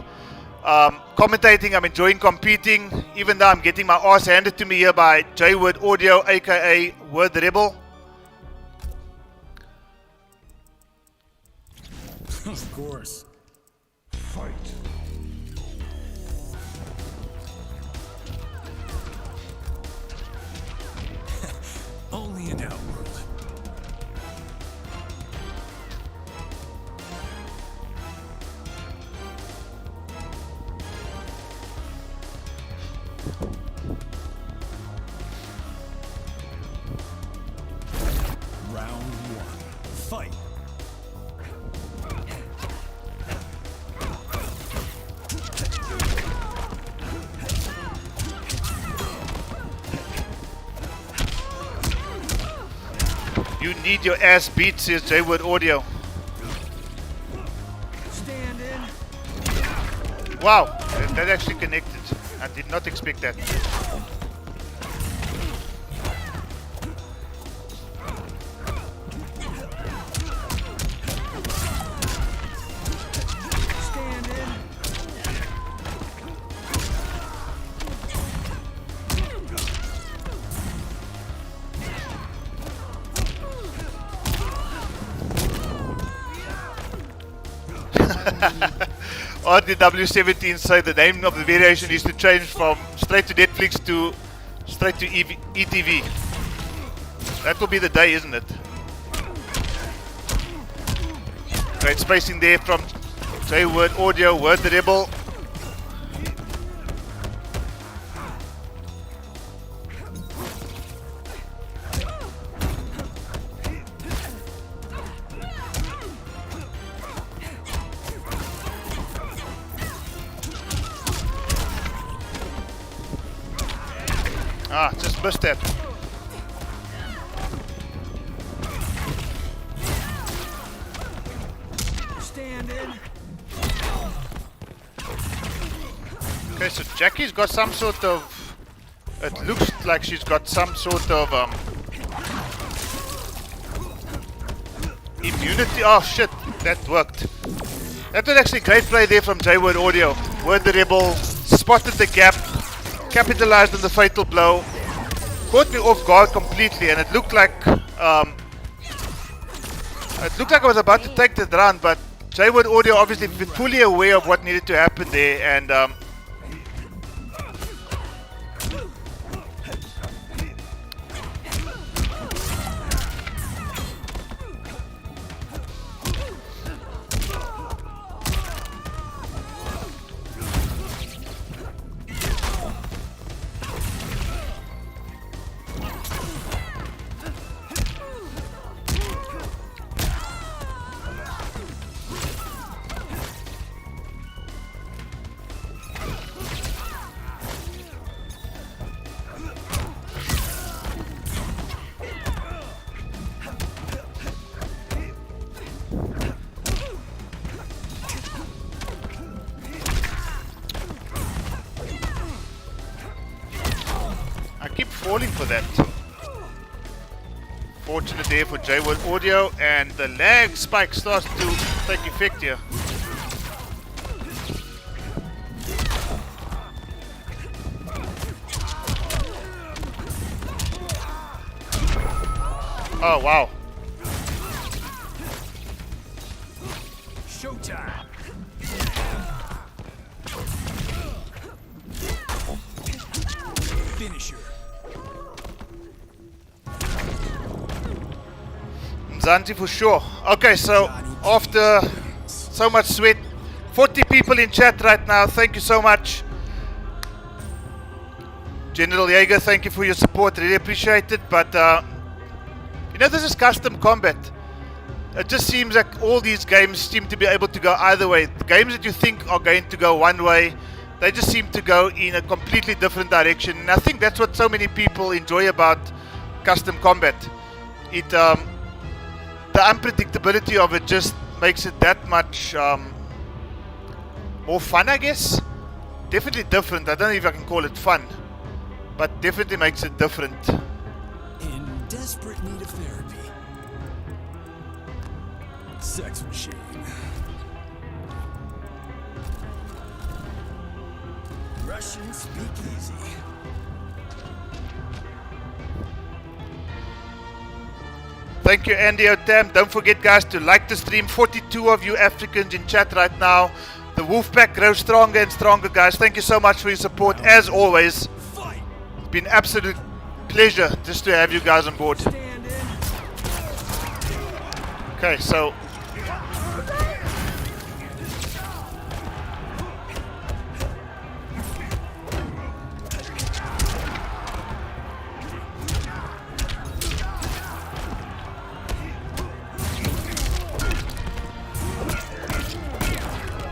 commentating. I'm enjoying competing, even though I'm getting my ass handed to me here by J-Word Audio, aka Word the Rebel. Of course. Fight. Only an outworld. Round 1. Fight. You need your ass beat, says J-Word Audio. Stand in. Wow, that actually connected. I did not expect that. Stand in. RDW17 say the name of the variation is to change from straight to Netflix to straight to ETV. That will be the day, isn't it? Great spacing there from J-Word Audio, Word the Rebel. Ah, just missed that. Okay, so Jackie's got some sort of... It looks like she's got some sort of immunity. Oh shit, that worked. That was actually great play there from J-Word Audio. Word the Rebel, spotted the gap, capitalized on the fatal blow, caught me off guard completely, and it looked like I was about to take the round, but J-Word Audio obviously fully aware of what needed to happen there, and I keep falling for that. Fortunate there for J-Word Audio, and the lag spike starts to take effect here. Oh wow. Showtime. Finisher. Zanti for sure. Okay, so after so much sweat, 40 people in chat right now. Thank you so much. General Jaeger, thank you for your support. Really appreciate it. But you know, this is custom combat. It just seems like all these games seem to be able to go either way. The games that you think are going to go one way, they just seem to go in a completely different direction. And I think that's what so many people enjoy about custom combat. It the unpredictability of it just makes it that much more fun, I guess. Definitely different. I don't know if I can call it fun, but definitely makes it different. In desperate need of therapy. Sex machine. Russian speakeasy. Thank you, Andy Otam. Don't forget, guys, to like the stream. 42 of you Africans in chat right now. The Wolfpack grows stronger and stronger, guys. Thank you so much for your support, as always. It's been an absolute pleasure just to have you guys on board. Okay, so...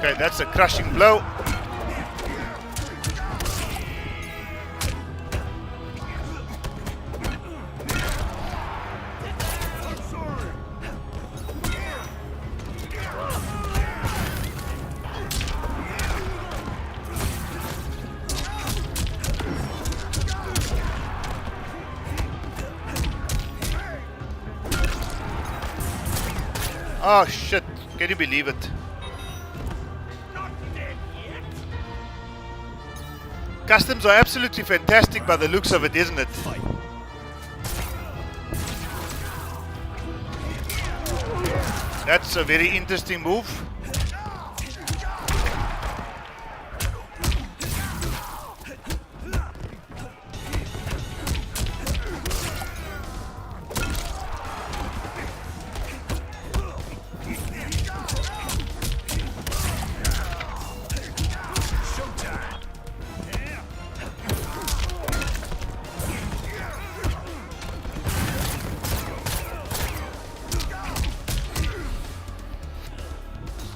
Okay, that's a crushing blow. Oh shit, can you believe it? Customs are absolutely fantastic by the looks of it, isn't it? That's a very interesting move.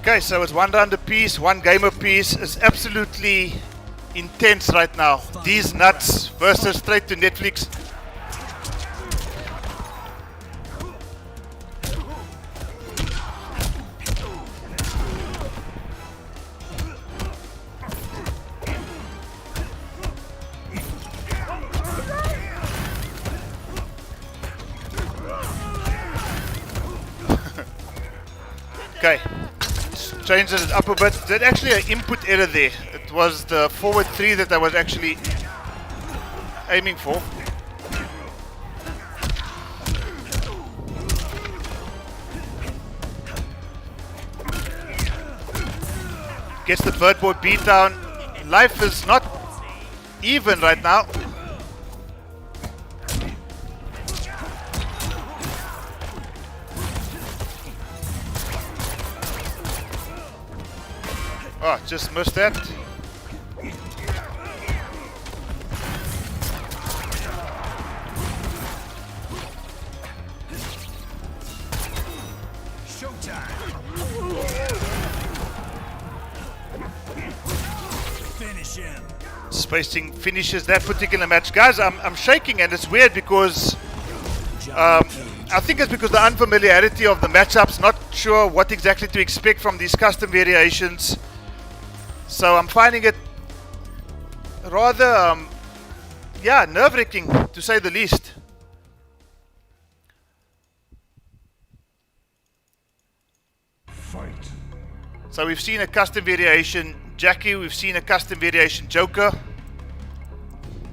Okay, so it's one round apiece, one game apiece. It's absolutely intense right now. These nuts versus straight to Netflix. Changed it up a bit. There's actually an input error there. It was the forward 3 that I was actually aiming for. Gets the bird boy beat down. Life is not even right now. Oh, just missed that. Showtime. Finish him. Spacing finishes that particular match. Guys, I'm shaking, and it's weird because I think it's because the unfamiliarity of the matchups, not sure what exactly to expect from these custom variations. So I'm finding it rather, yeah, nerve-wracking to say the least. Fight. So we've seen a custom variation Jackie, we've seen a custom variation Joker,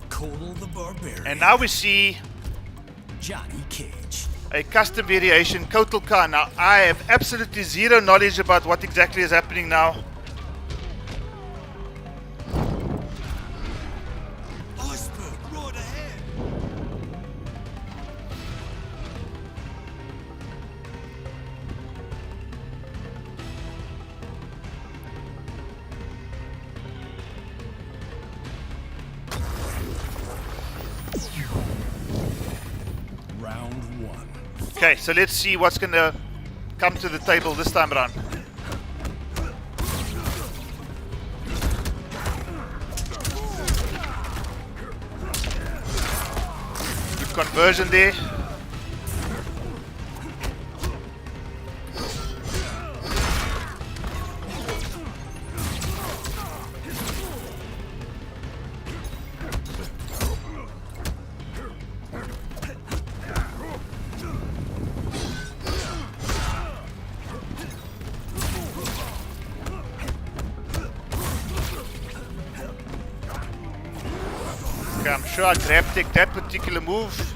Cole the Barbarian. and now we see Johnny Cage. a custom variation Kotal Khan. Now I have absolutely zero knowledge about what exactly is happening now. Iceberg, right ahead. Round 1. Okay, so let's see what's gonna come to the table this time around. Good conversion there. Okay, I'm sure I grab take that particular move.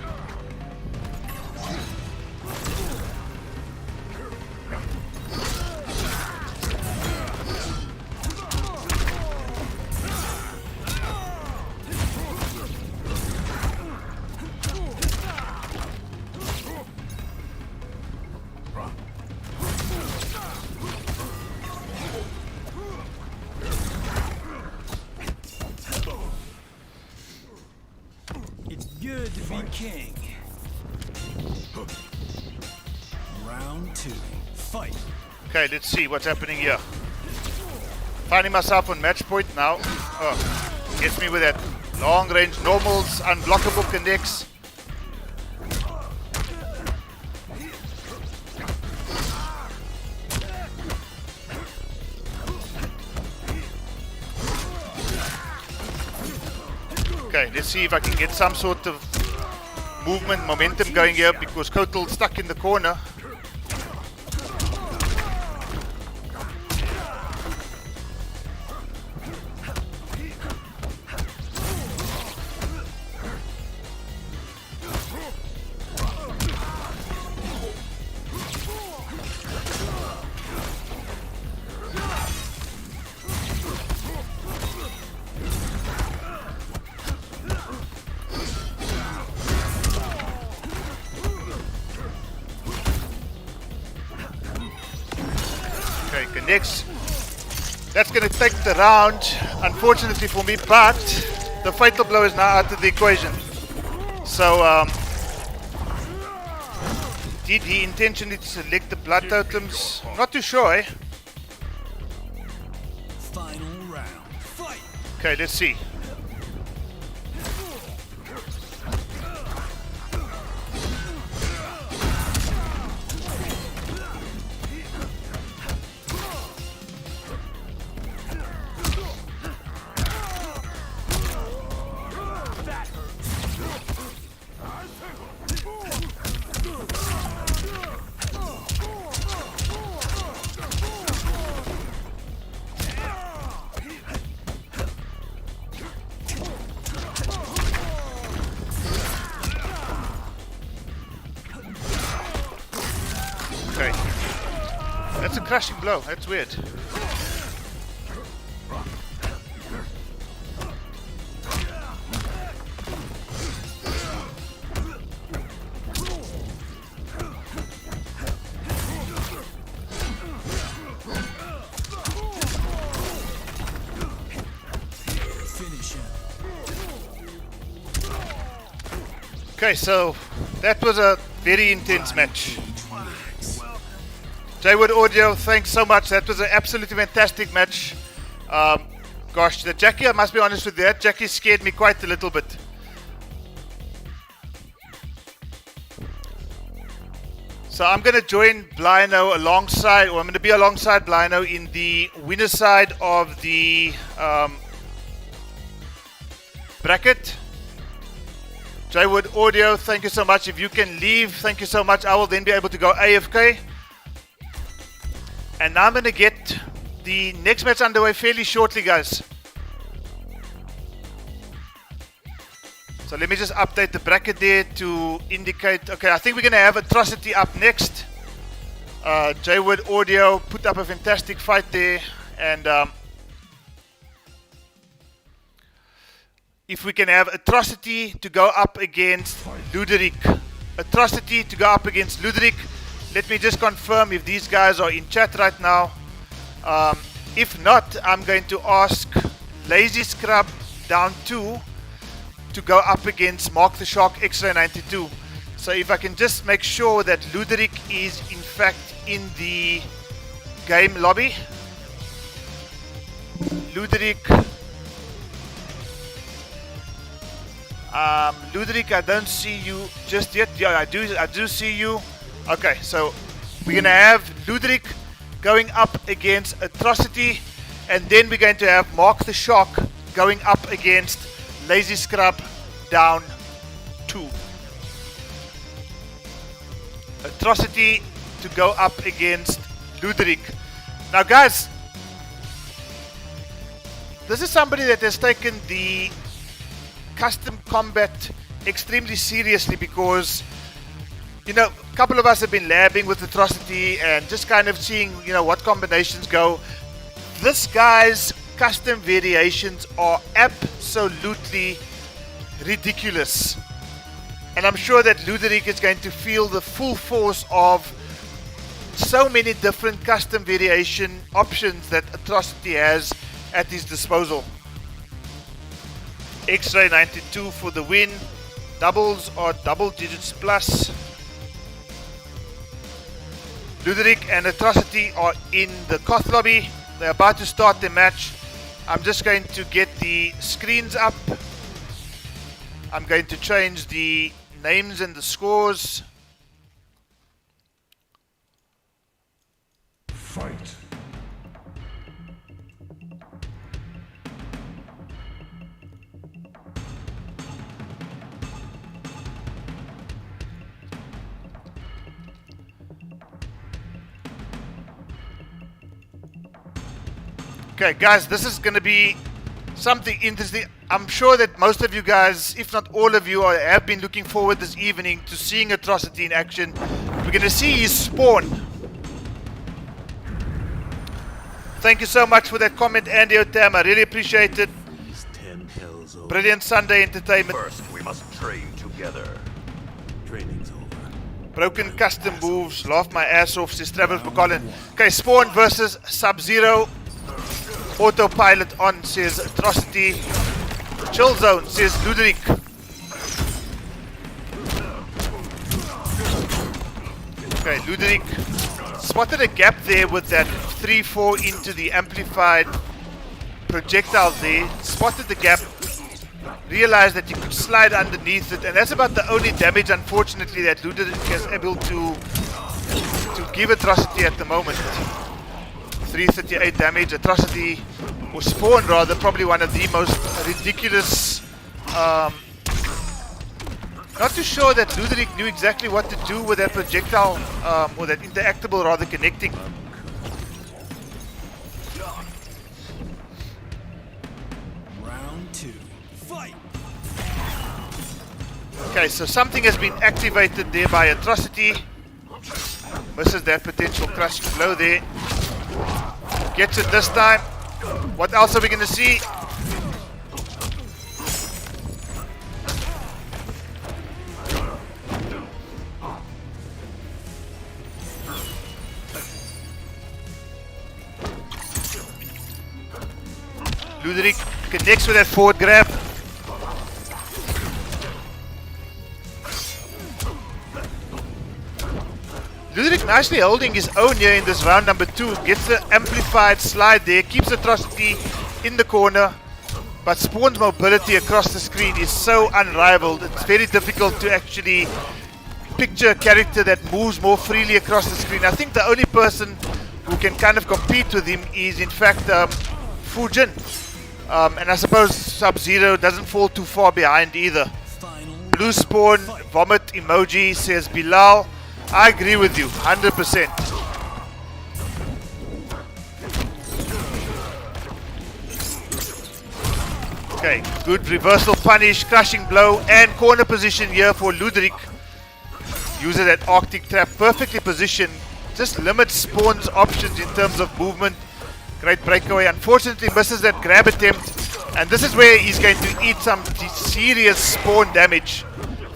It's good to be king. Round 2. Fight. Okay, let's see what's happening here. Finding myself on match point now. Oh, gets me with that long range normals, unblockable connects. Okay, let's see if I can get some sort of movement, momentum going here because Kotal's stuck in the corner. Connects. That's going to take the round, unfortunately for me, but the fatal blow is now out of the equation. So, did he intentionally select the blood totems? Not too sure, eh? Final round. Fight. Okay, let's see. crushing blow. That's weird. Okay, so that was a very intense match. Jaywood Audio, thanks so much. That was an absolutely fantastic match. Gosh, the Jackie, I must be honest with you, that Jackie scared me quite a little bit. So I'm going to join Blino alongside, or I'm going to be alongside Blino in the winner side of the bracket. Jaywood Audio, thank you so much. If you can leave, thank you so much. I will then be able to go AFK. And now I'm going to get the next match underway fairly shortly, guys. So let me just update the bracket there to indicate. Okay, I think we're going to have Atrocity up next. Jaywood Audio put up a fantastic fight there. And if we can have Atrocity to go up against Ludric. Atrocity to go up against Ludric. Let me just confirm if these guys are in chat right now. If not, I'm going to ask Lazy Scrub down 2 to go up against Mark the Shark X-Ray 92. So if I can just make sure that Ludric is in fact in the game lobby. Ludric. Ludric, I don't see you just yet. Yeah, I do see you. Okay, so we're going to have Ludric going up against Atrocity, and then we're going to have Mark the Shark going up against Lazy Scrub down 2. Atrocity to go up against Ludric. Now guys, this is somebody that has taken the custom combat extremely seriously, because you know, a couple of us have been labbing with Atrocity and just kind of seeing, you know, what combinations go. This guy's custom variations are absolutely ridiculous. And I'm sure that Ludric is going to feel the full force of so many different custom variation options that Atrocity has at his disposal. X-Ray 92 for the win. Doubles are double digits plus. Ludric and Atrocity are in the Koth lobby. They're about to start the match. I'm just going to get the screens up. I'm going to change the names and the scores. Fight. Okay, guys, this is going to be something interesting. I'm sure that most of you guys, if not all of you, have been looking forward this evening to seeing Atrocity in action. We're going to see his spawn. Thank you so much for that comment, Andy Otam. I really appreciate it. Brilliant Sunday entertainment. First, we must train together. Training's over. Broken custom moves. Laughed my ass off, says Travis McCollin. Okay, Spawn versus Sub-Zero. Autopilot on, says Atrocity. Chill zone, says Ludric. Okay, Ludric spotted a gap there with that 3-4 into the amplified projectile there. Spotted the gap. Realized that you could slide underneath it. And that's about the only damage, unfortunately, that Ludric is able to give Atrocity at the moment. 338 damage. Atrocity, or Spawn rather, probably one of the most ridiculous. Not too sure that Ludric knew exactly what to do with that projectile, or that interactable rather, connecting. Round 2. Fight! Okay, so something has been activated there by Atrocity. Misses that potential crushing blow there. Gets it this time. What else are we going to see? Ludric connects with that forward grab. Ludric nicely holding his own here in this round number 2. Gets the amplified slide there, keeps Atrocity in the corner. But Spawn's mobility across the screen is so unrivaled. It's very difficult to actually picture a character that moves more freely across the screen. I think the only person who can kind of compete with him is in fact Fujin. And I suppose Sub-Zero doesn't fall too far behind either. Blue Spawn, vomit emoji, says Bilal. I agree with you, 100%. Okay, good reversal punish, crushing blow, and corner position here for Ludric. Uses that Arctic Trap, perfectly positioned. Just limits Spawn's options in terms of movement. Great breakaway, unfortunately misses that grab attempt, and this is where he's going to eat some serious Spawn damage.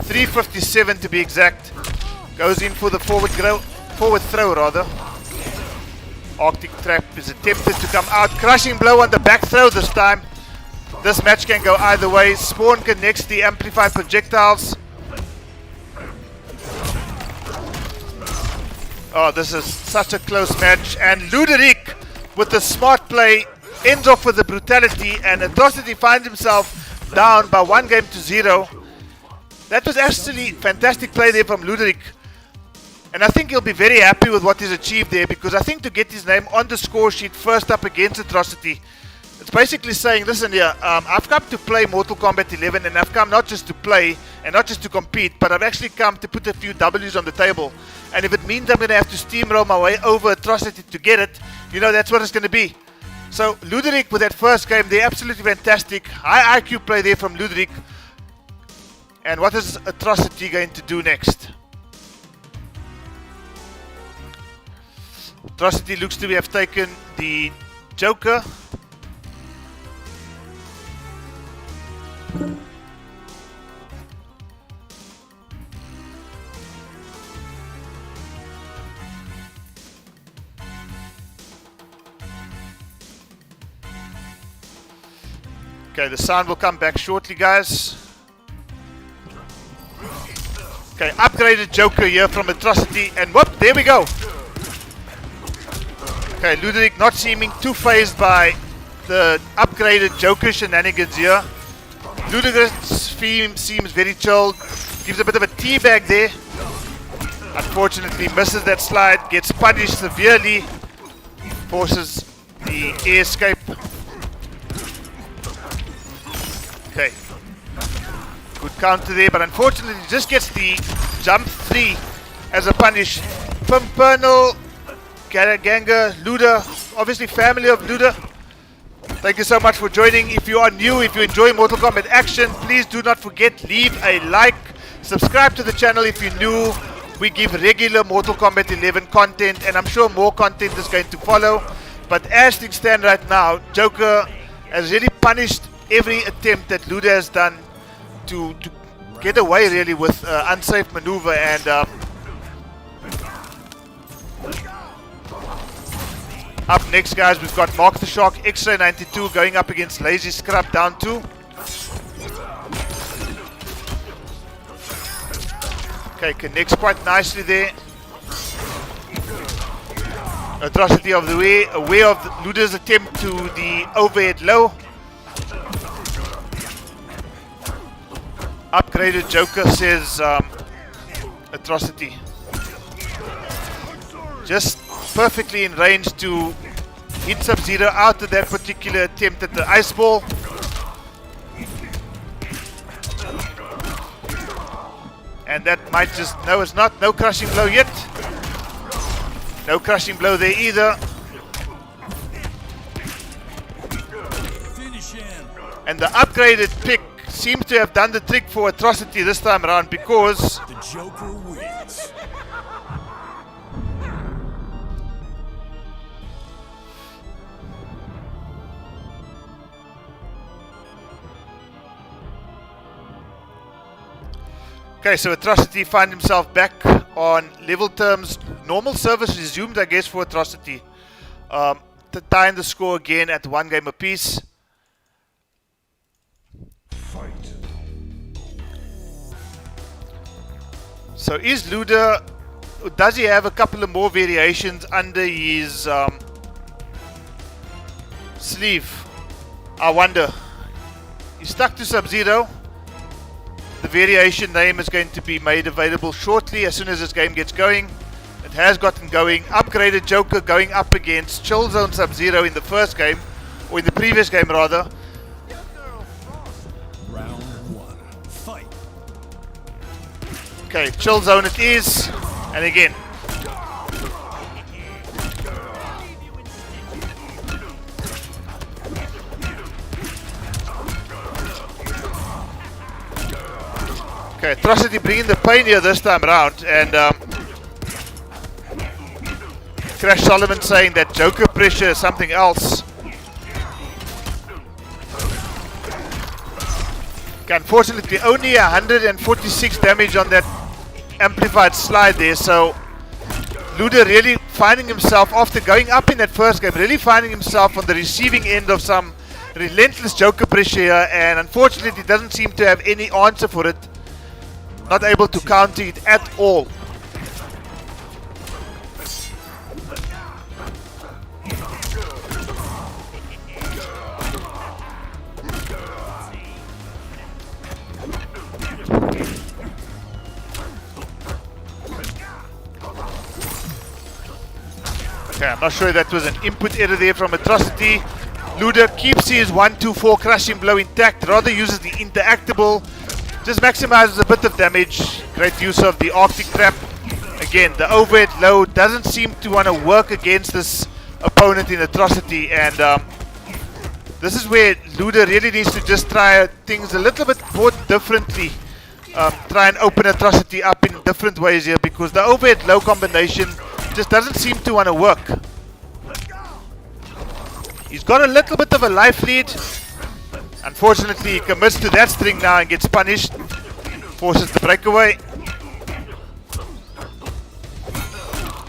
357 to be exact. Goes in for the forward throw rather. Arctic Trap is attempted to come out. Crushing blow on the back throw this time. This match can go either way. Spawn connects the amplified projectiles. Oh, this is such a close match, and Ludric with the smart play ends off with the brutality, and Atrocity finds himself down by 1-0. That was actually fantastic play there from Ludric, and I think he'll be very happy with what he's achieved there, because I think to get his name on the score sheet first up against Atrocity, it's basically saying, listen here, I've come to play Mortal Kombat 11, and I've come not just to play and not just to compete, but I've actually come to put a few W's on the table. And if it means I'm going to have to steamroll my way over Atrocity to get it, you know, that's what it's going to be. So Ludric with that first game, they're absolutely fantastic. High IQ play there from Ludric. And what is Atrocity going to do next? Atrocity looks to have taken the Joker. Okay, the sound will come back shortly, guys. Okay, upgraded Joker here from Atrocity, and whoop, there we go. Okay, Ludric not seeming too phased by the upgraded Joker shenanigans here. Ludric's theme seems very chilled, gives a bit of a teabag there. Unfortunately misses that slide, gets punished severely, forces the air escape. Okay, good counter there, but unfortunately just gets the jump 3 as a punish. Pimpernal, Ganga, Luda, obviously family of Luda. Thank you so much for joining. If you are new, if you enjoy Mortal Kombat action, please do not forget, leave a like. Subscribe to the channel if you're new. We give regular Mortal Kombat 11 content, and I'm sure more content is going to follow. But as things stand right now, Joker has really punished every attempt that Luda has done to get away really with unsafe maneuver, and up next, guys, we've got Mark the Shark, X-Ray 92 going up against Lazy Scrub down 2. Okay, connects quite nicely there. Atrocity of the way, aware of Luda's attempt to the overhead low. Upgraded Joker, says Atrocity. Just perfectly in range to hit Sub-Zero out of that particular attempt at the ice ball. And that might just, no, it's not, no crushing blow yet. No crushing blow there either. And the upgraded pick seems to have done the trick for Atrocity this time around, because the Joker wins. Okay, so Atrocity find himself back on level terms. Normal service resumed, I guess, for Atrocity. To tying the score again at 1 game apiece. Fight. So is Luda, does he have a couple of more variations under his sleeve? I wonder. He's stuck to Sub-Zero. The variation name is going to be made available shortly as soon as this game gets going. It has gotten going. Upgraded Joker going up against Chill Zone Sub-Zero in the first game, or in the previous game rather. Round 1. Fight. Okay, Chill Zone it is. And again. Okay, Atrocity bringing the pain here this time round, and Crash Solomon saying that Joker pressure is something else. Okay, unfortunately only 146 damage on that amplified slide there, so Luda really finding himself, after going up in that first game, really finding himself on the receiving end of some relentless Joker pressure here, and unfortunately doesn't seem to have any answer for it. Not able to counter it at all. Okay, I'm not sure if that was an input error there from Atrocity. Luda keeps his 1-2-4 crushing blow intact, rather uses the interactable. Just maximizes a bit of damage. Great use of the Arctic Trap. Again, the overhead low doesn't seem to want to work against this opponent in Atrocity, and this is where Luda really needs to just try things a little bit more differently. Try and open Atrocity up in different ways here, because the overhead low combination just doesn't seem to want to work. He's got a little bit of a life lead. Unfortunately, he commits to that string now and gets punished. Forces the breakaway.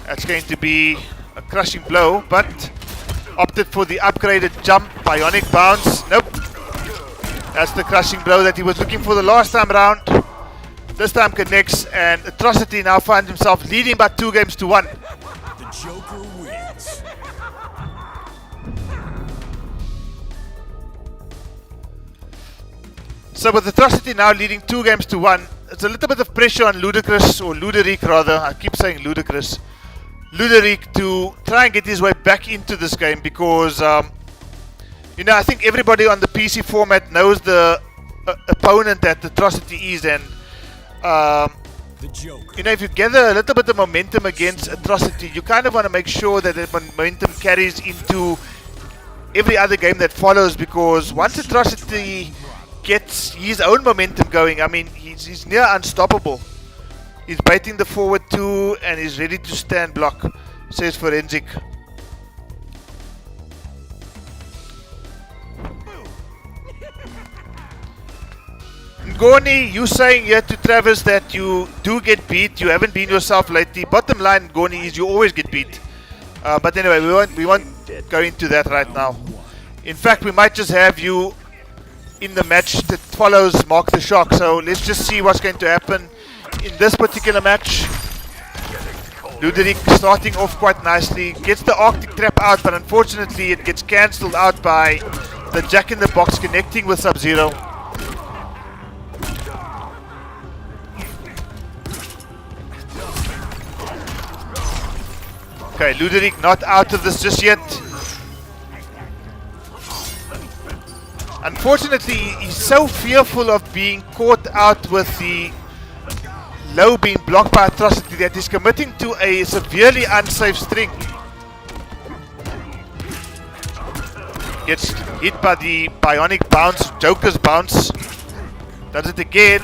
That's going to be a crushing blow, but opted for the upgraded jump, bionic bounce. Nope. That's the crushing blow that he was looking for the last time around. This time connects, and Atrocity now finds himself leading by 2 games to 1. The Joker wins. So with Atrocity now leading 2 games to 1, it's a little bit of pressure on Ludicrous, or Ludric rather, I keep saying Ludicrous. Ludric to try and get his way back into this game, because, you know, I think everybody on the PC format knows the opponent that Atrocity is, and, you know, if you gather a little bit of momentum against Atrocity, you kind of want to make sure that the momentum carries into every other game that follows, because once Atrocity gets his own momentum going, I mean, he's near unstoppable. He's baiting the forward 2 and he's ready to stand block, says Forensic. Ngoni, you saying here to Travis that you do get beat, you haven't been yourself lately. Bottom line, Ngoni, is you always get beat. But anyway, we won't go into that right now. In fact, we might just have you in the match that follows Mark the Shock. So let's just see what's going to happen in this particular match. Ludric starting off quite nicely, gets the Arctic Trap out, but unfortunately it gets cancelled out by the Jack in the Box connecting with Sub-Zero. Okay, Ludric not out of this just yet. Unfortunately, he's so fearful of being caught out with the low being blocked by Atrocity that he's committing to a severely unsafe string. Gets hit by the bionic bounce, Joker's bounce. Does it again.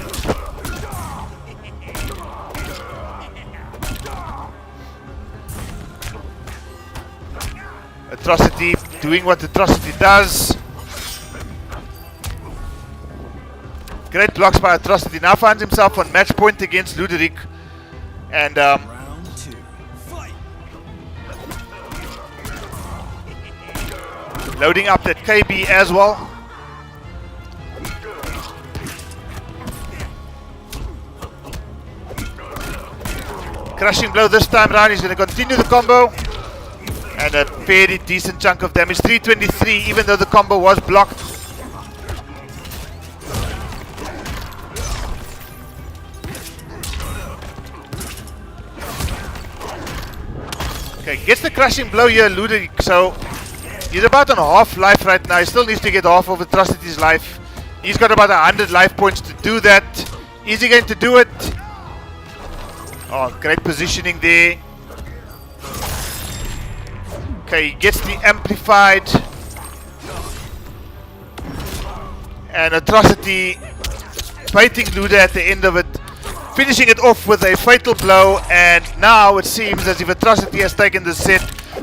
Atrocity doing what Atrocity does. Great blocks by Atrocity. Now finds himself on match point against Ludric. And Round 2. Fight. loading up that KB as well. Crushing blow this time round. He's going to continue the combo. And a very decent chunk of damage. 323 even though the combo was blocked. Okay, gets the crushing blow here, Ludric. So he's about on half life right now. He still needs to get half of Atrocity's life. He's got about 100 life points to do that. Is he going to do it? Oh, great positioning there. Okay, he gets the amplified. And Atrocity baiting Luda at the end of it. Finishing it off with a fatal blow. And now it seems as if Atrocity has taken the set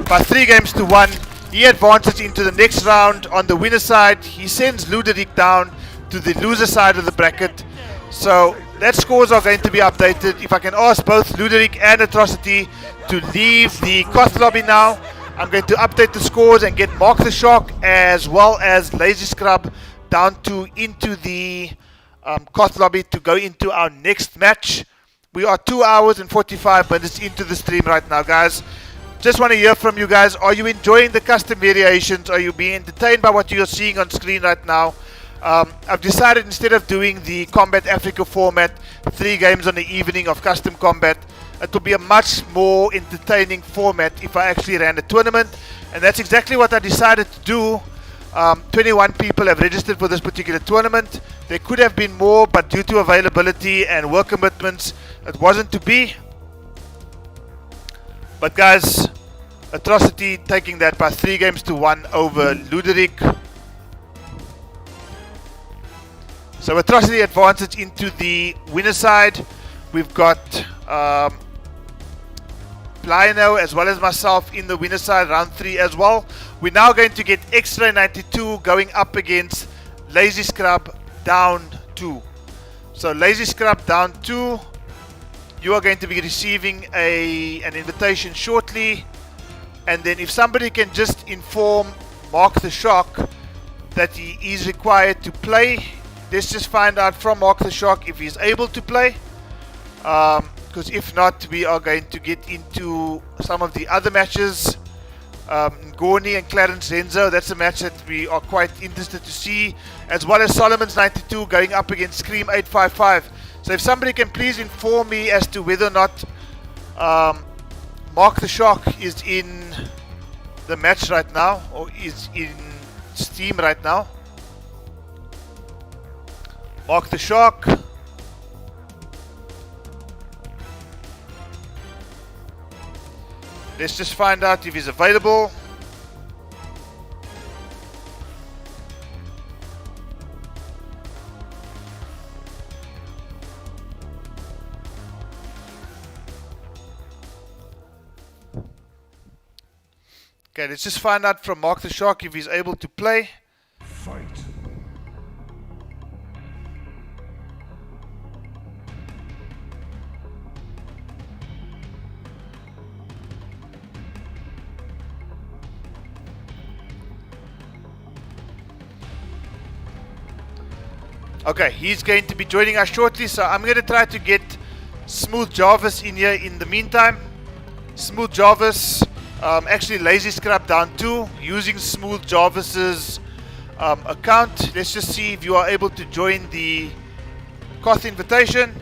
by 3-1. He advances into the next round on the winner side. He sends Ludric down to the loser side of the bracket. So that scores are going to be updated. If I can ask both Ludric and Atrocity to leave the Koth lobby now, I'm going to update the scores and get Mark the Shark as well as Lazy Scrub down to into the Koth lobby to go into our next match. We are 2 hours and 45 minutes into the stream right now, guys. Just want to hear from you guys. Are you enjoying the custom variations? Are you being entertained by what you're seeing on screen right now? I've decided instead of doing the Combat Africa format, 3 games on the evening of custom combat, it will be a much more entertaining format if I actually ran a tournament. And that's exactly what I decided to do. 21 people have registered for this particular tournament. There could have been more, but due to availability and work commitments, it wasn't to be. But guys, Atrocity taking that by 3-1 over Ludric. So Atrocity advances into the winner side. We've got Blino as well as myself in the winner side, round 3 as well. We're now going to get Extra 92 going up against Lazy Scrub down 2. So Lazy Scrub down 2. You are going to be receiving an invitation shortly. And then if somebody can just inform Mark the Shark that he is required to play. Let's just find out from Mark the Shark if he's able to play. Because if not, we are going to get into some of the other matches. Ngoni and Clarence Renzo, that's a match that we are quite interested to see. As well as Solomon's 92 going up against Scream 855. So if somebody can please inform me as to whether or not Mark the Shark is in the match right now, or is in Steam right now. Mark the Shark. Let's just find out if he's available. Okay, let's just find out from Mark the Shark if he's able to play. Fight. Okay, he's going to be joining us shortly, so I'm going to try to get Smooth Jarvis in here in the meantime. Smooth Jarvis, actually Lazy Scrub down 2, using Smooth Jarvis's account. Let's just see if you are able to join the Koth invitation.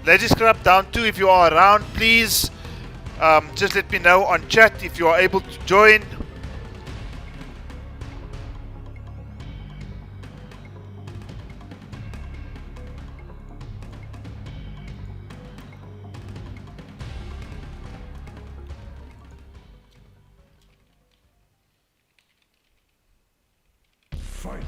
Lazy Scrub down 2 if you are around. Please just let me know on chat if you are able to join. Fight.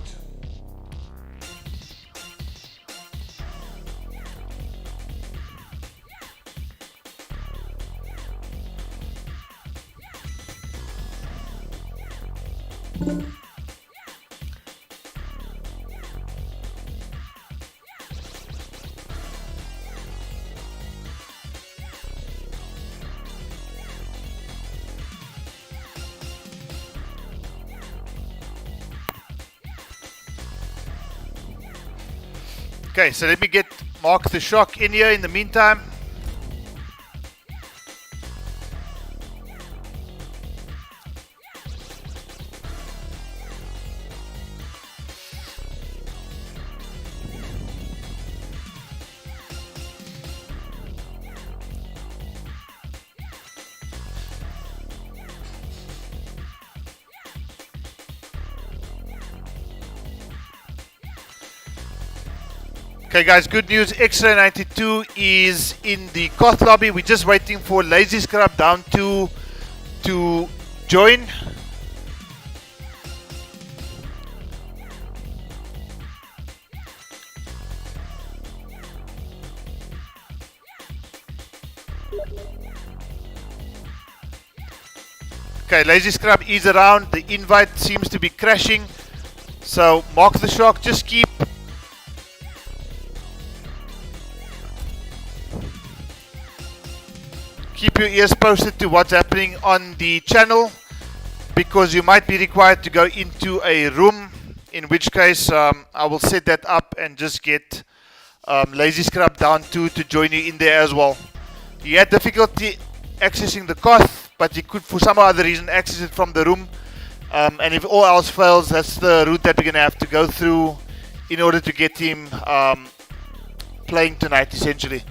Okay, so let me get Mark the Shock in here in the meantime. Okay guys, good news, X-Ray 92 is in the Koth lobby. We're just waiting for Lazy Scrub down to join. Okay, Lazy Scrub is around. The invite seems to be crashing. So Mark the Shock, just keep your ears posted to what's happening on the channel, because you might be required to go into a room, in which case I will set that up and just get Lazy Scrub down to join you in there as well. He had difficulty accessing the Koth, but he could for some other reason access it from the room, and if all else fails, that's the route that we're going to have to go through in order to get him playing tonight essentially.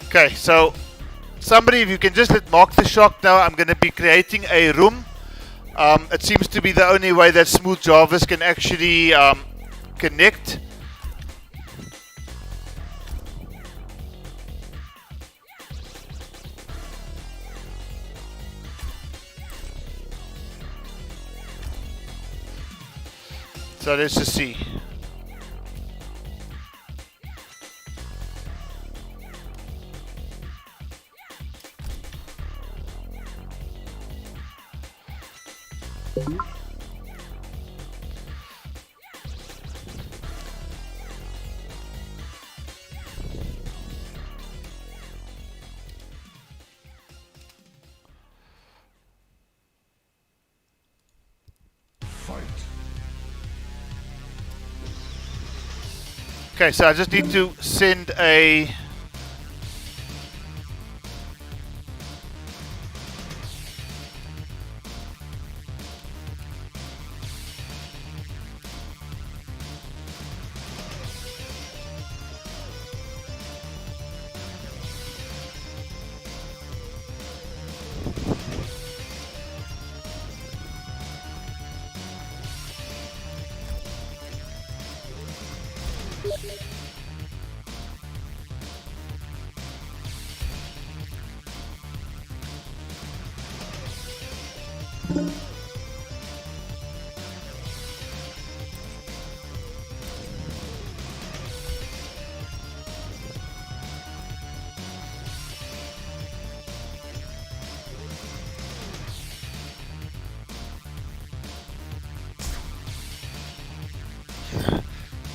Okay, so somebody, if you can just let Mark the Shock know, I'm going to be creating a room. It seems to be the only way that Smooth Jarvis can actually connect. So let's just see. Okay, so I just need to send a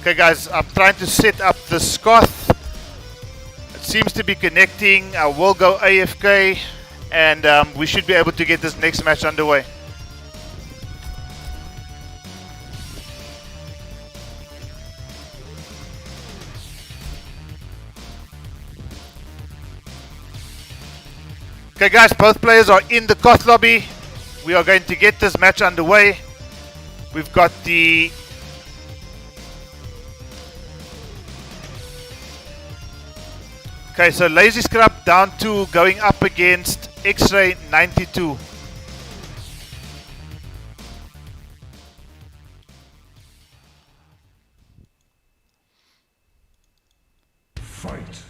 Okay guys, I'm trying to set up the Scoth seems to be connecting. I will go AFK, and we should be able to get this next match underway. Okay guys, both players are in the Koth lobby. We are going to get this match underway. We've got the so Lazy Scrub down 2 going up against X-Ray 92. Fight.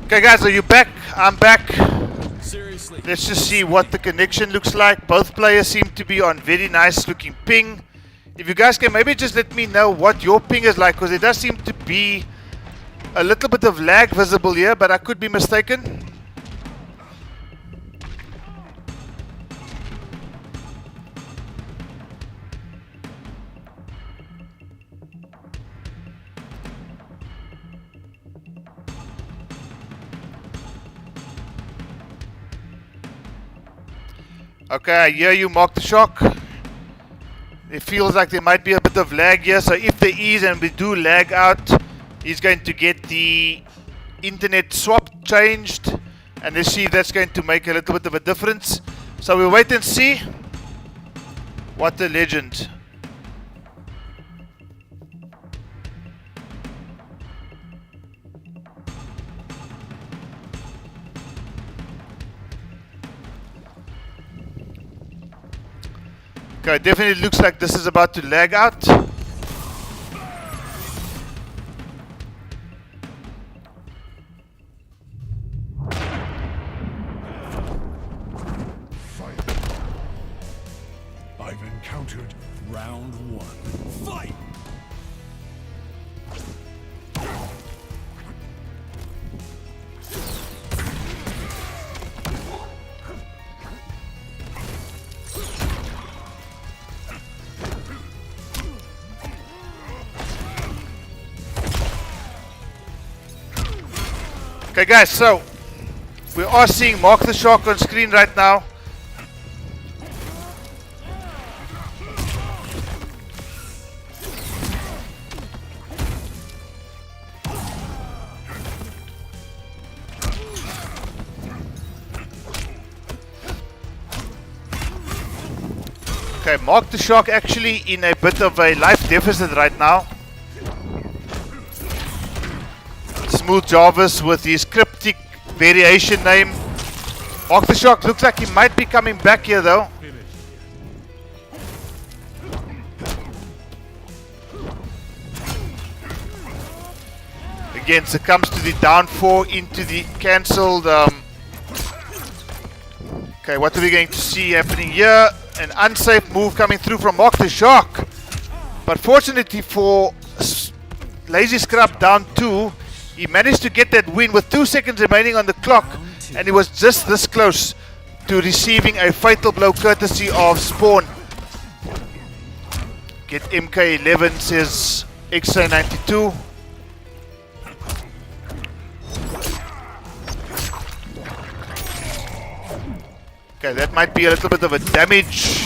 Okay guys, are you back? I'm back. Seriously. Let's just see what the connection looks like. Both players seem to be on very nice looking ping. If you guys can maybe just let me know what your ping is like, because it does seem to be a little bit of lag visible here, but I could be mistaken. Okay, I hear you, Mark the Shock. It feels like there might be a bit of lag here, so if there is and we do lag out, he's going to get the internet swap changed, and let's see if that's going to make a little bit of a difference. So we'll wait and see. What a legend. Okay, definitely looks like this is about to lag out. I've encountered Round 1. Fight! Okay guys, so we are seeing Mark the Shark on screen right now. Okay, Mark the Shark actually in a bit of a life deficit right now. Smooth Jarvis with his cryptic variation name. Mark the Shark looks like he might be coming back here though. Again, succumbs to the down 4 into the cancelled. Okay, what are we going to see happening here? An unsafe move coming through from Mark the Shark. But fortunately for Lazy Scrub down 2, he managed to get that win with 2 seconds remaining on the clock, and he was just this close to receiving a fatal blow courtesy of Spawn. Get MK11, says XA92. Okay, that might be a little bit of a damage.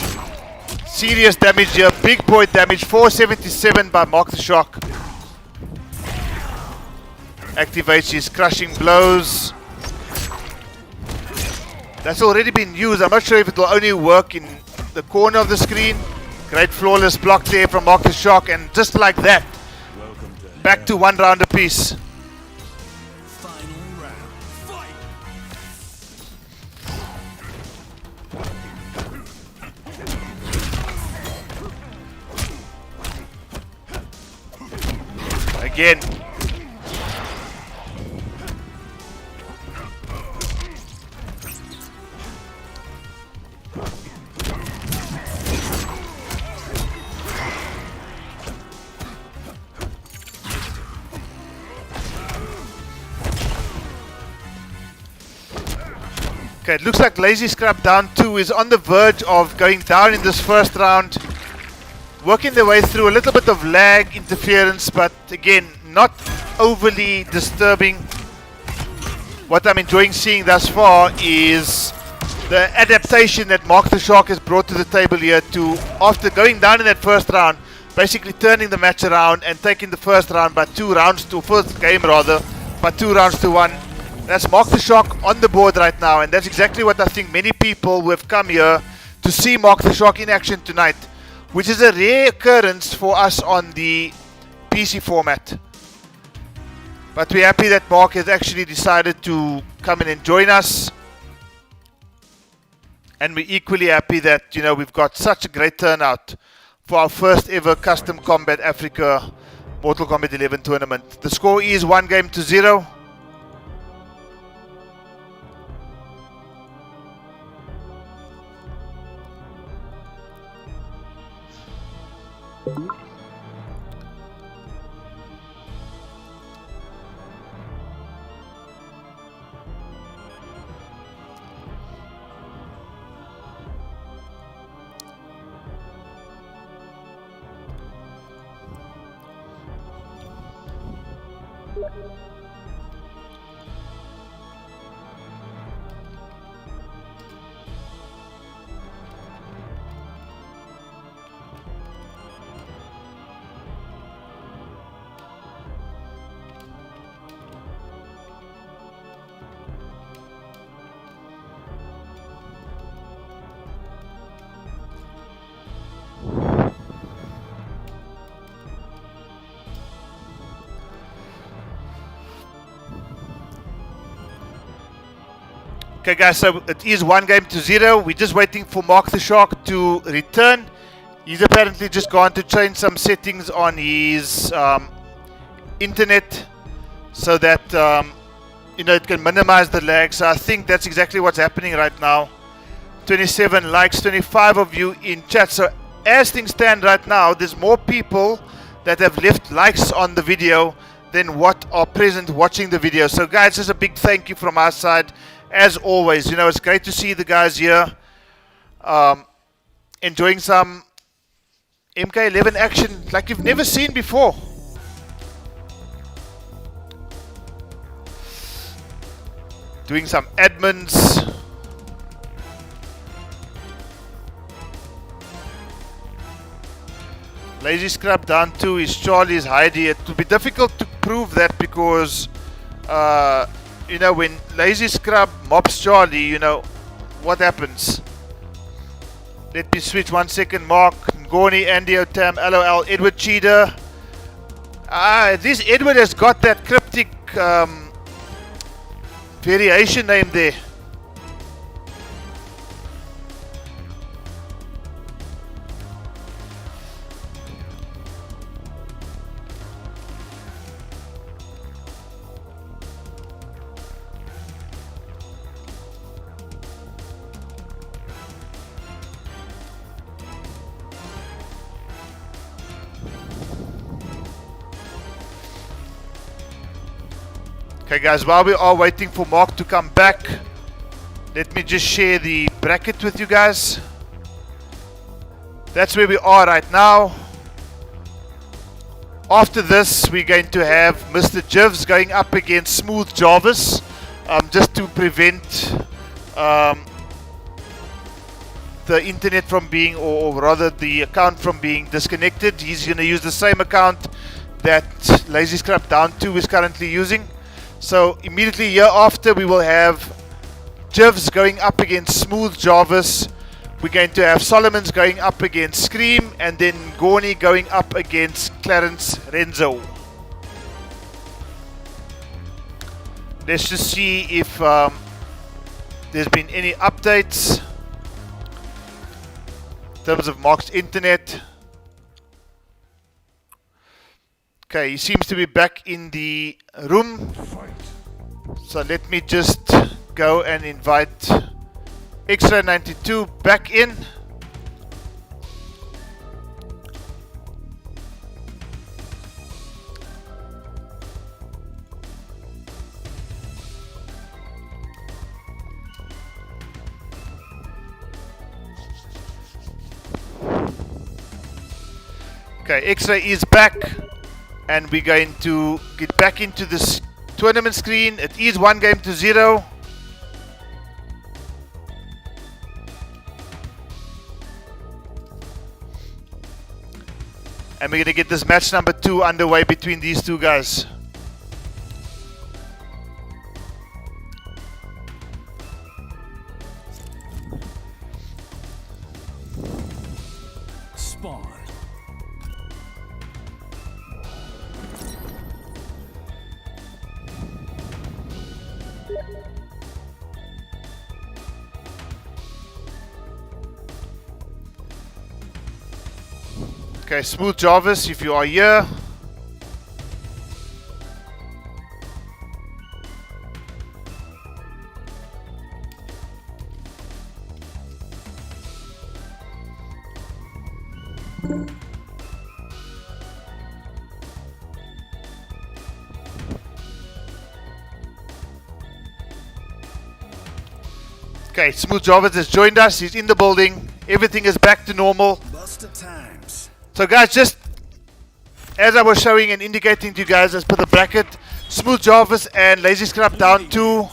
Serious damage here, big boy damage, 477 by Mark the Shark. Activates his crushing blows. That's already been used. I'm not sure if it will only work in the corner of the screen. Great flawless block there from Mark the Shark, and just like that, back to 1 round apiece. Final round. Fight! Again. Okay, it looks like Lazy Scrub down 2 is on the verge of going down in this first round. Working their way through a little bit of lag interference, but again, not overly disturbing. What I'm enjoying seeing thus far is the adaptation that Mark the Shark has brought to the table here to, after going down in that first round, basically turning the match around and taking the first round by 2 rounds to, first game rather, by 2 rounds to 1. That's Mark the Shark on the board right now, and that's exactly what I think many people who have come here to see Mark the Shark in action tonight, which is a rare occurrence for us on the PC format. But we're happy that Mark has actually decided to come in and join us. And we're equally happy that, you know, we've got such a great turnout for our first ever Custom Combat Africa Mortal Kombat 11 tournament. The score is 1-0. Okay guys, so it is 1-0. We're just waiting for Mark the Shark to return. He's apparently just gone to change some settings on his internet so that you know, it can minimize the lag. So I think that's exactly what's happening right now. 27 likes, 25 of you in chat. So as things stand right now, there's more people that have left likes on the video than what are present watching the video. So guys, just a big thank you from our side. As always, you know, it's great to see the guys here enjoying some MK11 action like you've never seen before. Doing some admins. Lazy Scrub down 2 is Charlie's Heidi. It will be difficult to prove that because you know, when Lazy Scrub mobs Charlie, you know, what happens? Let me switch 1 second. Mark, Ngoni, Andy Otam, LOL, Edward Cheetah. At least Edward has got that cryptic variation name there. Okay guys, while we are waiting for Mark to come back, let me just share the bracket with you guys. That's where we are right now. After this, we're going to have Mr. Gibbs going up against Smooth Jarvis, just to prevent the internet from being, or rather the account from being disconnected. He's going to use the same account that Lazy Scrub Down 2 is currently using. So immediately here after, we will have Gibbs going up against Smooth Jarvis. We're going to have Solomon's going up against Scream, and then Ngoni going up against Clarence Renzo. Let's just see if there's been any updates in terms of Mark's internet. Okay, he seems to be back in the room. So let me just go and invite Extra 92 back in. Okay, X-Ray is back, and we're going to get back into this tournament screen. It is 1-0. And we're going to get this match number 2 underway between these two guys. Spawn. Okay, Smooth Jarvis, if you are here. Okay, Smooth Jarvis has joined us. He's in the building. Everything is back to normal. Bust of times. So guys, just as I was showing and indicating to you guys as per the bracket, Smooth Jarvis and Lazy Scrub down 2,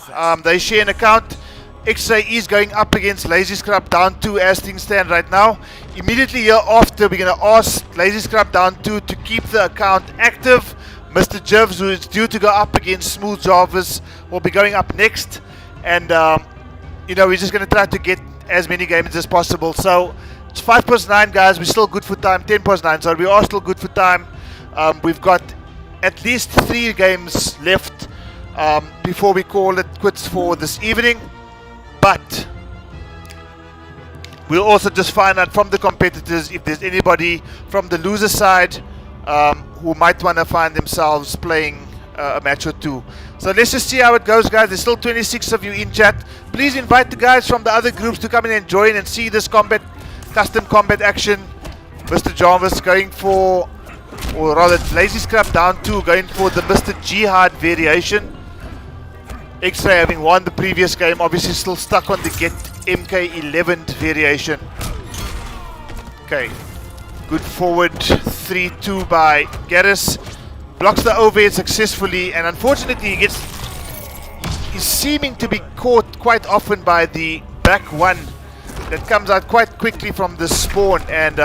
they share an account. X-Ray is going up against Lazy Scrub down 2 as things stand right now. Immediately here after, we're going to ask Lazy Scrub down 2 to keep the account active. Mr. Gibbs, who is due to go up against Smooth Jarvis, will be going up next. And, you know, we're just going to try to get as many games as possible. So, it's 5+9, guys. We're still good for time. 10+9, so we are still good for time. We've got at least 3 games left before we call it quits for this evening. But we'll also just find out from the competitors if there's anybody from the loser side who might want to find themselves playing a match or 2. So let's just see how it goes, guys. There's still 26 of you in chat. Please invite the guys from the other groups to come in and join and see this custom combat action. Mr. Jarvis going for, or rather Lazy Scrub down 2 going for the Mr. Jihad variation. X-Ray having won the previous game, obviously still stuck on the get MK11 variation. Okay, good forward 3-2 by Aries. Blocks the overhead successfully, and unfortunately he's seeming to be caught quite often by the back one that comes out quite quickly from the spawn. And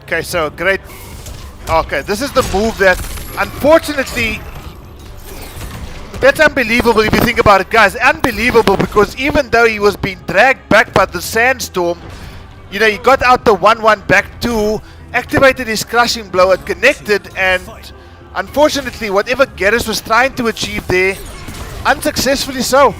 okay, so great. Okay, this is the move that, unfortunately, that's unbelievable if you think about it, guys. Unbelievable, because even though he was being dragged back by the sandstorm, you know, he got out the 1-1 back 2, activated his crushing blow, it connected, and unfortunately, whatever Aries was trying to achieve there, unsuccessfully so.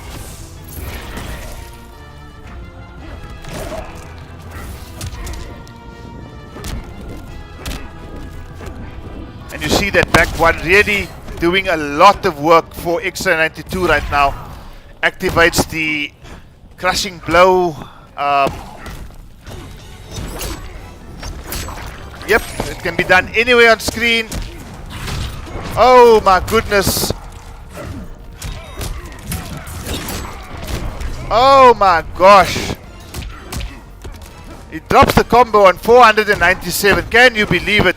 And you see that back one really doing a lot of work for Extra 92 right now. Activates the crushing blow. Yep, it can be done anywhere on screen. Oh my goodness. Oh my gosh. He drops the combo on 497. Can you believe it?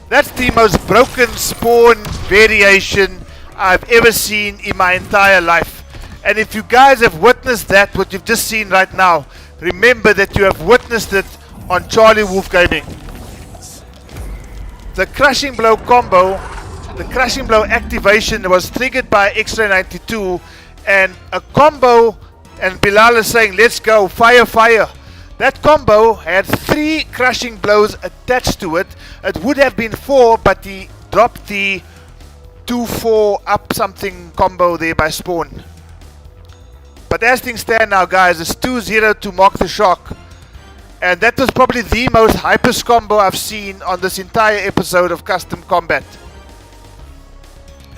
That's the most broken spawn variation I've ever seen in my entire life. And if you guys have witnessed that, what you've just seen right now, remember that you have witnessed it on CharlieWolfGaming. The crushing blow combo, the crushing blow activation was triggered by X-Ray 92, and a combo, and Bilal is saying, let's go, fire, fire. That combo had 3 crushing blows attached to it. It would have been 4, but he dropped the 2-4 up something combo there by spawn. But as things stand now, guys, it's 2-0 to Mock the Shock. And that was probably the most hypest combo I've seen on this entire episode of Custom Combat.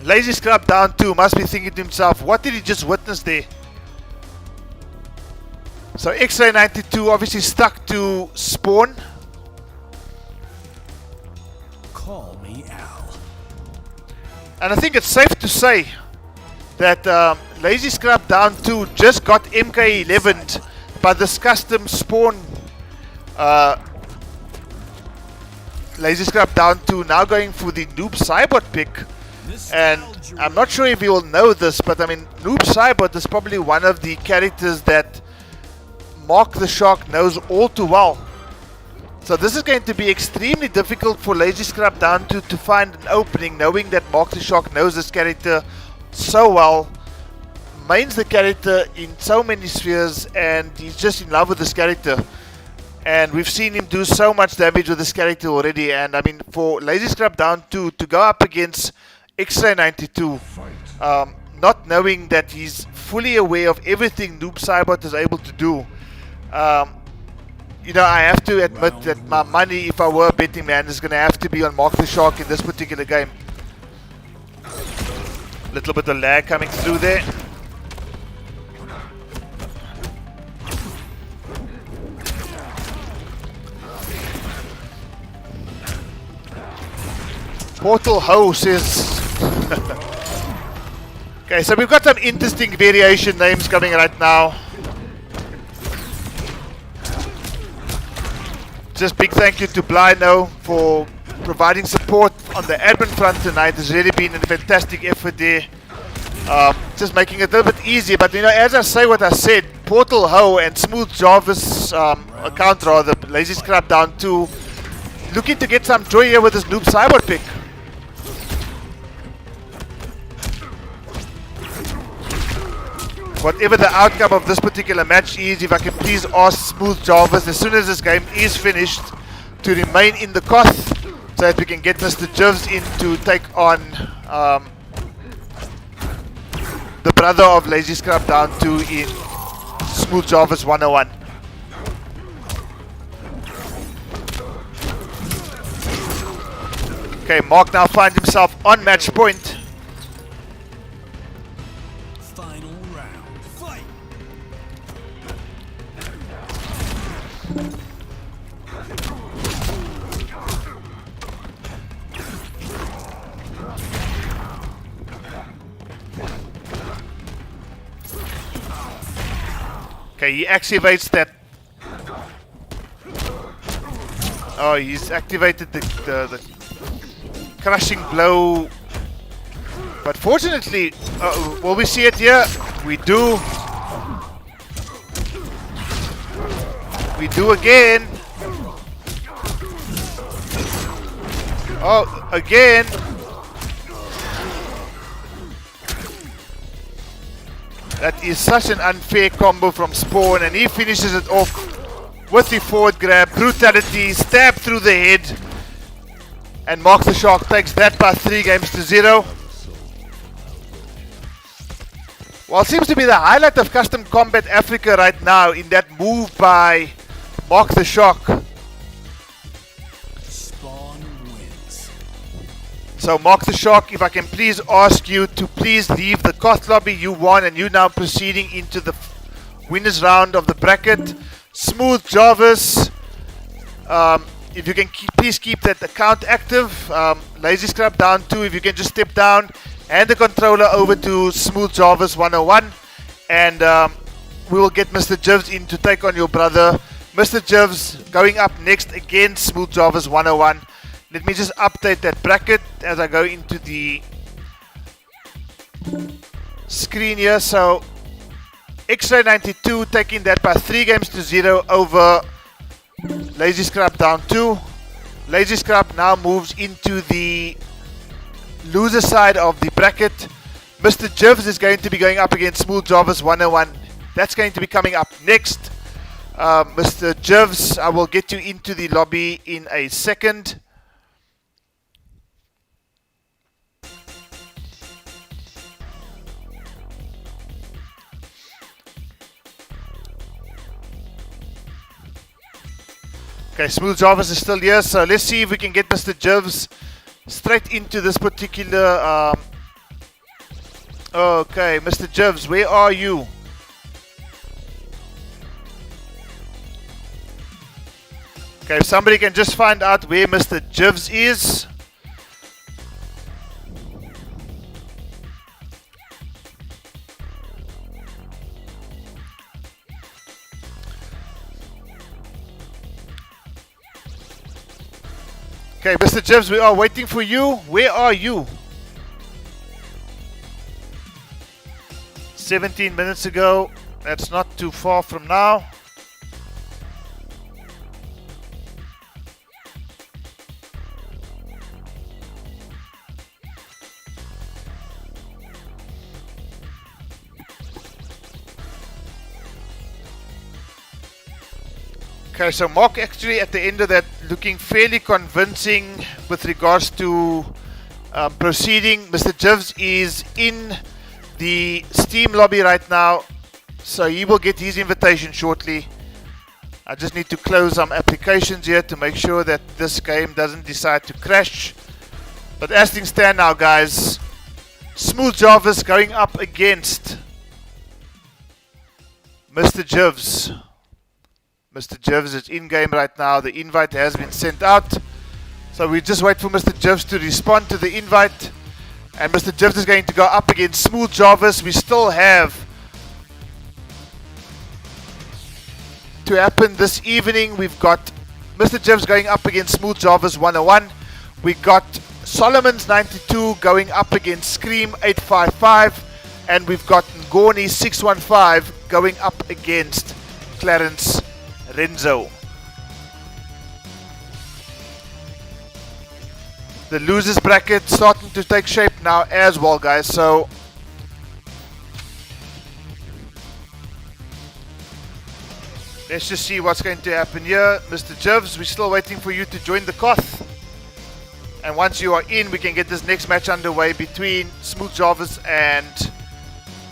Lazy Scrub down 2 must be thinking to himself, what did he just witness there? So X-Ray 92 obviously stuck to spawn. Call me Al. And I think it's safe to say that Lazy Scrub down 2 just got MK11'd by this custom spawn. Lazy Scrub down 2 now going for the Noob Cybot pick. And I'm not sure if you all know this, but I mean, Noob Cybot is probably one of the characters that Mark the Shark knows all too well. So this is going to be extremely difficult for Lazy Scrub down to find an opening, knowing that Mark the Shark knows this character so well, mains the character in so many spheres, and he's just in love with this character. And we've seen him do so much damage with this character already. And I mean, for Lazy Scrub down to go up against X-Ray 92, not knowing that he's fully aware of everything Noob Cybot is able to do, you know, I have to admit that my money, if I were a betting man, is going to have to be on Mark the Shark in this particular game. Little bit of lag coming through there. Portal Ho says... Okay, so we've got some interesting variation names coming right now. Just big thank you to Blino for providing support on the admin front tonight. It's really been a fantastic effort there. Just making it a little bit easier. But you know, as I say what I said, Portal Ho and Smooth Jarvis account rather, Lazy Scrub down 2, looking to get some joy here with this Noob Cybot pick. Whatever the outcome of this particular match is, if I can please ask Smooth Jarvis, as soon as this game is finished, to remain in the cost so that we can get Mr. Gibbs in to take on the brother of Lazy Scrub down 2 in Smooth Jarvis 101. Okay, Mark now finds himself on match point. Okay, he activates that. Oh, he's activated the crushing blow. But fortunately, will we see it here? We do. We do again. Oh, again. That is such an unfair combo from Spawn, and he finishes it off with the forward grab, brutality, stab through the head, and Mark the Shark takes that by 3-0. Well, it seems to be the highlight of Custom Combat Africa right now in that move by Mark the Shark. So Mark the Shark, if I can please ask you to please leave the cost lobby. You won and you now proceeding into the winners round of the bracket. Smooth Jarvis, if you can please keep that account active. Lazy Scrub down 2, if you can just step down. Hand the controller over to Smooth Jarvis 101. And we will get Mr. Gibbs in to take on your brother. Mr. Gibbs going up next against Smooth Jarvis 101. Let me just update that bracket as I go into the screen here. So X-Ray 92 taking that by 3-0 over Lazy Scrub down 2. Lazy Scrub now moves into the loser side of the bracket. Mr. Gibbs is going to be going up against Smooth Jarvis 101. That's going to be coming up next. Mr. Gibbs, I will get you into the lobby in a second. Okay, Smooth Jarvis is still here, so let's see if we can get Mr. Gibbs straight into this particular Okay, Mr. Gibbs, where are you? Okay, if somebody can just find out where Mr. Gibbs is. Okay, Mr. Gibbs, we are waiting for you. Where are you? 17 minutes ago. That's not too far from now. Okay, so Mark actually at the end of that looking fairly convincing with regards to proceeding. Mr. Gibbs is in the Steam lobby right now, so he will get his invitation shortly. I just need to close some applications here to make sure that this game doesn't decide to crash. But as things stand now, guys, Smooth Jarvis going up against Mr. Gibbs. Mr. Gibbs is in game right now. The invite has been sent out. So we just wait for Mr. Gibbs to respond to the invite. And Mr. Gibbs is going to go up against Smooth Jarvis. We still have to happen this evening. We've got Mr. Gibbs going up against Smooth Jarvis 101. We got Solomon's 92 going up against Scream 855. And we've got Ngoni 615 going up against Clarence Renzo. The losers bracket starting to take shape now as well, guys. So let's just see what's going to happen here. Mr. Gibbs, we're still waiting for you to join the Koth. And once you are in, we can get this next match underway between Smooth Jarvis and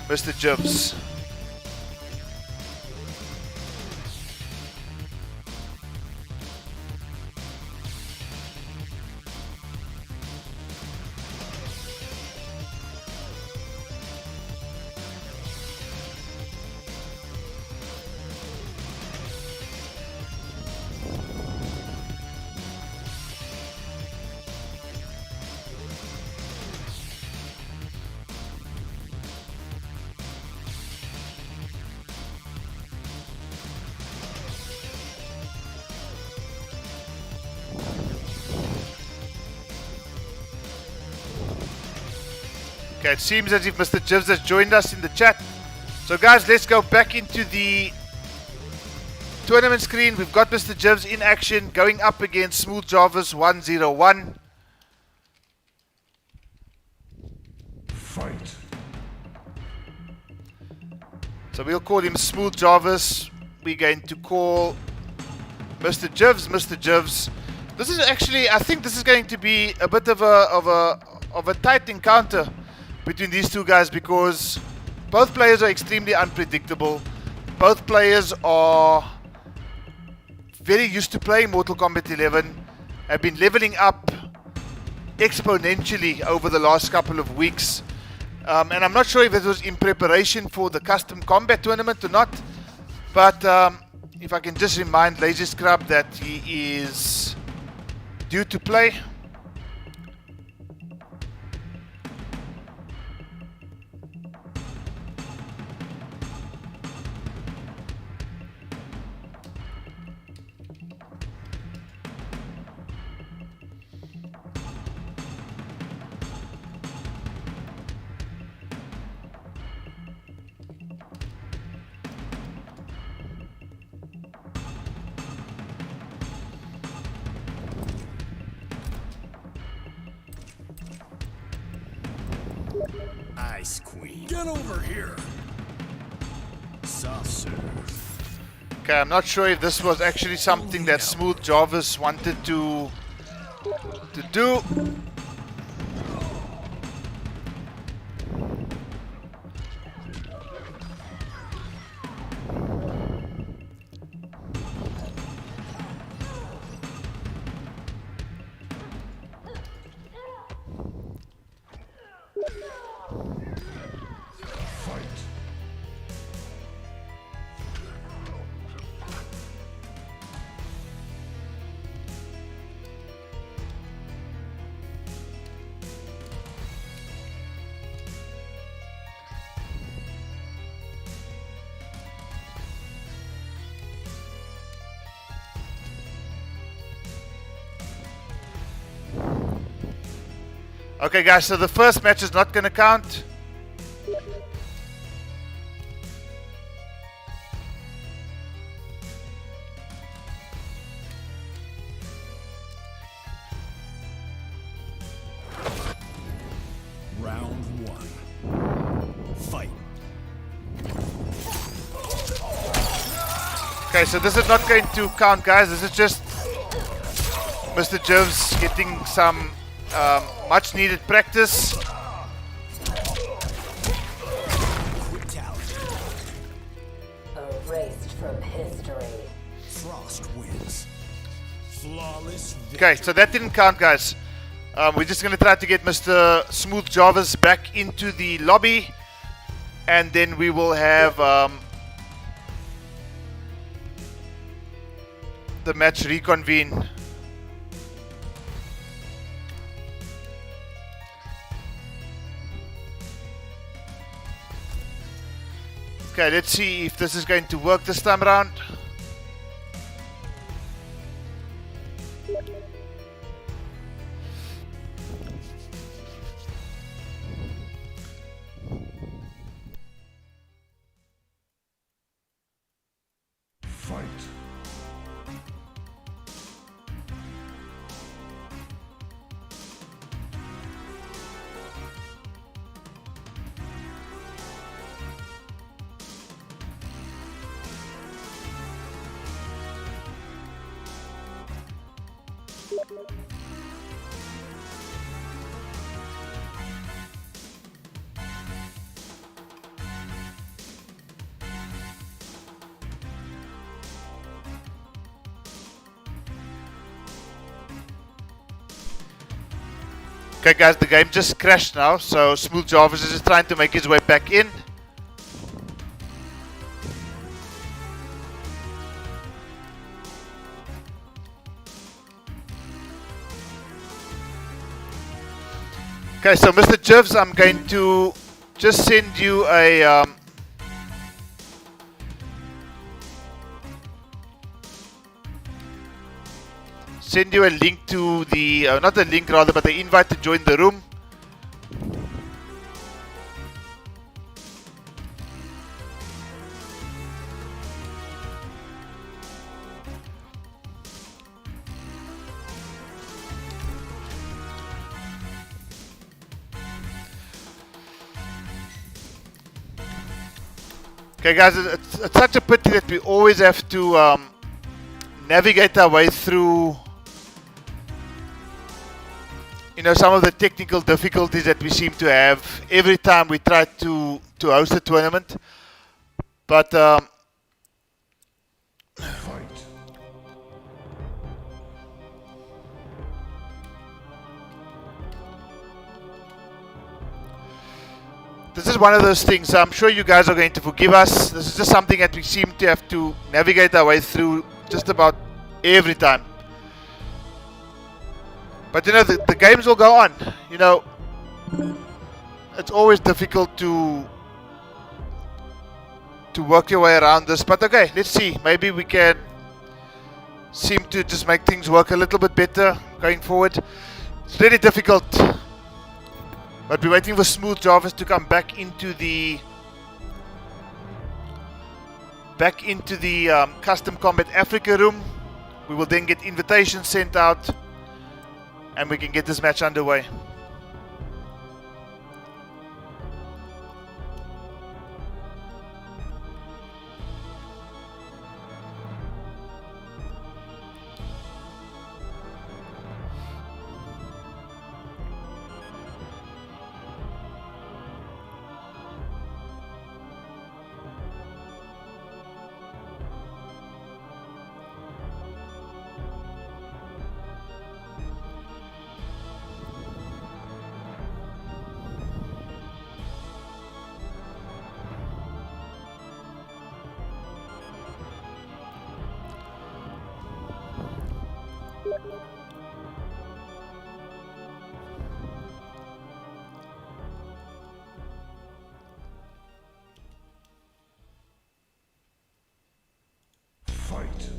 Mr. Gibbs. Okay, it seems as if Mr. Gibbs has joined us in the chat. So guys, let's go back into the tournament screen. We've got Mr. Gibbs in action going up against Smooth Jarvis 101. Fight. So we'll call him Smooth Jarvis. We're going to call Mr. Gibbs Mr. Gibbs. This is actually, I think this is going to be a bit of a tight encounter between these two guys, because both players are extremely unpredictable. Both players are very used to playing Mortal Kombat 11, have been leveling up exponentially over the last couple of weeks. And I'm not sure if it was in preparation for the Custom Combat tournament or not, but if I can just remind Lazy Scrub that he is due to play. Ice Queen. Get over here. Soft serve. Okay, I'm not sure if this was actually something that Smooth Jarvis wanted to do. Okay, guys, so the first match is not going to count. Round one. Fight. Okay, so this is not going to count, guys. This is just Mr. Gibbs getting some much needed practice. Erased from history. Frost wins. Flawless victory. Okay, so that didn't count, guys. We're just going to try to get Mr. Smooth Jarvis back into the lobby, and then we will have the match reconvene. Okay, let's see if this is going to work this time around. Fight. Okay, guys, the game just crashed now, so Smooth Jarvis is just trying to make his way back in. Okay, so Mr. Gibbs, I'm going to just send you a link to the not a link rather, but the invite to join the room. Okay, guys, it's such a pity that we always have to navigate our way through, you know, some of the technical difficulties that we seem to have every time we try to host a tournament. But Fight. this is one of those things. I'm sure you guys are going to forgive us. This is just something that we seem to have to navigate our way through just about every time. But you know, the games will go on. You know, it's always difficult to work your way around this. But okay, let's see. Maybe we can seem to just make things work a little bit better going forward. It's really difficult. But we're waiting for Smooth Jarvis to come back into the Custom Combat Africa room. We will then get invitations sent out, and we can get this match underway. Fight.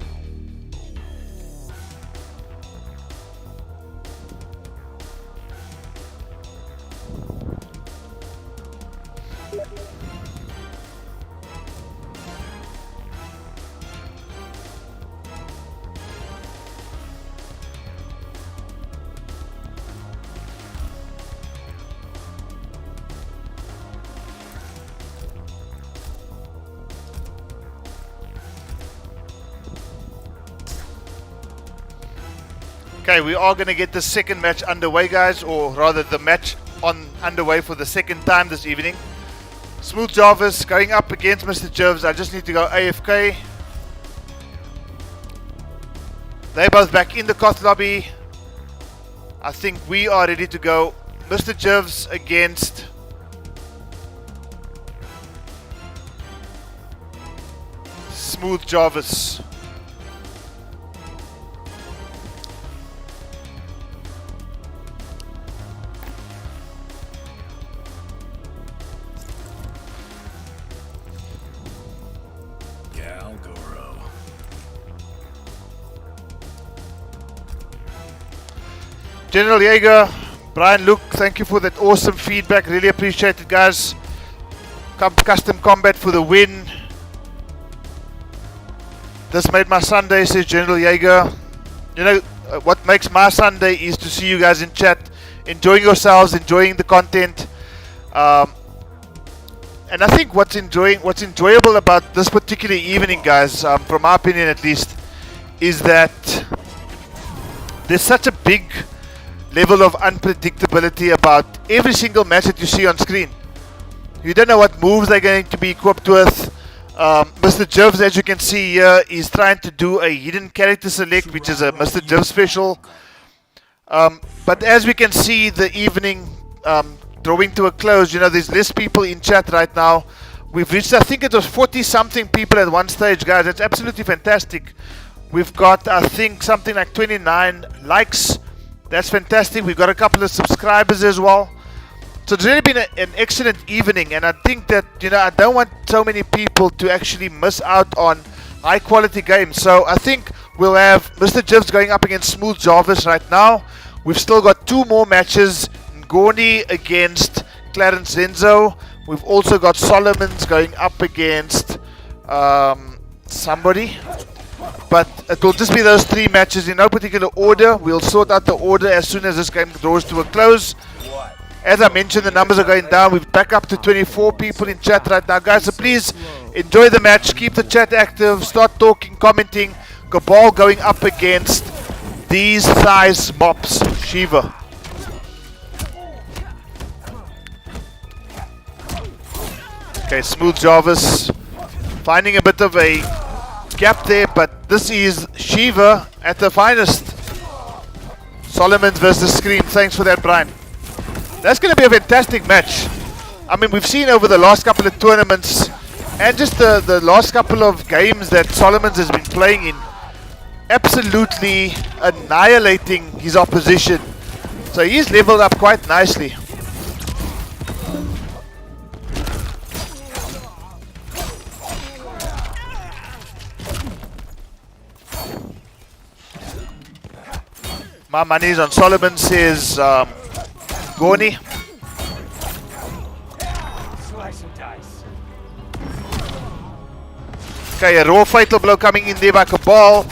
Okay, we are going to get the second match underway, guys, or rather the match underway for the second time this evening. Smooth Jarvis going up against Mr. Gibbs. I just need to go AFK. They're both back in the Koth lobby. I think we are ready to go. Mr. Gibbs against Smooth Jarvis. General Jaeger, Brian, Luke, thank you for that awesome feedback. Really appreciate it, guys. Custom Combat for the win. This made my Sunday, says General Jaeger. You know, what makes my Sunday is to see you guys in chat, enjoying yourselves, enjoying the content. And I think what's enjoyable about this particular evening, guys, from my opinion at least, is that there's such a big level of unpredictability about every single match that you see on screen. You don't know what moves they're going to be equipped with. Mr. Gibbs, as you can see here, is trying to do a hidden character select, which is a Mr. Gibbs special. But as we can see, the evening drawing to a close. You know, there's less people in chat right now. We've reached, I think it was 40-something people at one stage, guys. That's absolutely fantastic. We've got, I think, something like 29 likes. That's fantastic. We've got a couple of subscribers as well. So it's really been an excellent evening, and I think that, you know, I don't want so many people to actually miss out on high quality games. So I think we'll have Mr. Gibbs going up against Smooth Jarvis right now. We've still got two more matches. Ngoni against Clarence Renzo. We've also got Solomon's going up against somebody. But it will just be those three matches in no particular order. We'll sort out the order as soon as this game draws to a close. As I mentioned, the numbers are going down. We're back up to 24 people in chat right now, guys. So please enjoy the match. Keep the chat active. Start talking, commenting. Cabal going up against these size mops. Shiva. Okay, Smooth Jarvis finding a bit of a gap there, but this is Shiva at the finest. Solomon versus Scream. Thanks for that, Brian. That's going to be a fantastic match. I mean, we've seen over the last couple of tournaments and just the last couple of games that Solomon's has been playing in, absolutely annihilating his opposition. So he's leveled up quite nicely. My money's on Solomon, says Ngoni. Okay, a raw fatal blow coming in there by Cabal.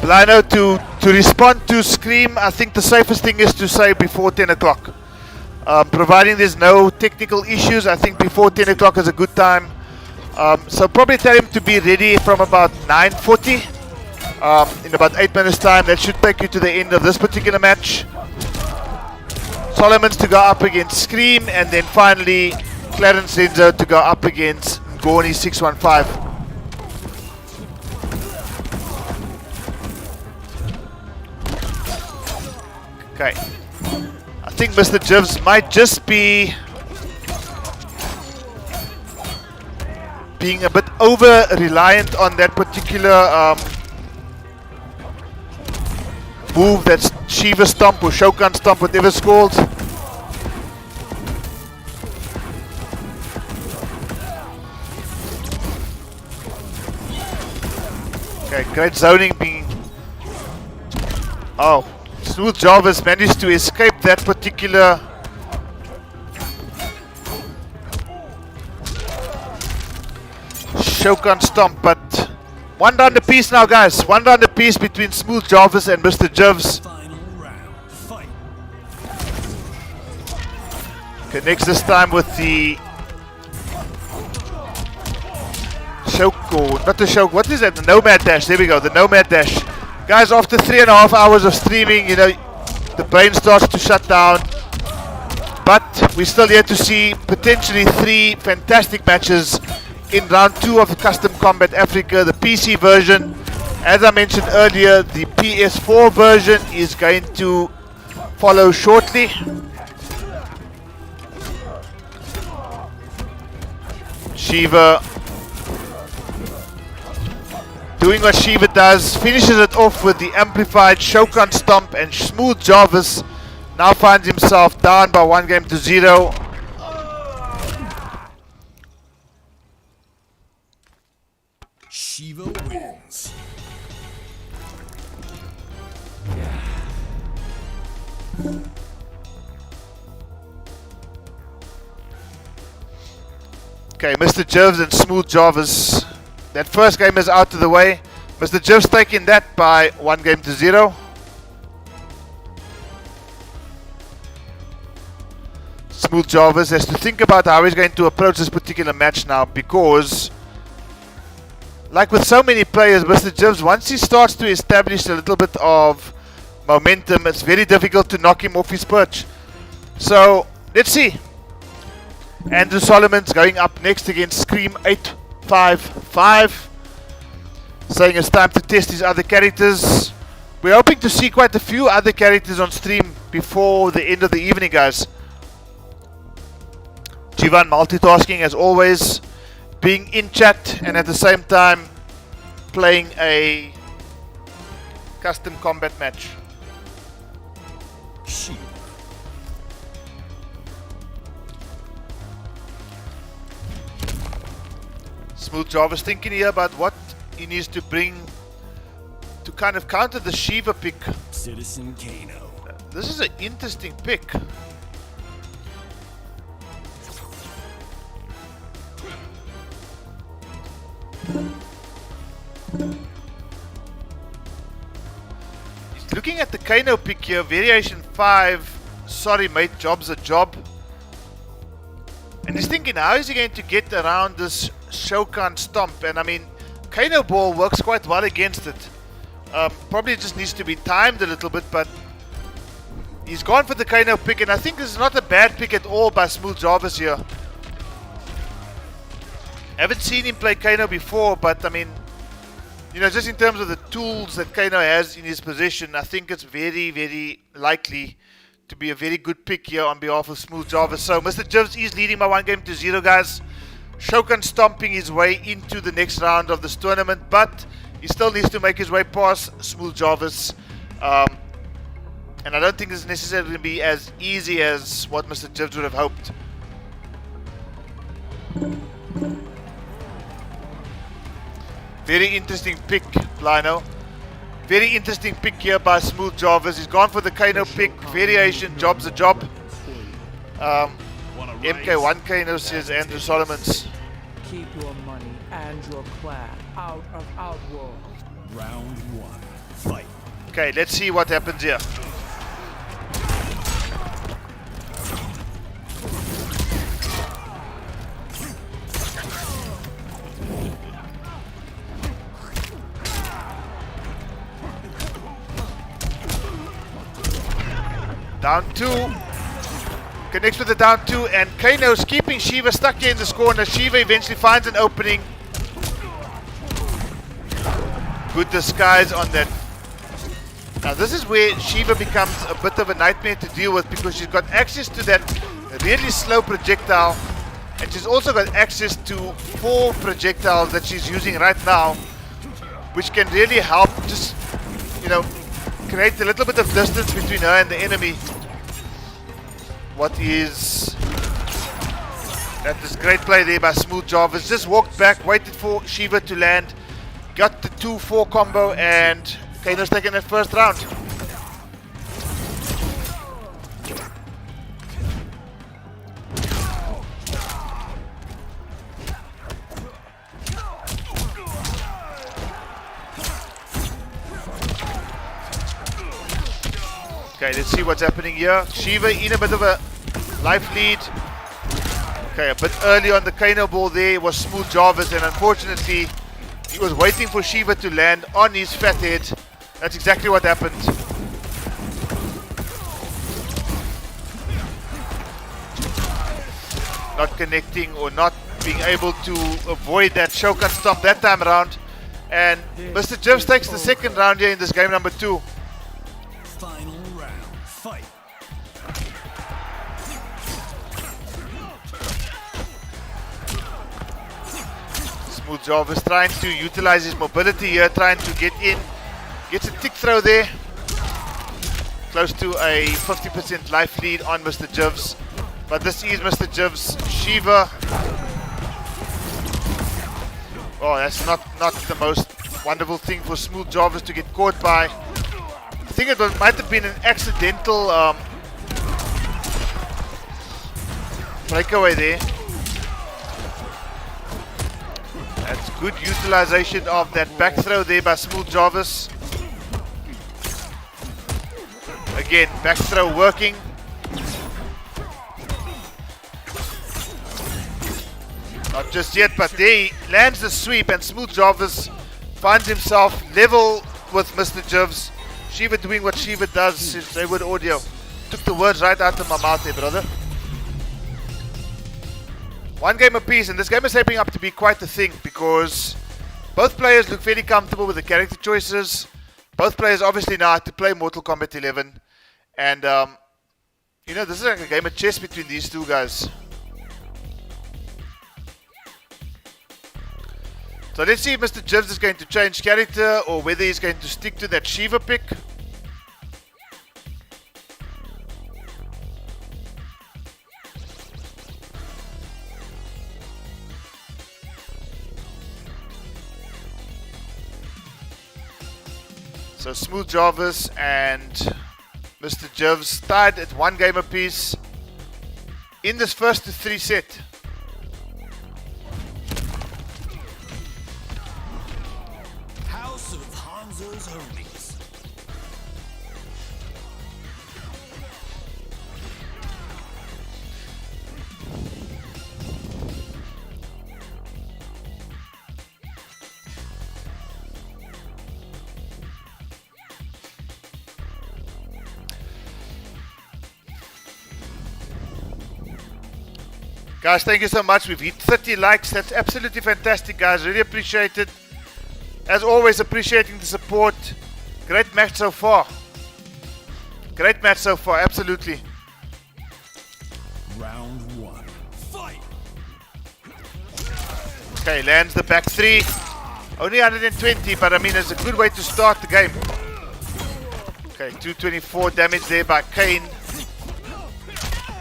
Blino to respond to Scream. I think the safest thing is to say before 10 o'clock. Providing there's no technical issues, I think before 10 o'clock is a good time. So probably tell him to be ready from about 9:40. In about 8 minutes time. That should take you to the end of this particular match. Solomon's to go up against Scream, and then finally Clarence Renzo to go up against Ngoni 615. Okay, I think Mr. Gibbs might just be being a bit over reliant on that particular move, that's Shiva Stomp or Shokan Stomp, whatever it's called. Okay, great zoning being... Oh, Smooth Jarvis managed to escape that particular... Shokan Stomp, but one round apiece now, guys. One round apiece between Smooth Jarvis and Mr. Gibbs. Connects this time with the Shoko, not the Shoko, what is that? The Nomad Dash, there we go, the Nomad Dash. Guys, after 3.5 hours of streaming, you know, the brain starts to shut down. But we're still here to see potentially 3 fantastic matches in round 2 of the Custom Combat Africa, the PC version. As I mentioned earlier, the PS4 version is going to follow shortly. Shiva doing what Shiva does, finishes it off with the amplified Shokan Stomp, and Smooth Jarvis now finds himself down by 1-0. Shiva wins. Okay, Mr. Gibbs and Smooth Jarvis. That first game is out of the way. Mr. Gibbs taking that by 1-0. Smooth Jarvis has to think about how he's going to approach this particular match now, because like with so many players, Mr. Gibbs, once he starts to establish a little bit of momentum, it's very difficult to knock him off his perch. So let's see. Andrew Solomon's going up next against Scream 855, saying it's time to test his other characters. We're hoping to see quite a few other characters on stream before the end of the evening, guys. Jivan multitasking as always, being in chat and at the same time playing a custom combat match. Shiva. Smooth Jarvis thinking here about what he needs to bring to kind of counter the Shiva pick. Citizen Kano. This is an interesting pick. He's looking at the Kano pick here, variation 5. Sorry mate, job's a job. And he's thinking, how is he going to get around this Shokan Stomp? And I mean, Kano Ball works quite well against it. Probably just needs to be timed a little bit, but he's gone for the Kano pick, and I think this is not a bad pick at all by Smooth Jarvis here. Haven't seen him play Kano before, but I mean, you know, just in terms of the tools that Kano has in his possession, I think it's very, very likely to be a very good pick here on behalf of Smooth Jarvis. So Mr. Gibbs is leading by 1-0, guys. Shokan stomping his way into the next round of this tournament, but he still needs to make his way past Smooth Jarvis. And I don't think it's necessarily going to be as easy as what Mr. Gibbs would have hoped. Very interesting pick, Blino. Very interesting pick here by Smooth Jarvis. He's gone for the Kano pick. Variation, job's a job. MK1 Kano says Andrew Solomons. Keep your money and your clan out of Outworld. Round 1. Fight. Okay, let's see what happens here. Down 2. Connects with the down 2, and Kano's keeping Shiva stuck here in this corner. Shiva eventually finds an opening. Good disguise on that. Now this is where Shiva becomes a bit of a nightmare to deal with, because she's got access to that really slow projectile, and she's also got access to 4 projectiles that she's using right now, which can really help just, you know, create a little bit of distance between her and the enemy. What is that? Is great play there by Smooth Jarvis. Just walked back, waited for Shiva to land, got the 2-4 combo, and Kano's taken that first round. Okay, let's see what's happening here. Shiva in a bit of a life lead. Okay, a bit early on the Kano ball there was Smooth Jarvis, and unfortunately he was waiting for Shiva to land on his fat head. That's exactly what happened. Not connecting or not being able to avoid that Shokan stomp that time around. And Mr. Gibbs takes the second round here in this game number 2. Final round. Fight. Smooth Jarvis trying to utilize his mobility here, trying to get in. Gets a tick throw there. Close to a 50% life lead on Mr. Gibbs. But this is Mr. Gibbs. Shiva. Oh, that's not the most wonderful thing for Smooth Jarvis to get caught by. I think it might have been an accidental breakaway there. That's good utilization of that back throw there by Smooth Jarvis. Again, back throw working. Not just yet, but there he lands the sweep, and Smooth Jarvis finds himself level with Mr. Gibbs. Shiva doing what Shiva does, since they would audio. Took the words right out of my mouth there, brother. One game apiece, and this game is shaping up to be quite the thing, because both players look fairly comfortable with the character choices. Both players obviously know how to play Mortal Kombat 11. And, you know, this is like a game of chess between these two guys. So let's see if Mr. Gibbs is going to change character or whether he's going to stick to that Shiva pick. So Smooth Jarvis and Mr. Gibbs tied at one game apiece in this first to 3 set. House of Hanzo's Homies. Guys, thank you so much. We've hit 30 likes. That's absolutely fantastic, guys. Really appreciate it. As always, appreciating the support. Great match so far. Great match so far, absolutely. Round 1. Fight. Okay, lands the back 3. Only 120, but I mean, it's a good way to start the game. Okay, 224 damage there by Kane.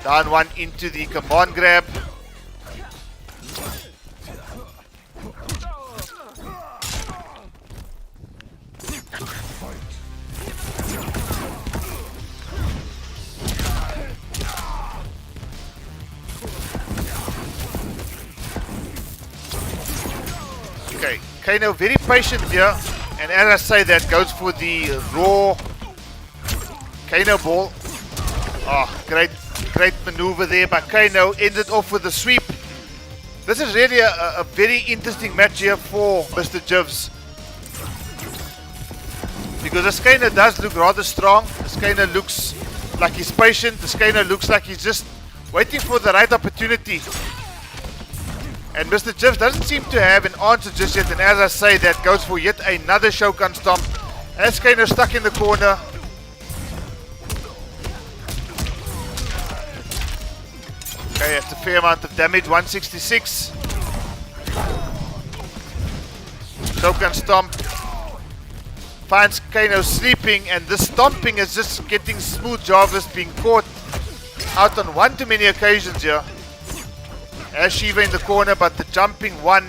Down 1 into the command grab. Okay, Kano very patient here, and as I say, that goes for the raw Kano ball. Oh, great maneuver there by Kano. Ended off with a sweep. This is really a very interesting match here for Mr. Gibbs, because this Kano does look rather strong. This Kano looks like he's patient. This Kano looks like he's just waiting for the right opportunity. And Mr. Gibbs doesn't seem to have an answer just yet. And as I say, that goes for yet another Shokan Stomp. As Kano stuck in the corner. Okay, that's a fair amount of damage, 166. Shokan Stomp finds Kano sleeping, and this stomping is just getting Smooth Jarvis being caught out on one too many occasions here. As Shiva in the corner, but the jumping one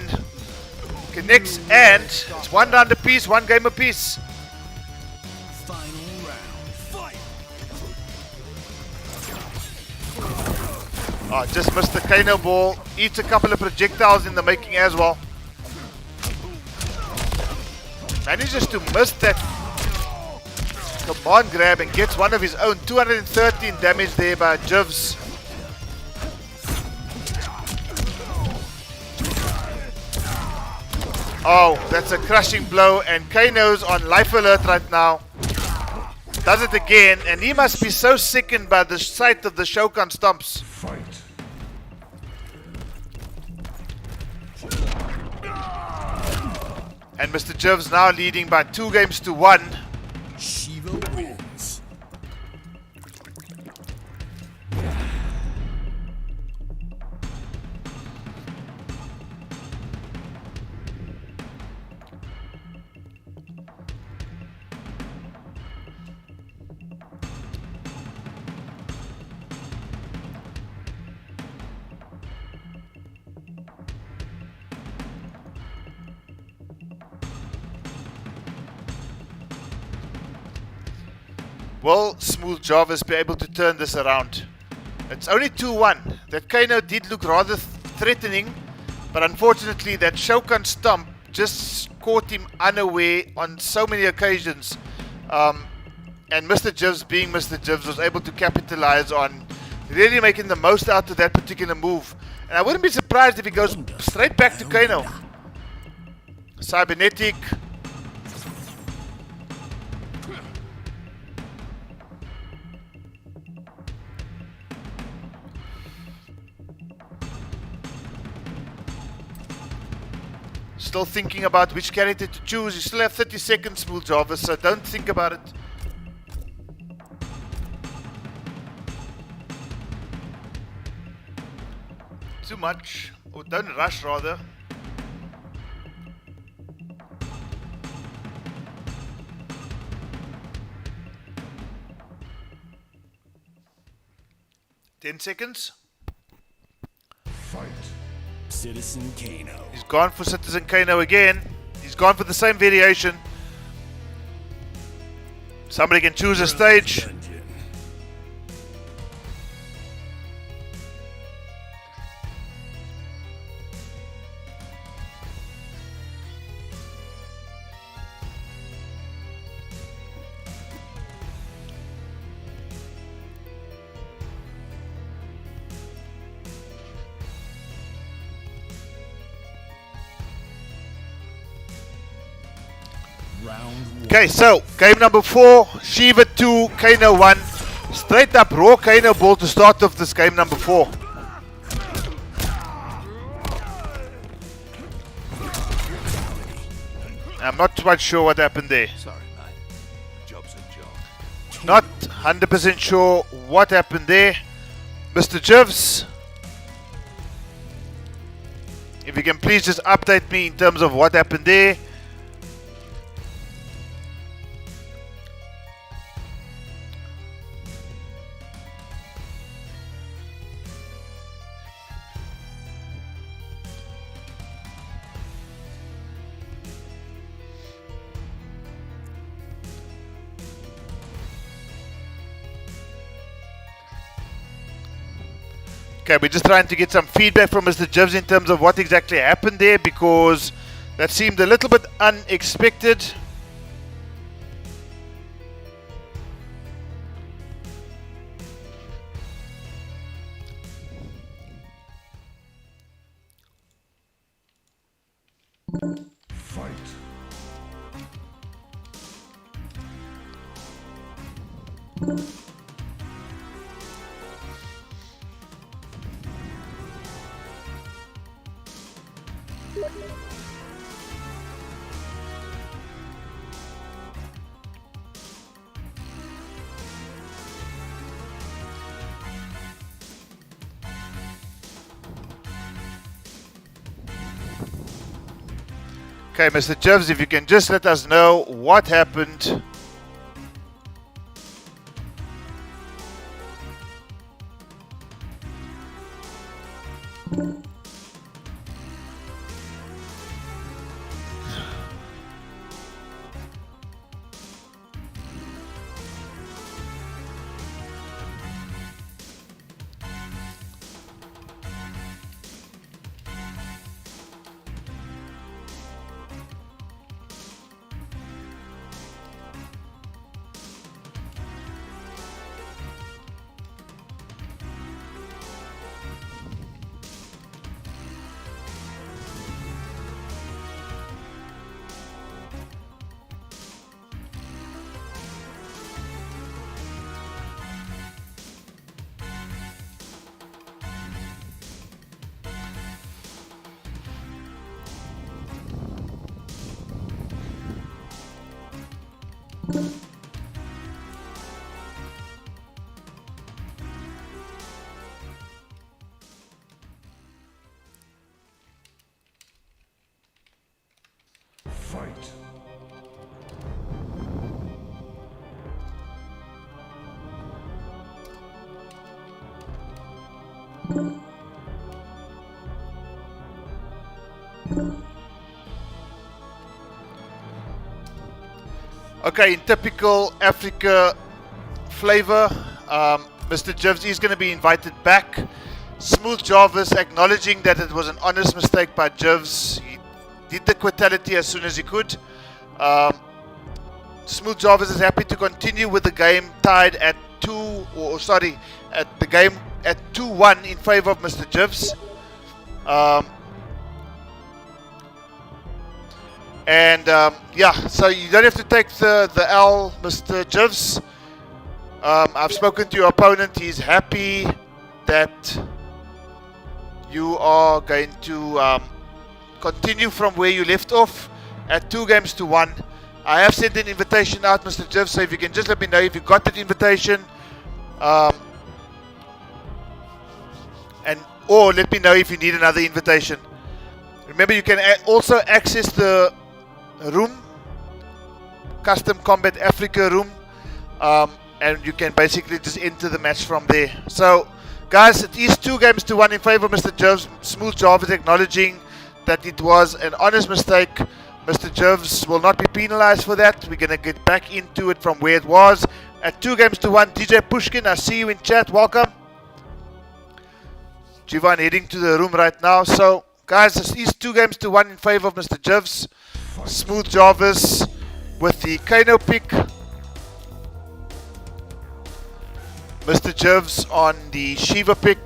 connects, and it's 1 round apiece, 1 game apiece. Final round. Fight. Oh, just missed the Kano ball. Eats a couple of projectiles in the making as well. Manages to miss that command grab and gets one of his own. 213 damage there by Gibbs. Oh, that's a crushing blow, and Kano's on life alert right now. Does it again, and he must be so sickened by the sight of the Shokan stomps. Fight. And Mr. Gibbs now leading by 2 games to 1. Shiva wins. Will Smooth Jarvis be able to turn this around? It's only 2-1. That Kano did look rather threatening, but unfortunately that Shokan stomp just caught him unaware on so many occasions. And Mr. Gibbs, being Mr. Gibbs, was able to capitalize on really making the most out of that particular move. And I wouldn't be surprised if he goes straight back to Kano. Cybernetic. Still thinking about which character to choose. You still have 30 seconds, Smooth Jarvis, so don't think about it. Too much. Or don't rush, rather. Ten seconds. Fight. Citizen Kano. He's gone for Citizen Kano again. He's gone for the same variation. Somebody can choose a stage. Dungeon. Okay, so game number 4, Shiva 2, Kano 1. Straight up raw Kano ball to start off this game number 4. I'm not quite sure what happened there. Sorry, mate. Job's a job. Not 100% sure what happened there. Mr. Gibbs, if you can please just update me in terms of what happened there. Okay, we're just trying to get some feedback from Mr. Gibbs in terms of what exactly happened there, because that seemed a little bit unexpected. Fight. Okay, Mr. Gibbs, if you can just let us know what happened. Fight. Okay, in typical Africa flavor, Mr. Gibbs is going to be invited back. Smooth Jarvis acknowledging that it was an honest mistake by Gibbs. He did the quittality as soon as he could. Smooth Jarvis is happy to continue with the game tied at at the game at 2-1 in favor of Mr. Gibbs. Yeah, so you don't have to take the L, Mr. Gibbs. I've spoken to your opponent. He's happy that you are going to continue from where you left off at 2-1. I have sent an invitation out, Mr. Gibbs, so if you can just let me know if you got that invitation. Or let me know if you need another invitation. Remember, you can also access the room, Custom Combat Africa room, and you can basically just enter the match from there. So, guys, it is 2-1 in favor of Mr. Gibbs. Smooth Jarvis acknowledging that it was an honest mistake. Mr. Gibbs will not be penalized for that. We're going to get back into it from where it was. At 2-1, DJ Pushkin, I see you in chat. Welcome. Jivan heading to the room right now. So, guys, this is 2-1 in favor of Mr. Gibbs. Smooth Jarvis with the Kano pick. Mr. Gibbs on the Shiva pick.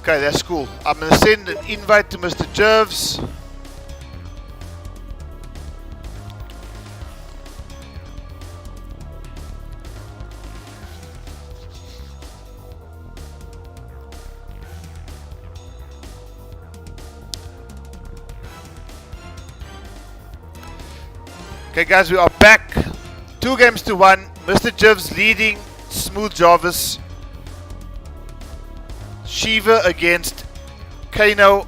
Okay, that's cool. I'm going to send an invite to Mr. Jarvis. Okay, guys, we are back. 2-1. Mr. Jarvis leading Smooth Jarvis. Shiva against Kano.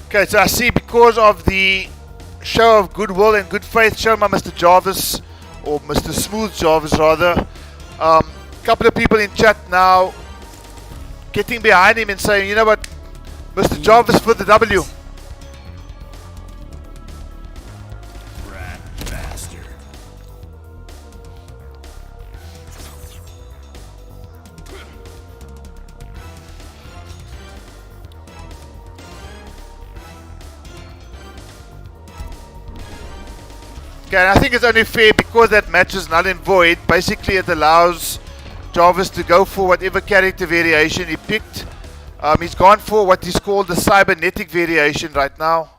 Okay, so I see because of the show of goodwill and good faith shown by Mr. Jarvis, or Mr. Smooth Jarvis rather, a couple of people in chat now getting behind him and saying, you know what, Mr. Jarvis for the W. Okay, and I think it's only fair because that match is null and void. Basically, it allows Jarvis to go for whatever character variation he picked. He's gone for what is called the cybernetic variation right now.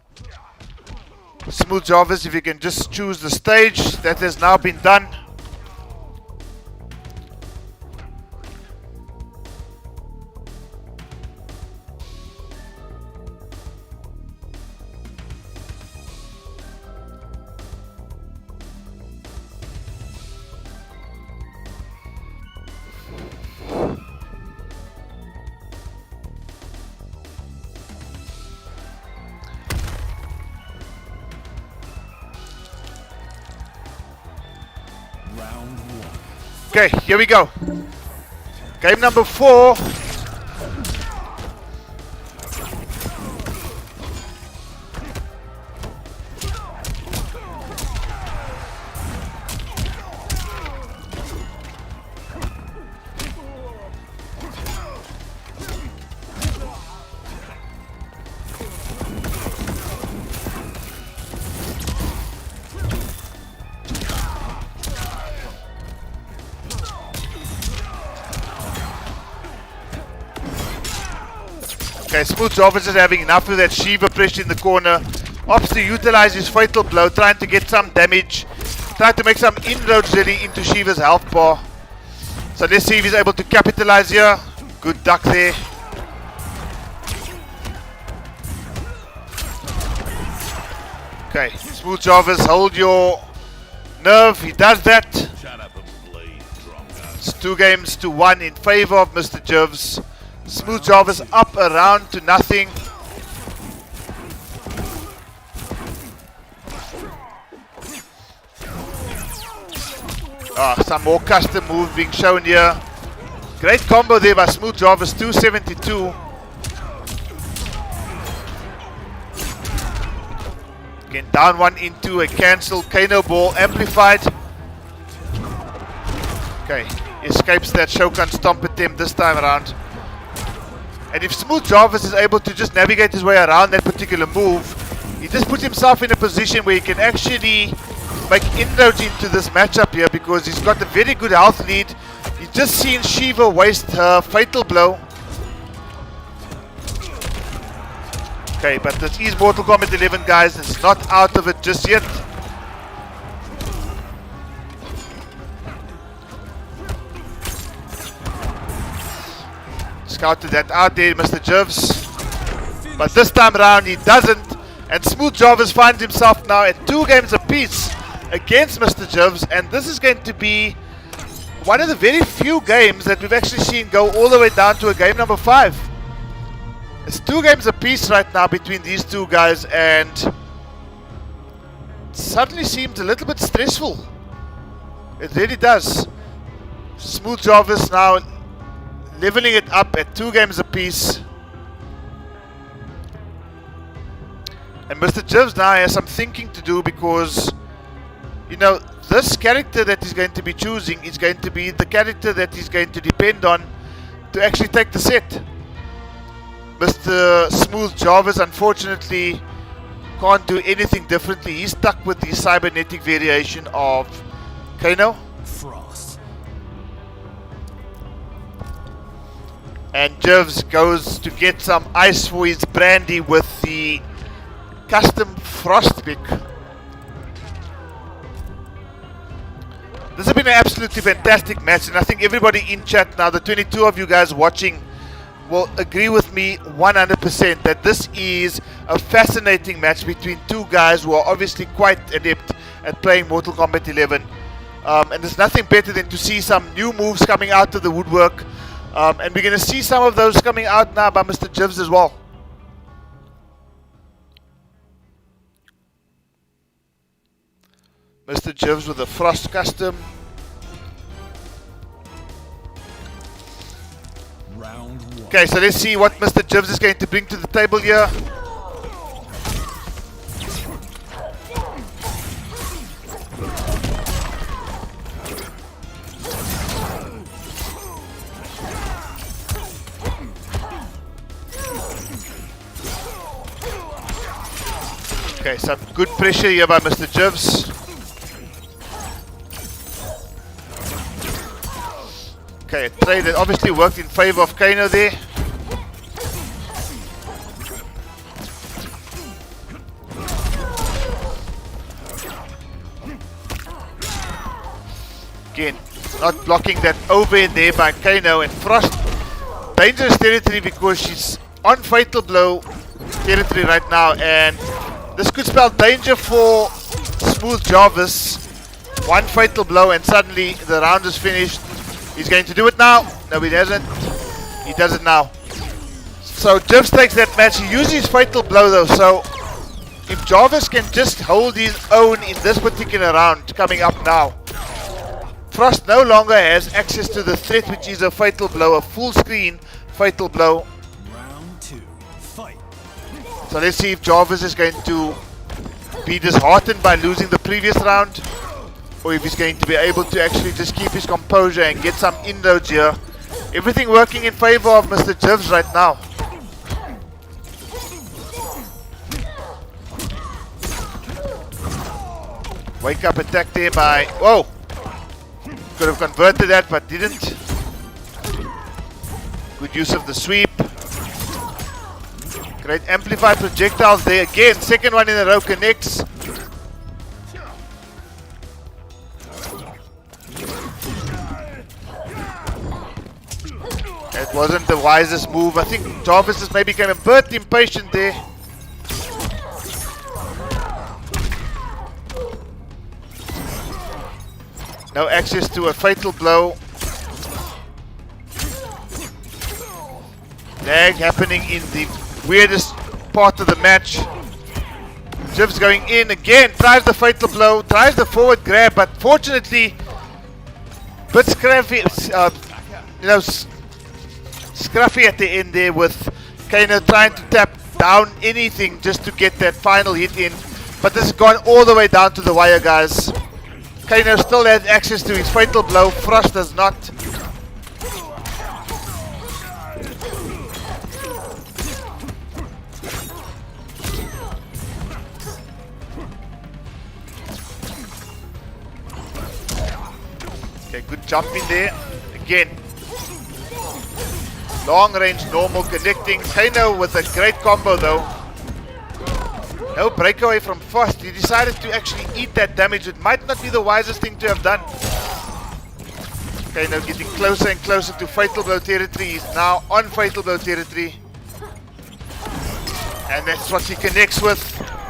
Smooth Jarvis, if you can just choose the stage, that has now been done. Okay, here we go. Game number 4. Okay, Smooth Jarvis is having enough of that Shiva pressure in the corner. Opts to utilize his fatal blow, trying to get some damage. Trying to make some inroads really into Shiva's health bar. So let's see if he's able to capitalize here. Good duck there. Okay, Smooth Jarvis, hold your nerve. He does that. It's 2-1 in favor of Mr. Gibbs. Smooth Jarvis up around to nothing. Some more custom moves being shown here. Great combo there by Smooth Jarvis, 272. Again, down one into a cancelled Kano ball, amplified. Okay, escapes that Shokan stomp attempt this time around. And if Smooth Jarvis is able to just navigate his way around that particular move, he just puts himself in a position where he can actually make inroads into this matchup here, because he's got a very good health lead. He's just seen Shiva waste her fatal blow. Okay, but this is Mortal Kombat 11, guys. It's not out of it just yet. Scouted that out there, Mr. Gibbs. But this time around, he doesn't. And Smooth Jarvis finds himself now at 2 games apiece against Mr. Gibbs. And this is going to be one of the very few games that we've actually seen go all the way down to a game number 5. It's 2 games apiece right now between these two guys, and it suddenly seems a little bit stressful. It really does. Smooth Jarvis now leveling it up at 2 games apiece. And Mr. Gibbs now has some thinking to do, because, you know, this character that he's going to be choosing is going to be the character that he's going to depend on to actually take the set. Mr. Smooth Jarvis, unfortunately, can't do anything differently. He's stuck with the cybernetic variation of Kano. Frost. And Gibbs goes to get some ice for his brandy with the custom Frost pick. This has been an absolutely fantastic match, and I think everybody in chat now, the 22 of you guys watching, will agree with me 100% that this is a fascinating match between 2 guys who are obviously quite adept at playing Mortal Kombat 11. And there's nothing better than to see some new moves coming out of the woodwork. And we're going to see some of those coming out now by Mr. Gibbs as well. Mr. Gibbs with a Frost custom. Round 1. Okay, so let's see what Mr. Gibbs is going to bring to the table here. Okay, some good pressure here by Mr. Gibbs. Okay, a trade that obviously worked in favor of Kano there. Again, not blocking that over there by Kano, and Frost. Dangerous territory because she's on fatal blow territory right now, and this could spell danger for Smooth Jarvis. 1 fatal blow and suddenly the round is finished. He's going to do it now. No, he doesn't. He does it now. So Gibbs takes that match. He uses his fatal blow though. So if Jarvis can just hold his own in this particular round coming up now, Frost no longer has access to the threat, which is a fatal blow, a full screen fatal blow. Round 2. Fight. So let's see if Jarvis is going to be disheartened by losing the previous round, or if he's going to be able to actually just keep his composure and get some inroads here. Everything working in favor of Mr. Gibbs right now. Wake up attack there by... Whoa! Could have converted that but didn't. Good use of the sweep. Great amplified projectiles there again. Second one in a row connects. That wasn't the wisest move. I think Jarvis is maybe became a bit impatient there. No access to a fatal blow. Lag happening in the weirdest part of the match. Gibbs going in again, tries the fatal blow, tries the forward grab, but fortunately, bit scruffy, scruffy at the end there with Kano trying to tap down anything just to get that final hit in. But this has gone all the way down to the wire, guys. Kano still has access to his fatal blow, Frost does not. Okay, good jump in there. Again. Long range normal connecting. Kano with a great combo though. No breakaway from Frost. He decided to actually eat that damage. It might not be the wisest thing to have done. Kano getting closer and closer to fatal blow territory. He's now on fatal blow territory. And that's what he connects with.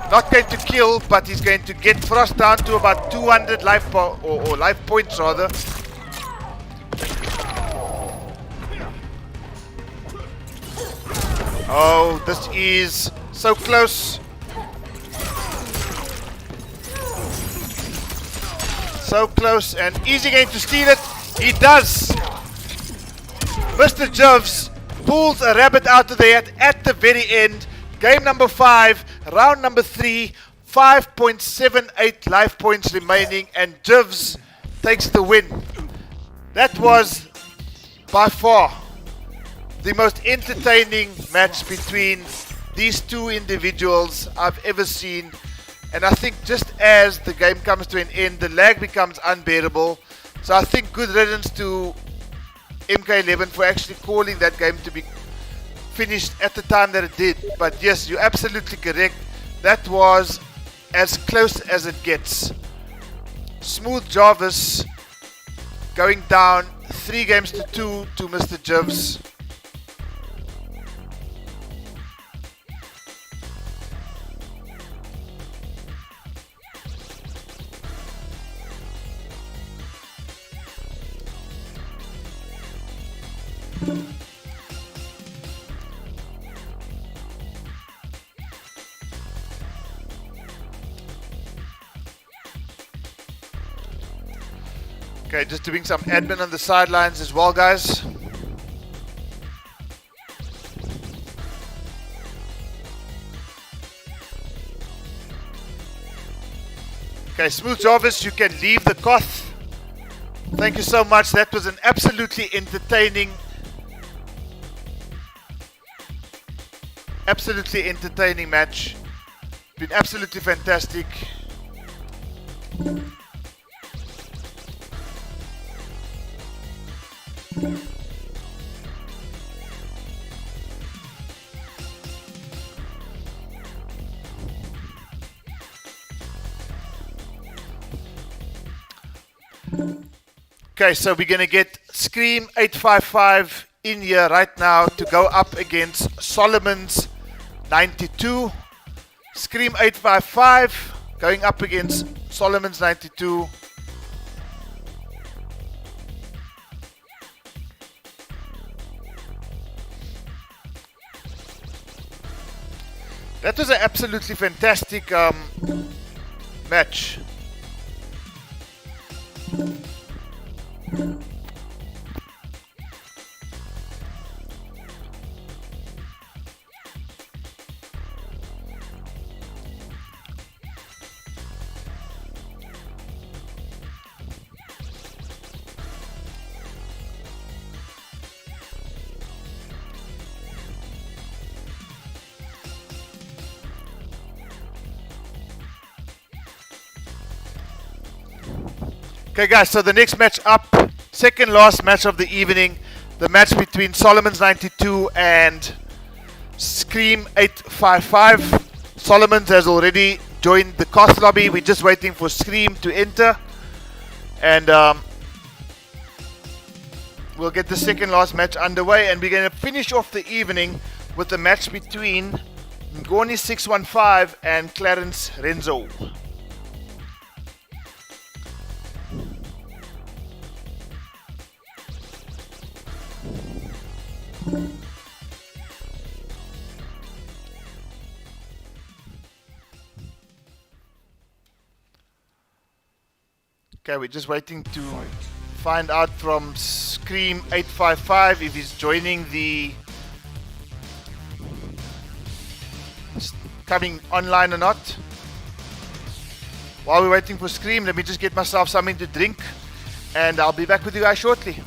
Not going to kill, but he's going to get Frost down to about 200 life or life points rather. Oh, this is so close. So close, and is he going to steal it? He does. Mr. Gibbs pulls a rabbit out of the hat at the very end. Game number 5, round number 3, 5.78 life points remaining, and Gibbs takes the win. That was by far the most entertaining match between these two individuals I've ever seen. And I think just as the game comes to an end, the lag becomes unbearable. So I think good riddance to MK11 for actually calling that game to be finished at the time that it did. But yes, you're absolutely correct. That was as close as it gets. Smooth Jarvis going down 3 games to 2 to Mr. Gibbs. Okay, just doing some admin on the sidelines as well, guys. Okay, Smooth Jarvis, you can leave the Koth. Thank you so much. That was an absolutely entertaining match. Been absolutely fantastic. Okay, so we're going to get Scream 855 in here right now to go up against Solomon's 92. Scream 855 going up against Solomon's 92. That was an absolutely fantastic match. Okay guys, so the next match up, second last match of the evening, the match between Solomon's 92 and Scream 855. Solomon has already joined the cast lobby. We're just waiting for Scream to enter. And we'll get the second last match underway. And we're going to finish off the evening with the match between Ngoni 615 and Clarence Renzo. Okay, we're just waiting to find out from Scream 855 if he's joining the coming online or not. While we're waiting for Scream, let me just get myself something to drink and I'll be back with you guys shortly.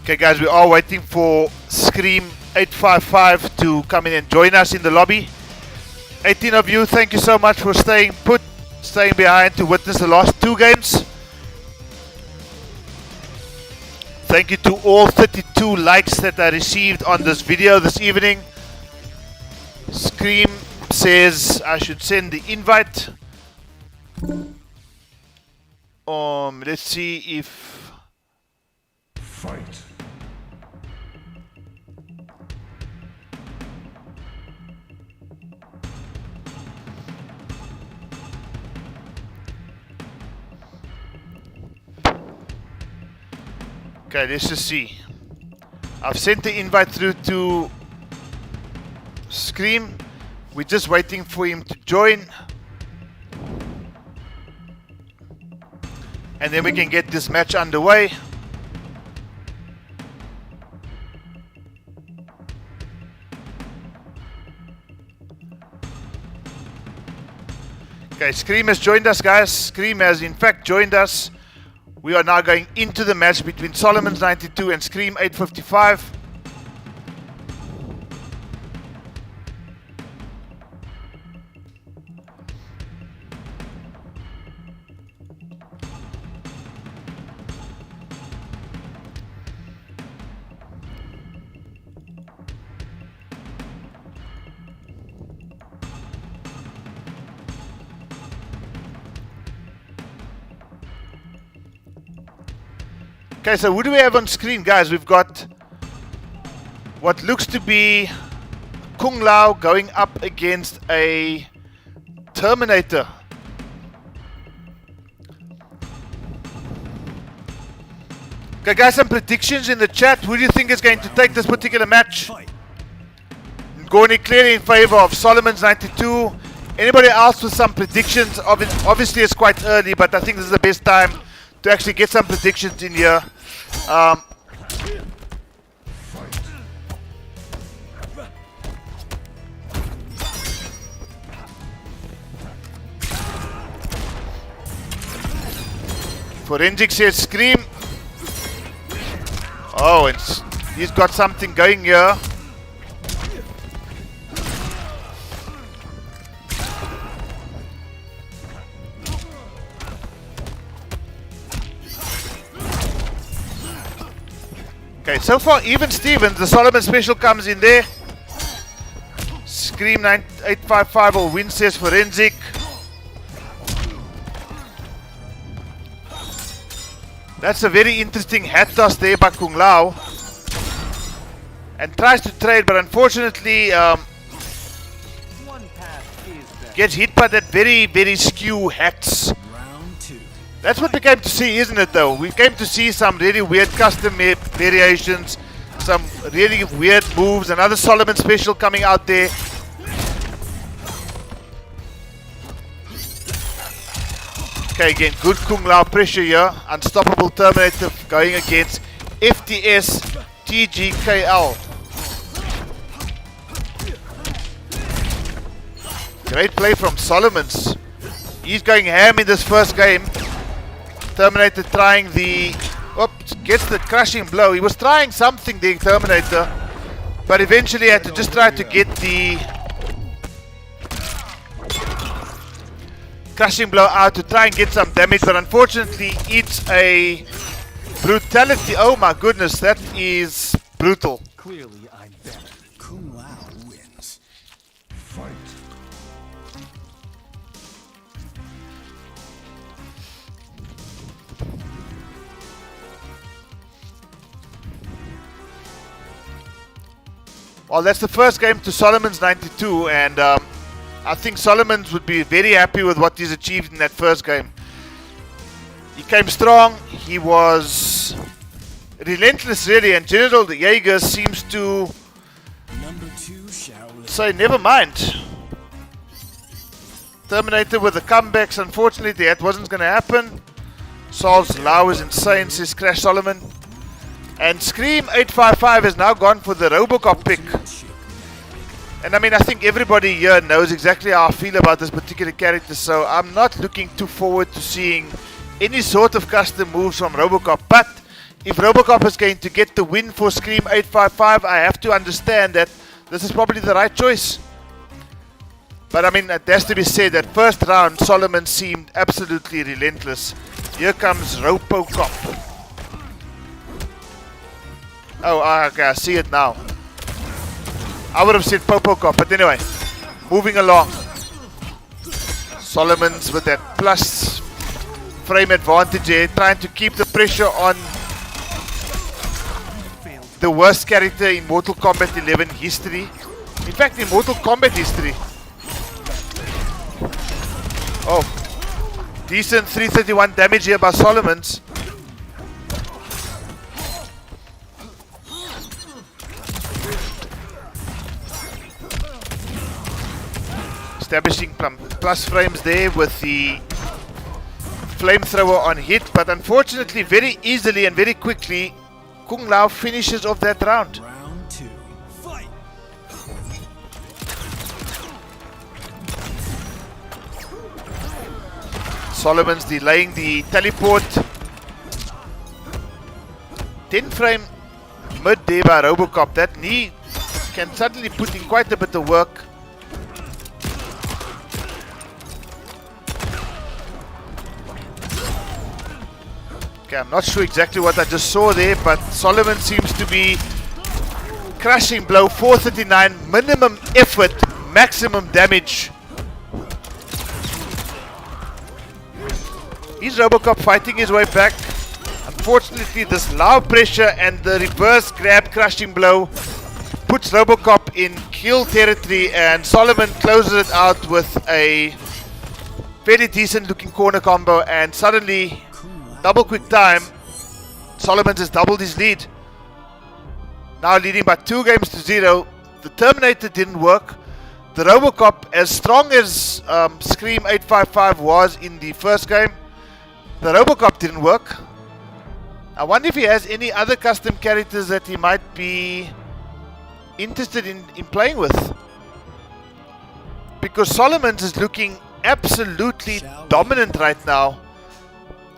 Okay guys, we are waiting for Scream 855 to come in and join us in the lobby. 18 of you, thank you so much for staying put, staying behind to witness the last two games. Thank you to all 32 likes that I received on this video this evening. Scream says I should send the invite. Let's see if... Fight. Okay, let's just see. I've sent the invite through to Scream. We're just waiting for him to join. And then we can get this match underway. Okay, Scream has joined us, guys. Scream has in fact joined us. We are now going into the match between Solomon's 92 and Scream 855. Okay, so who do we have on screen, guys? We've got what looks to be Kung Lao going up against a Terminator. Okay, guys, some predictions in the chat. Who do you think is going to take this particular match? Ngoni clearly in favor of Solomon's 92. Anybody else with some predictions? Obviously, it's quite early, but I think this is the best time to actually get some predictions in here. Forensic says Scream. Oh, he's got something going here. Okay, so far even Stevens, the Solomon special comes in there. Scream 855 will win, says Forensic. That's a very interesting hat toss there by Kung Lao. and tries to trade, but unfortunately One path is better. gets hit by that very, very skew hacks. Round 2. That's what we came to see, isn't it, though? We came to see some really weird custom variations, some really weird moves, another Solomon special coming out there. Okay, again, good Kung Lao pressure here. Unstoppable Terminator going against FTS TGKL. Great play from Solomons. He's going ham in this first game. Terminator trying the... Oops, gets the crushing blow. He was trying something, the Terminator, but eventually had to just try to get the crushing blow out to try and get some damage, but unfortunately it's a brutality. Oh my goodness, that is brutal. Clearly, I'm better. Kung Lao wins. Fight. Well, that's the first game to Solomon's 92, and I think Solomon's would be very happy with what he's achieved in that first game. He came strong, he was relentless really, and General Jaeger seems to Number 2 shall live. say never mind. Terminator with the comebacks, unfortunately that wasn't going to happen. Sol's Lao is insane, says Crash Solomon. And Scream 855 has now gone for the Robocop pick. And I mean, I think everybody here knows exactly how I feel about this particular character, so I'm not looking too forward to seeing any sort of custom moves from Robocop. But if Robocop is going to get the win for Scream 855, I have to understand that this is probably the right choice. But I mean, it has to be said that first round, Solomon seemed absolutely relentless. Here comes Robocop. Oh, okay, I see it now. I would have said Popocop, but anyway, moving along. Solomon's with that plus frame advantage here, trying to keep the pressure on the worst character in Mortal Kombat 11 history. In fact, in Mortal Kombat history. Oh, decent 331 damage here by Solomon's. Establishing plus frames there with the flamethrower on hit, but unfortunately very easily and very quickly Kung Lao finishes off that round. Round 2. Fight. Solomon's delaying the teleport. 10 frame mid there by Robocop. That knee can suddenly put in quite a bit of work. Okay, I'm not sure exactly what I just saw there, but Solomon seems to be crushing blow. 439 minimum effort, maximum damage. Is Robocop fighting his way back? Unfortunately, this loud pressure and the reverse grab crushing blow puts Robocop in kill territory, and Solomon closes it out with a very decent looking corner combo, and suddenly double quick time, Solomon has doubled his lead. Now leading by 2-0. The Terminator didn't work. The Robocop, as strong as Scream 855 was in the first game, the Robocop didn't work. I wonder if he has any other custom characters that he might be interested in playing with. Because Solomon's is looking absolutely dominant right now.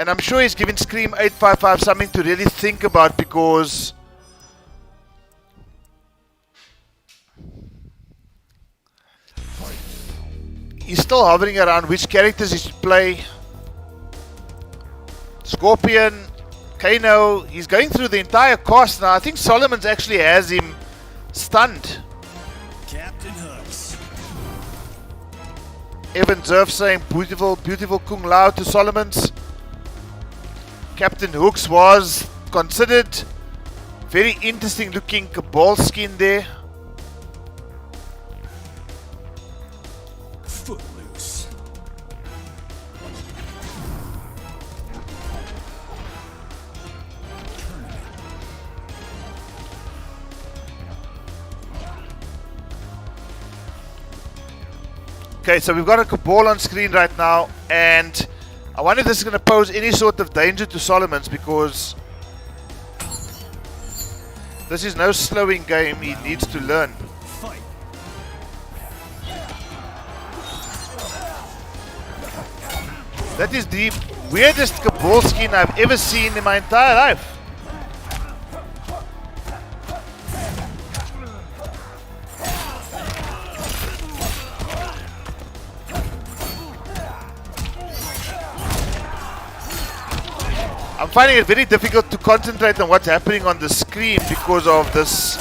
And I'm sure he's given Scream 855 something to really think about, because he's still hovering around which characters he should play. Scorpion, Kano, he's going through the entire cast now. I think Solomon's actually has him stunned. Captain Hooks. Evan Zerf saying beautiful, beautiful Kung Lao to Solomon's. Captain Hooks was considered Very interesting looking ball skin there. Footloose. Okay, so we've got a Cabal on screen right now, and I wonder if this is going to pose any sort of danger to Solomon's, because this is no slowing game. He needs to learn. Fight. That is the weirdest Cabal skin I've ever seen in my entire life. I'm finding it very difficult to concentrate on what's happening on the screen because of this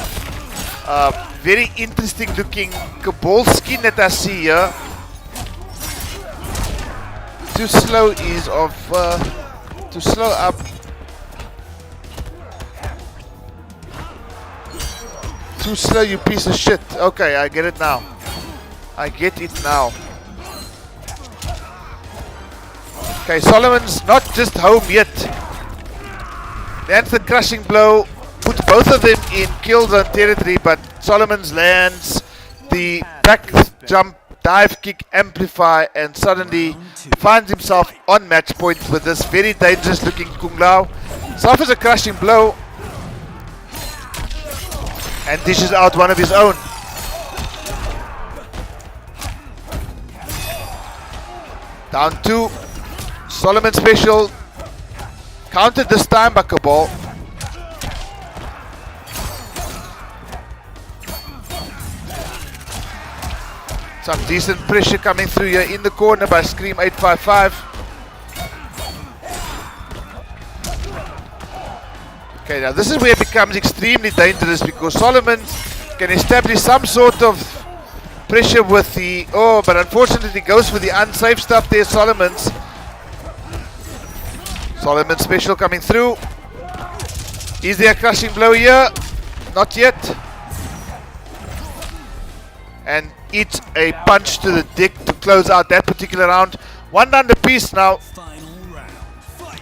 very interesting looking Cabal skin that I see here. Too slow is of to slow up. Too slow, you piece of shit. Okay, I get it now. I get it now. Okay, Solomon's not just home yet. Lands the crushing blow, puts both of them in kill zone territory, but Solomon's lands the back jump, dive kick, amplify, and suddenly finds himself on match point with this very dangerous looking Kung Lao. Suffers a crushing blow and dishes out one of his own. Down 2. Solomon special. Counted this time by Cabal. Some decent pressure coming through here in the corner by Scream 855. Okay, now this is where it becomes extremely dangerous, because Solomon can establish some sort of pressure with the... Oh, but unfortunately goes for the unsafe stuff there, Solomon's. Solomon special coming through. Is there a crushing blow here? Not yet. And it's a punch to the dick to close out that particular round. One down the piece now. Final round. Fight.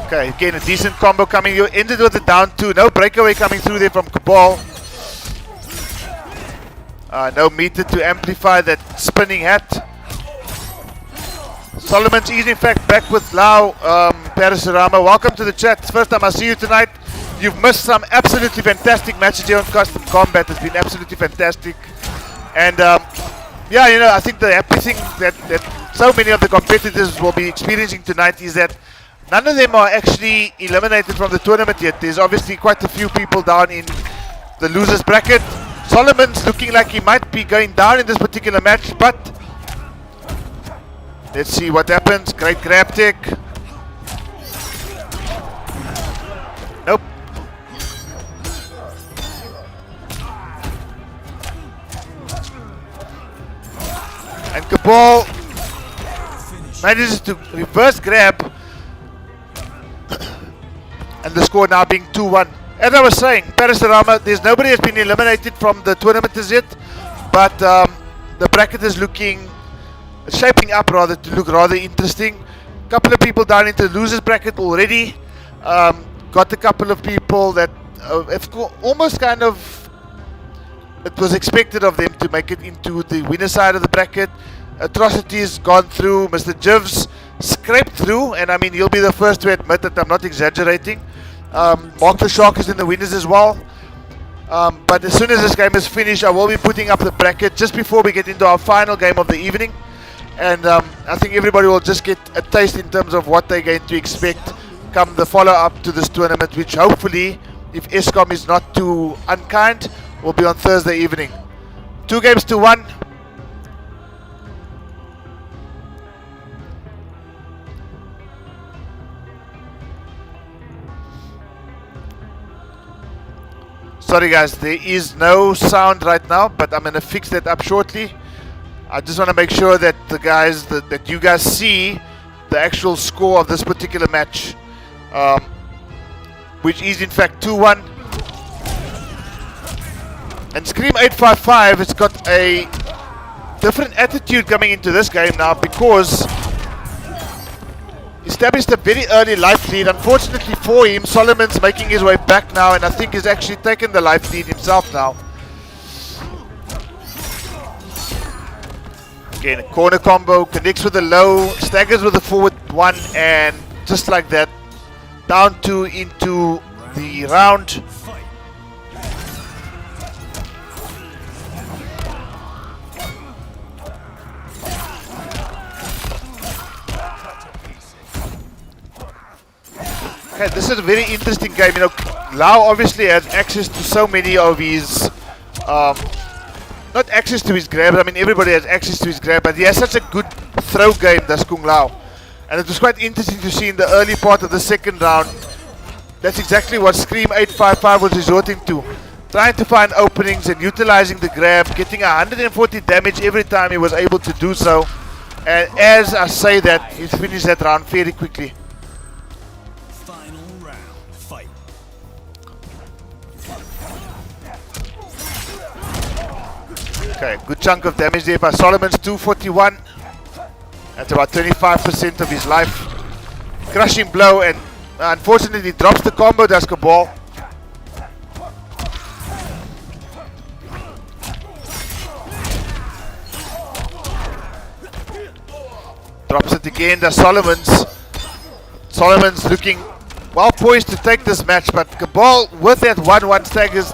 Okay, again a decent combo coming. You ended with a down 2. No breakaway coming through there from Cabal. No meter to amplify that spinning hat. Solomon's is in fact back with Lau Parasurama. Welcome to the chat. It's the first time I see you tonight. You've missed some absolutely fantastic matches here on Custom Combat. It's been absolutely fantastic. And yeah, you know, I think the happy thing that so many of the competitors will be experiencing tonight is that none of them are actually eliminated from the tournament yet. There's obviously quite a few people down in the losers bracket. Solomon's looking like he might be going down in this particular match, but let's see what happens. Great grab tech. Nope. And Cabal manages to reverse grab. And the score now being 2-1. As I was saying, Parasurama, there's nobody has been eliminated from the tournament as yet, but the bracket is shaping up rather to look rather interesting. A couple of people down into the losers bracket already. Got a couple of people that have almost kind of, it was expected of them to make it into the winner side of the bracket. Atrocity's gone through. Mr. Gibbs scraped through, and I mean, he'll be the first to admit that I'm not exaggerating. Mark the Shark is in the winners as well. But as soon as this game is finished, I will be putting up the bracket just before we get into our final game of the evening. And I think everybody will just get a taste in terms of what they're going to expect come the follow-up to this tournament, which hopefully, if ESCOM is not too unkind, will be on Thursday evening. 2 games to 1. Sorry guys, there is no sound right now, but I'm gonna fix that up shortly. I just want to make sure that the guys that you guys see the actual score of this particular match, which is in fact 2-1. And Scream 855 has got a different attitude coming into this game now, because established a very early life lead. Unfortunately for him, Solomon's making his way back now, and I think he's actually taken the life lead himself now. Again, a corner combo, connects with the low, staggers with the forward one, and just like that, down 2 into the round. Okay, this is a very interesting game. You know, Lau obviously has access to so many of his, not access to his grabs, I mean everybody has access to his grab, but he has such a good throw game, does Kung Lao. And it was quite interesting to see in the early part of the second round, that's exactly what Scream 855 was resorting to. Trying to find openings and utilizing the grab, getting 140 damage every time he was able to do so. And as I say that, he finished that round very quickly. Okay, good chunk of damage there by Solomon's 241. That's about 25% of his life. Crushing blow, and unfortunately drops the combo, does Cabal. Drops it again, does Solomon's. Solomon's looking well poised to take this match, but Cabal with that 1-1 staggers,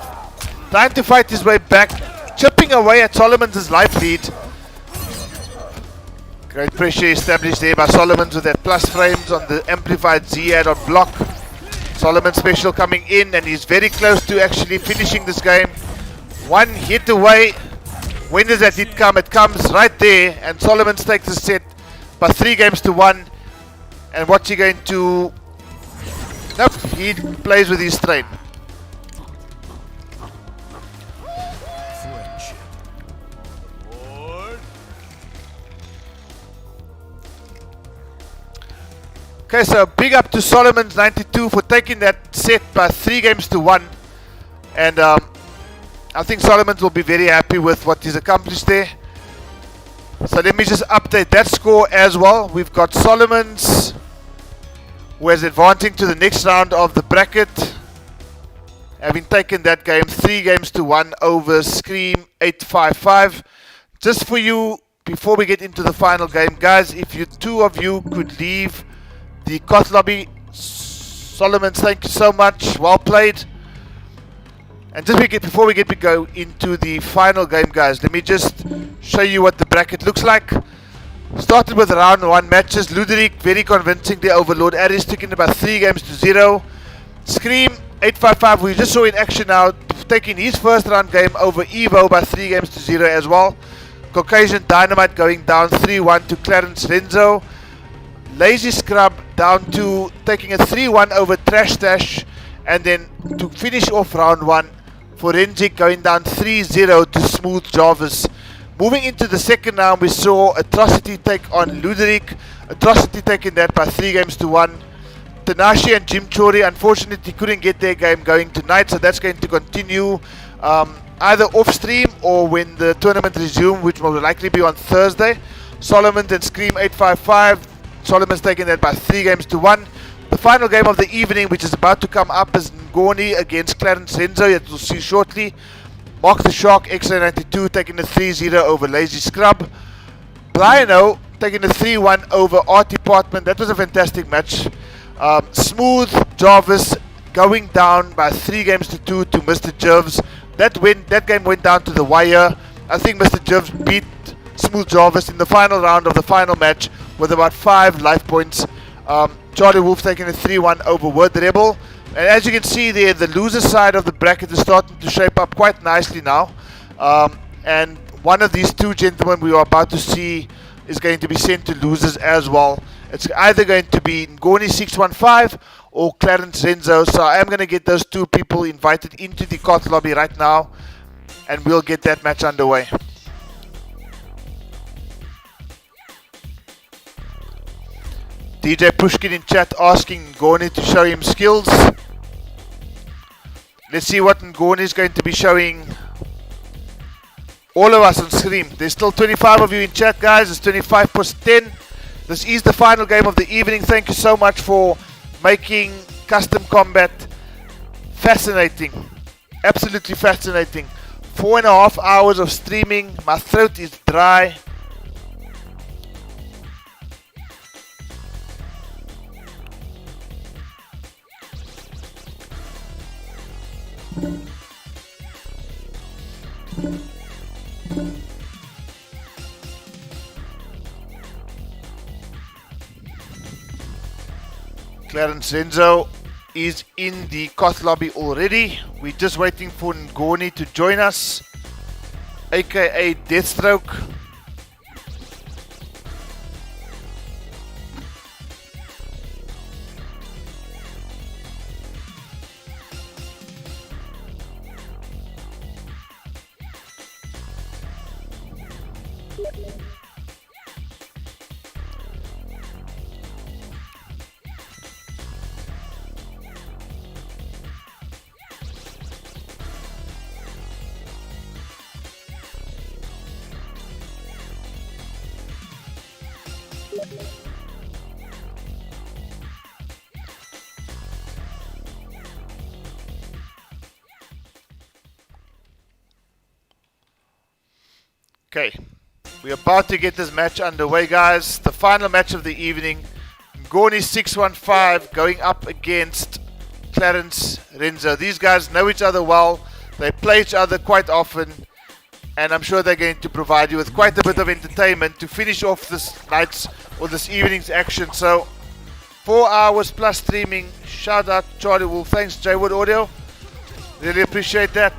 trying to fight his way back, chipping away at Solomon's life lead. Great pressure established there by Solomon's with that plus frames on the amplified Z-add on block. Solomon's special coming in, and he's very close to actually finishing this game. One hit away. When does that hit come? It comes right there, and Solomon's takes the set by 3-1. And what's he going to... Nope, he plays with his strain. Okay, so big up to Solomon's 92 for taking that set by 3-1. And I think Solomon's will be very happy with what he's accomplished there. So let me just update that score as well. We've got Solomon's, who is advancing to the next round of the bracket, having taken that game 3-1 over Scream 855. Just for you, before we get into the final game, guys, if you two of you could leave the COT lobby. Solomon's, thank you so much, well played. And just before we go into the final game, guys, let me just show you what the bracket looks like. Started with round 1 matches. Ludric very convincingly over Lord Aries, taking about 3-0. Scream 855, we just saw in action now, taking his first round game over Evo by 3-0 as well. Caucasian Dynamite going down 3-1 to Clarence Renzo. Lazy Scrub down to taking a 3-1 over Trash Stash, and then to finish off round 1, Forensic going down 3-0 to Smooth Jarvis. Moving into the second round, we saw Atrocity take on Ludric. Atrocity taking that by 3-1. Tanashi and Jim Chori unfortunately couldn't get their game going tonight, so that's going to continue either off stream or when the tournament resumes, which will likely be on Thursday. Solomon and Scream 855. Solomon's taking that by 3-1. The final game of the evening, which is about to come up, is Ngoni against Clarence Renzo, that we'll see shortly. Mark the Shark, X92, taking a 3-0 over Lazy Scrub. Blino taking a 3-1 over Art Department. That was a fantastic match. Smooth Jarvis going down by 3-2 to Mr. Gibbs. That game went down to the wire. I think Mr. Gibbs beat Smooth Jarvis in the final round of the final match with about 5 life points. Charlie Wolf taking a 3-1 over Word Rebel. And as you can see there, the loser side of the bracket is starting to shape up quite nicely now. And one of these two gentlemen we are about to see is going to be sent to losers as well. It's either going to be Ngoni 615 or Clarence Renzo. So I am going to get those two people invited into the COD lobby right now, and we'll get that match underway. DJ Pushkin in chat asking Ngoni to show him skills. Let's see what Ngoni is going to be showing all of us on stream. There's still 25 of you in chat, guys. It's 25 plus 10. This is the final game of the evening. Thank you so much for making Custom Combat fascinating. Absolutely fascinating. 4.5 hours of streaming. My throat is dry. Clarence Renzo is in the COD lobby already. We're just waiting for Ngoni to join us, aka Deathstroke. Okay, we're about to get this match underway, guys. The final match of the evening. Ngoni 615 going up against Clarence Renzo. These guys know each other well. They play each other quite often. And I'm sure they're going to provide you with quite a bit of entertainment to finish off this night's or this evening's action. So, 4 hours plus streaming. Shout out Charlie Wolf. Thanks, Jaywood Audio. Really appreciate that.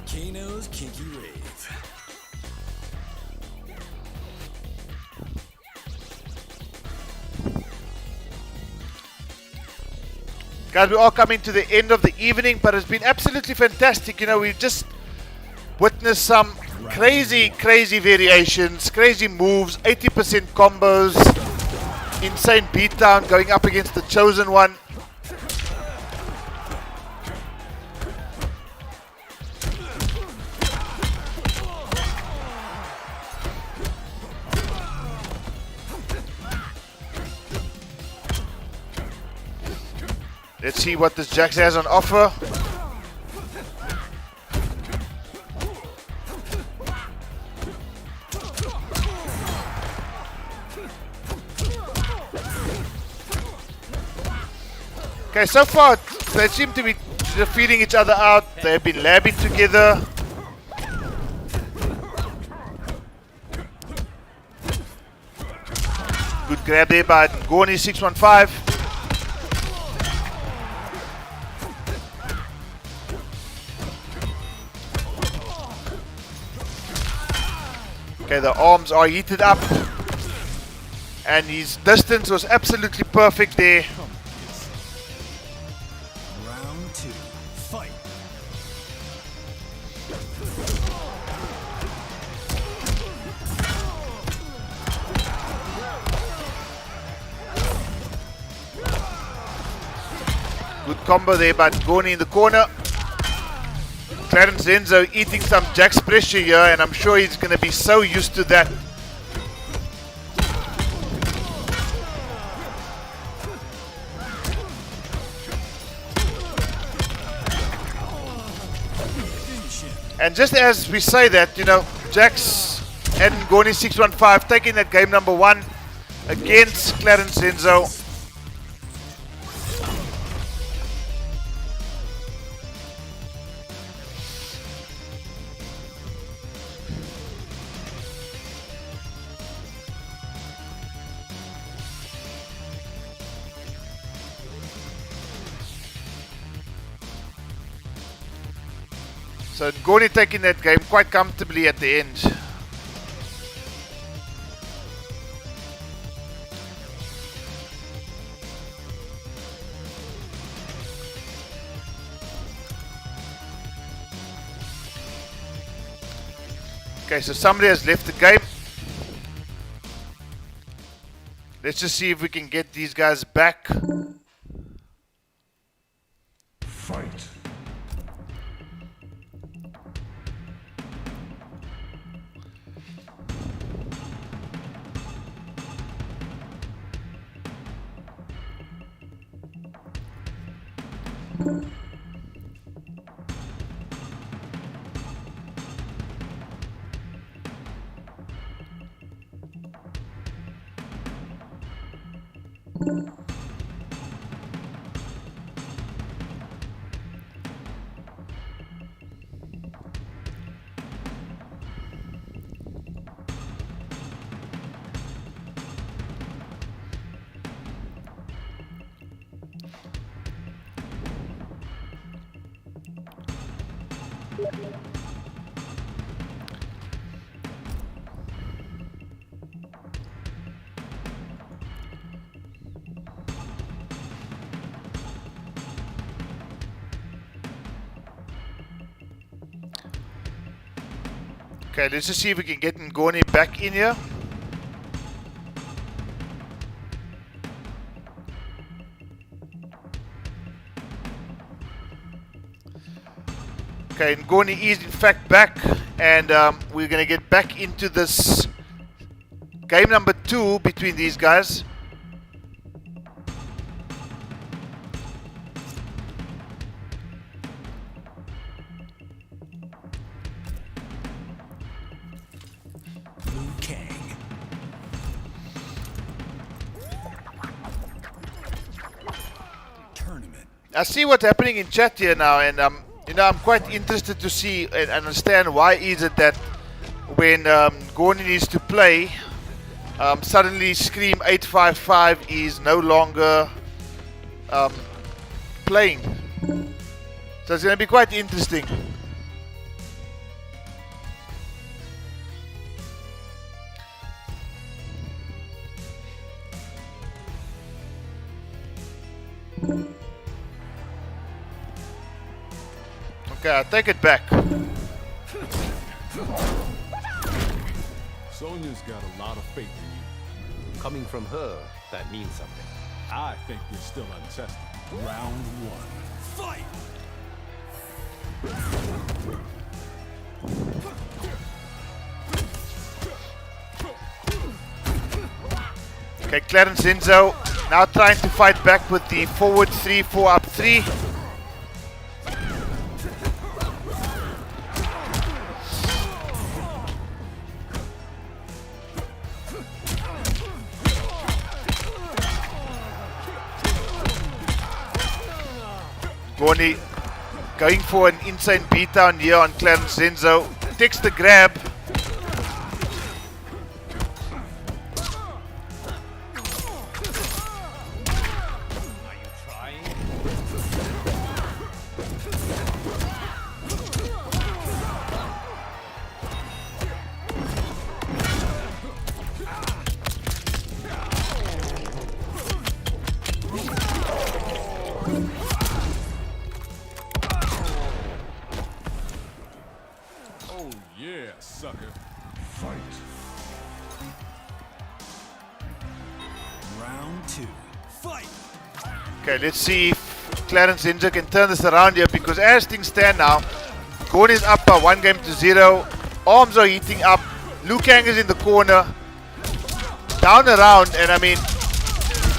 Kano's Kinky Rave. Guys, we are coming to the end of the evening, but it's been absolutely fantastic. You know, we've just witnessed some crazy variations, crazy moves, 80% combos, insane beatdown going up against the Chosen One. Let's see what this Jax has on offer. Okay, so far they seem to be defeating each other out. They've been labbing together. Good grab there by Ngoni 615. Okay, the arms are heated up, and his distance was absolutely perfect there. Round 2, fight. Good combo there by Ngoni in the corner. Clarence Renzo eating some Jax pressure here, and I'm sure he's going to be so used to that. And just as we say that, you know, Jax and Ngoni 615 taking that game number 1 against Clarence Renzo. So Ngoni taking that game quite comfortably at the end. Okay, so somebody has left the game. Let's just see if we can get these guys back. Fight. Okay, let's just see if we can get Ngoni back in here. Okay, Ngoni is in fact back, and we're going to get back into this game number 2 between these guys. I see what's happening in chat here now, and you know, I'm quite interested to see and understand why is it that when Ngoni needs to play, suddenly Scream 855 is no longer playing. So it's going to be quite interesting. Okay, I'll take it back. Sonya's got a lot of faith in you. Coming from her, that means something. I think you're still untested. Round 1. Fight! Okay, Clarence Renzo now trying to fight back with the forward 3, 4 up 3. Ngoni going for an insane beatdown here on Clarence Renzo. Takes the grab. Okay, let's see if Clarence Renzo can turn this around here, because as things stand now, Ngoni is up by 1-0. Arms are heating up. Liu Kang is in the corner. Down around, and I mean,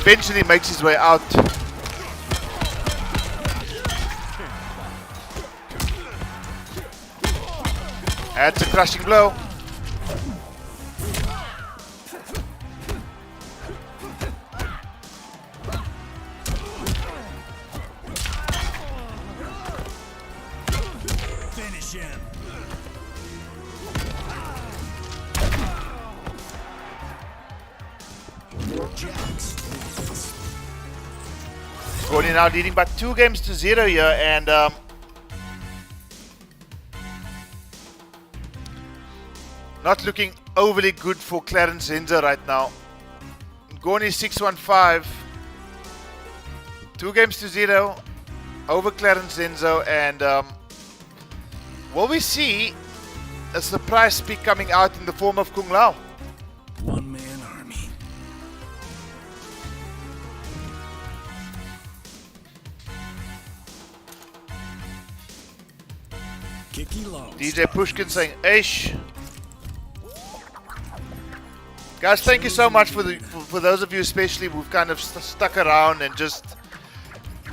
eventually makes his way out. That's a crushing blow. Ngoni now leading by 2-0 here, and Not looking overly good for Clarence Renzo right now. Ngoni 615. 2-0 over Clarence Renzo, and will we see a surprise pick coming out in the form of Kung Lao? One-man army. Kicky long. DJ Pushkin saying, Aish. Guys, thank you so much for those of you especially who've kind of stuck around and just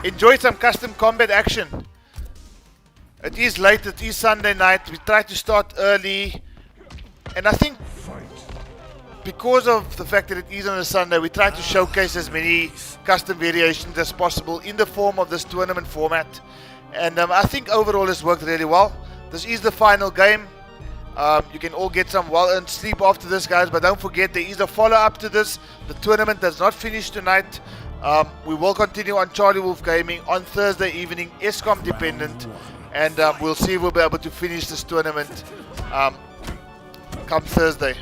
enjoyed some custom combat action. It is late, it is Sunday night. We try to start early, and I think because of the fact that it is on a Sunday, we try to showcase as many custom variations as possible in the form of this tournament format. And I think overall it's worked really well. This is the final game. You can all get some well-earned sleep after this, guys, but don't forget there is a follow-up to this. The tournament does not finish tonight. We will continue on CharlieWolfGaming on Thursday evening, ESCOM dependent, and we'll see if we'll be able to finish this tournament come Thursday.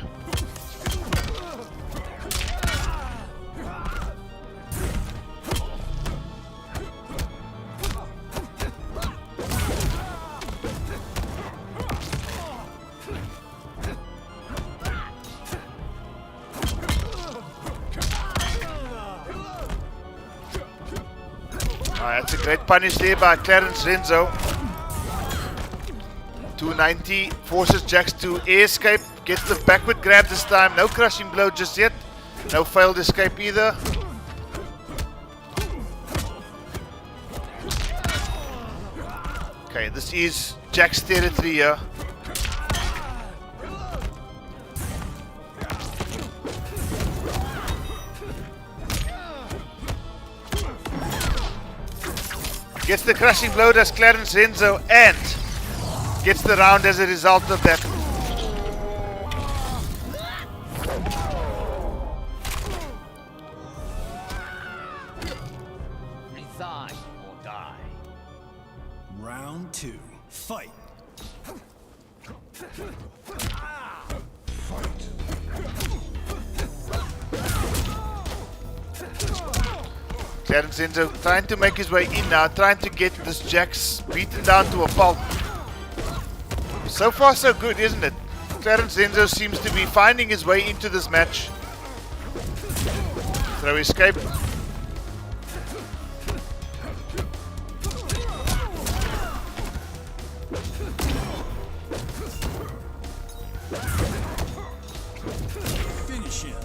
That's a great punish there by Clarence Renzo. 290 forces Jax to escape. Gets the backward grab this time. No crushing blow just yet. No failed escape either. Okay, this is Jax territory here. Gets the crushing blow, does Clarence Renzo, and gets the round as a result of that. Resign or die. Round 2. Fight. Clarence Renzo trying to make his way in now, trying to get this Jax beaten down to a pulp. So far so good, isn't it? Clarence Renzo seems to be finding his way into this match. Throw escape. Finish him.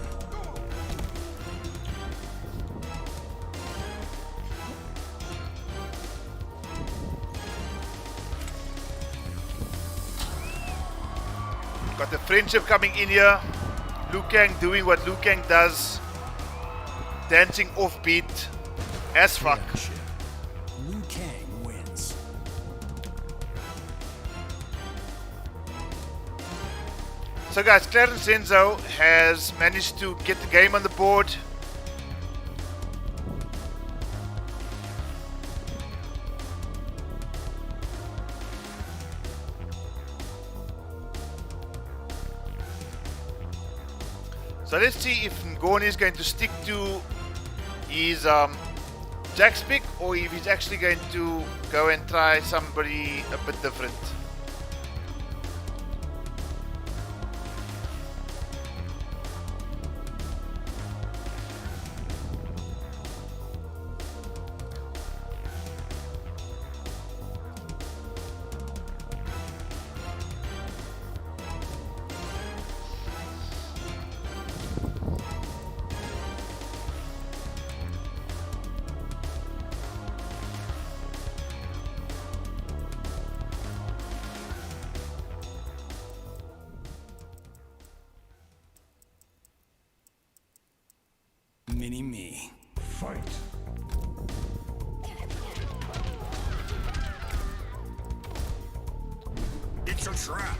Got the friendship coming in here. Liu Kang doing what Liu Kang does. Dancing offbeat as fuck. Liu Kang wins. So guys, Clarence Renzo has managed to get the game on the board. So let's see if Ngoni is going to stick to his Jax pick, or if he's actually going to go and try somebody a bit different. Mini-me. Fight. It's a trap.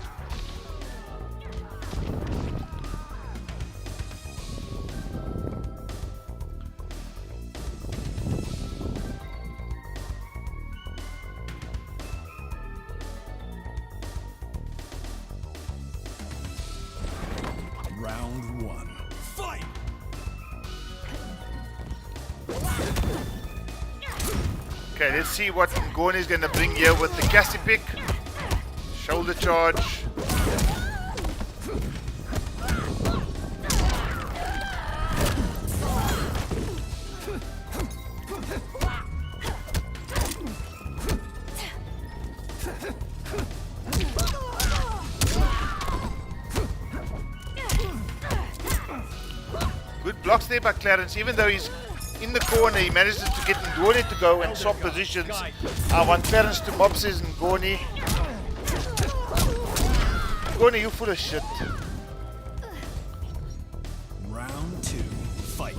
Round one. Fight! Okay, let's see what Ngoni is going to bring here with the Cassie pick. Shoulder charge. Good blocks there by Clarence, even though he's in the corner, he manages to get Ngoni to go and swap positions. I want Clarence to mob says Ngoni. Ngoni, you full of shit. Round two. Fight.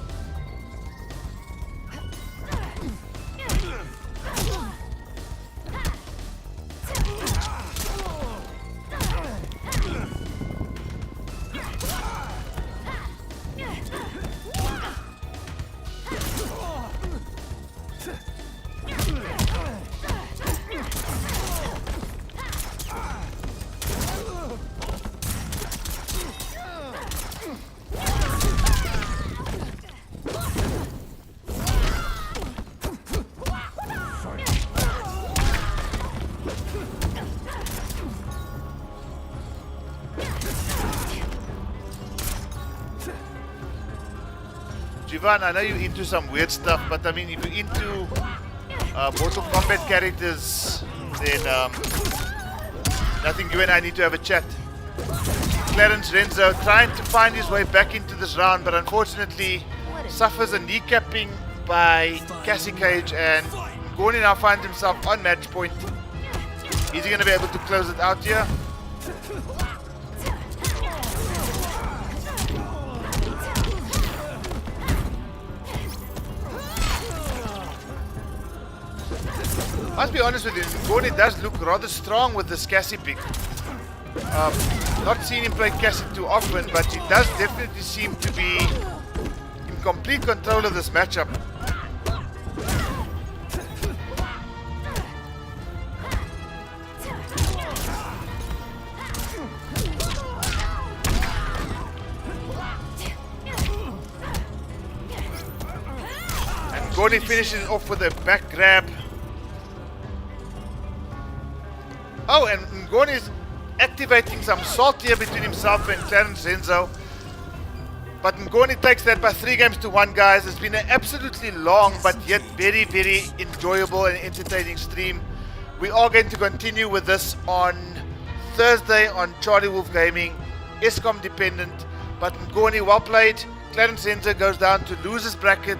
Jivan, I know you're into some weird stuff, but I mean, if you're into Mortal Kombat characters, then I think you and I need to have a chat. Clarence Renzo trying to find his way back into this round, but unfortunately suffers a kneecapping by Cassie Cage, and Ngoni now finds himself on match point. Is he going to be able to close it out here? Must be honest with you, Ngoni does look rather strong with this Cassie pick. Not seen him play Cassie too often, but he does definitely seem to be in complete control of this matchup. And Ngoni finishes off with a back grab. Oh, and Ngoni is activating some salt here between himself and Clarence Renzo. But Ngoni takes that by 3-1, guys. It's been an absolutely long but yet very, very enjoyable and entertaining stream. We are going to continue with this on Thursday on CharlieWolfGaming, ESCOM dependent. But Ngoni, well played. Clarence Renzo goes down to losers bracket.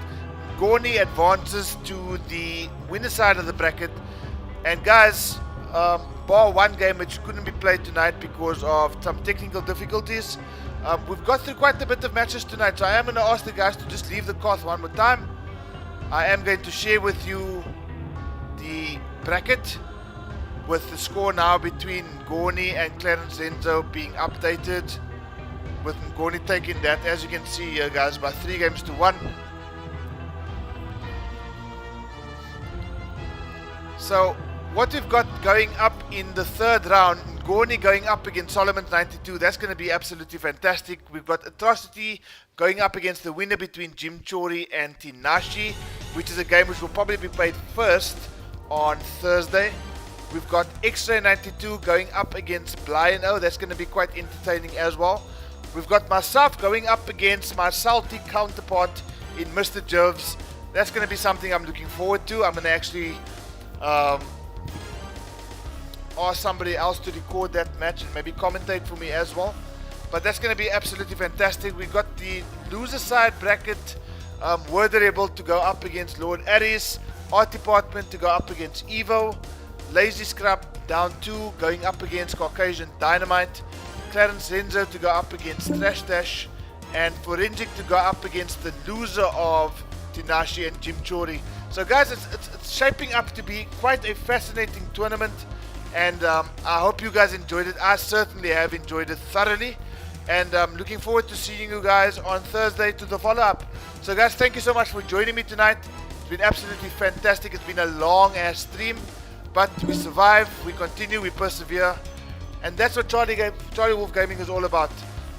Ngoni advances to the winner side of the bracket. And guys, bar one game which couldn't be played tonight because of some technical difficulties. We've got through quite a bit of matches tonight, so I am going to ask the guys to just leave the card one more time. I am going to share with you the bracket with the score now between Ngoni and Clarence Renzo being updated, with Ngoni taking that, as you can see here, guys, by 3-1. So what we've got going up in the third round, Ngoni going up against Solomon 92, that's going to be absolutely fantastic. We've got Atrocity going up against the winner between Jim Chori and Tinashi, which is a game which will probably be played first on Thursday. We've got X-Ray 92 going up against Blino, that's going to be quite entertaining as well. We've got myself going up against my salty counterpart in Mr. Gibbs. That's going to be something I'm looking forward to. I'm going to actually ask somebody else to record that match and maybe commentate for me as well. But that's going to be absolutely fantastic. We got the loser side bracket, Werder able to go up against Lord Aries, Art Department to go up against Evo, Lazy Scrub down 2 going up against Caucasian Dynamite, Clarence Renzo to go up against Trash Dash, and Forensic to go up against the loser of Tinashi and Jim Chori. So guys, it's shaping up to be quite a fascinating tournament, and I hope you guys enjoyed it. I certainly have enjoyed it thoroughly, and I'm looking forward to seeing you guys on Thursday to the follow-up. So guys, thank you so much for joining me tonight. It's been absolutely fantastic. It's been a long ass stream, but we survive, we continue, we persevere, and that's what CharlieWolfGaming is all about,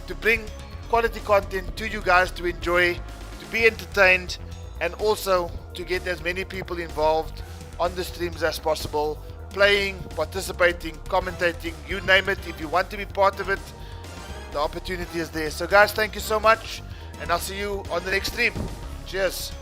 to bring quality content to you guys to enjoy, to be entertained, and also to get as many people involved on the streams as possible, playing, participating, commentating, you name it. If you want to be part of it, the opportunity is there. So guys, thank you so much, and I'll see you on the next stream. Cheers.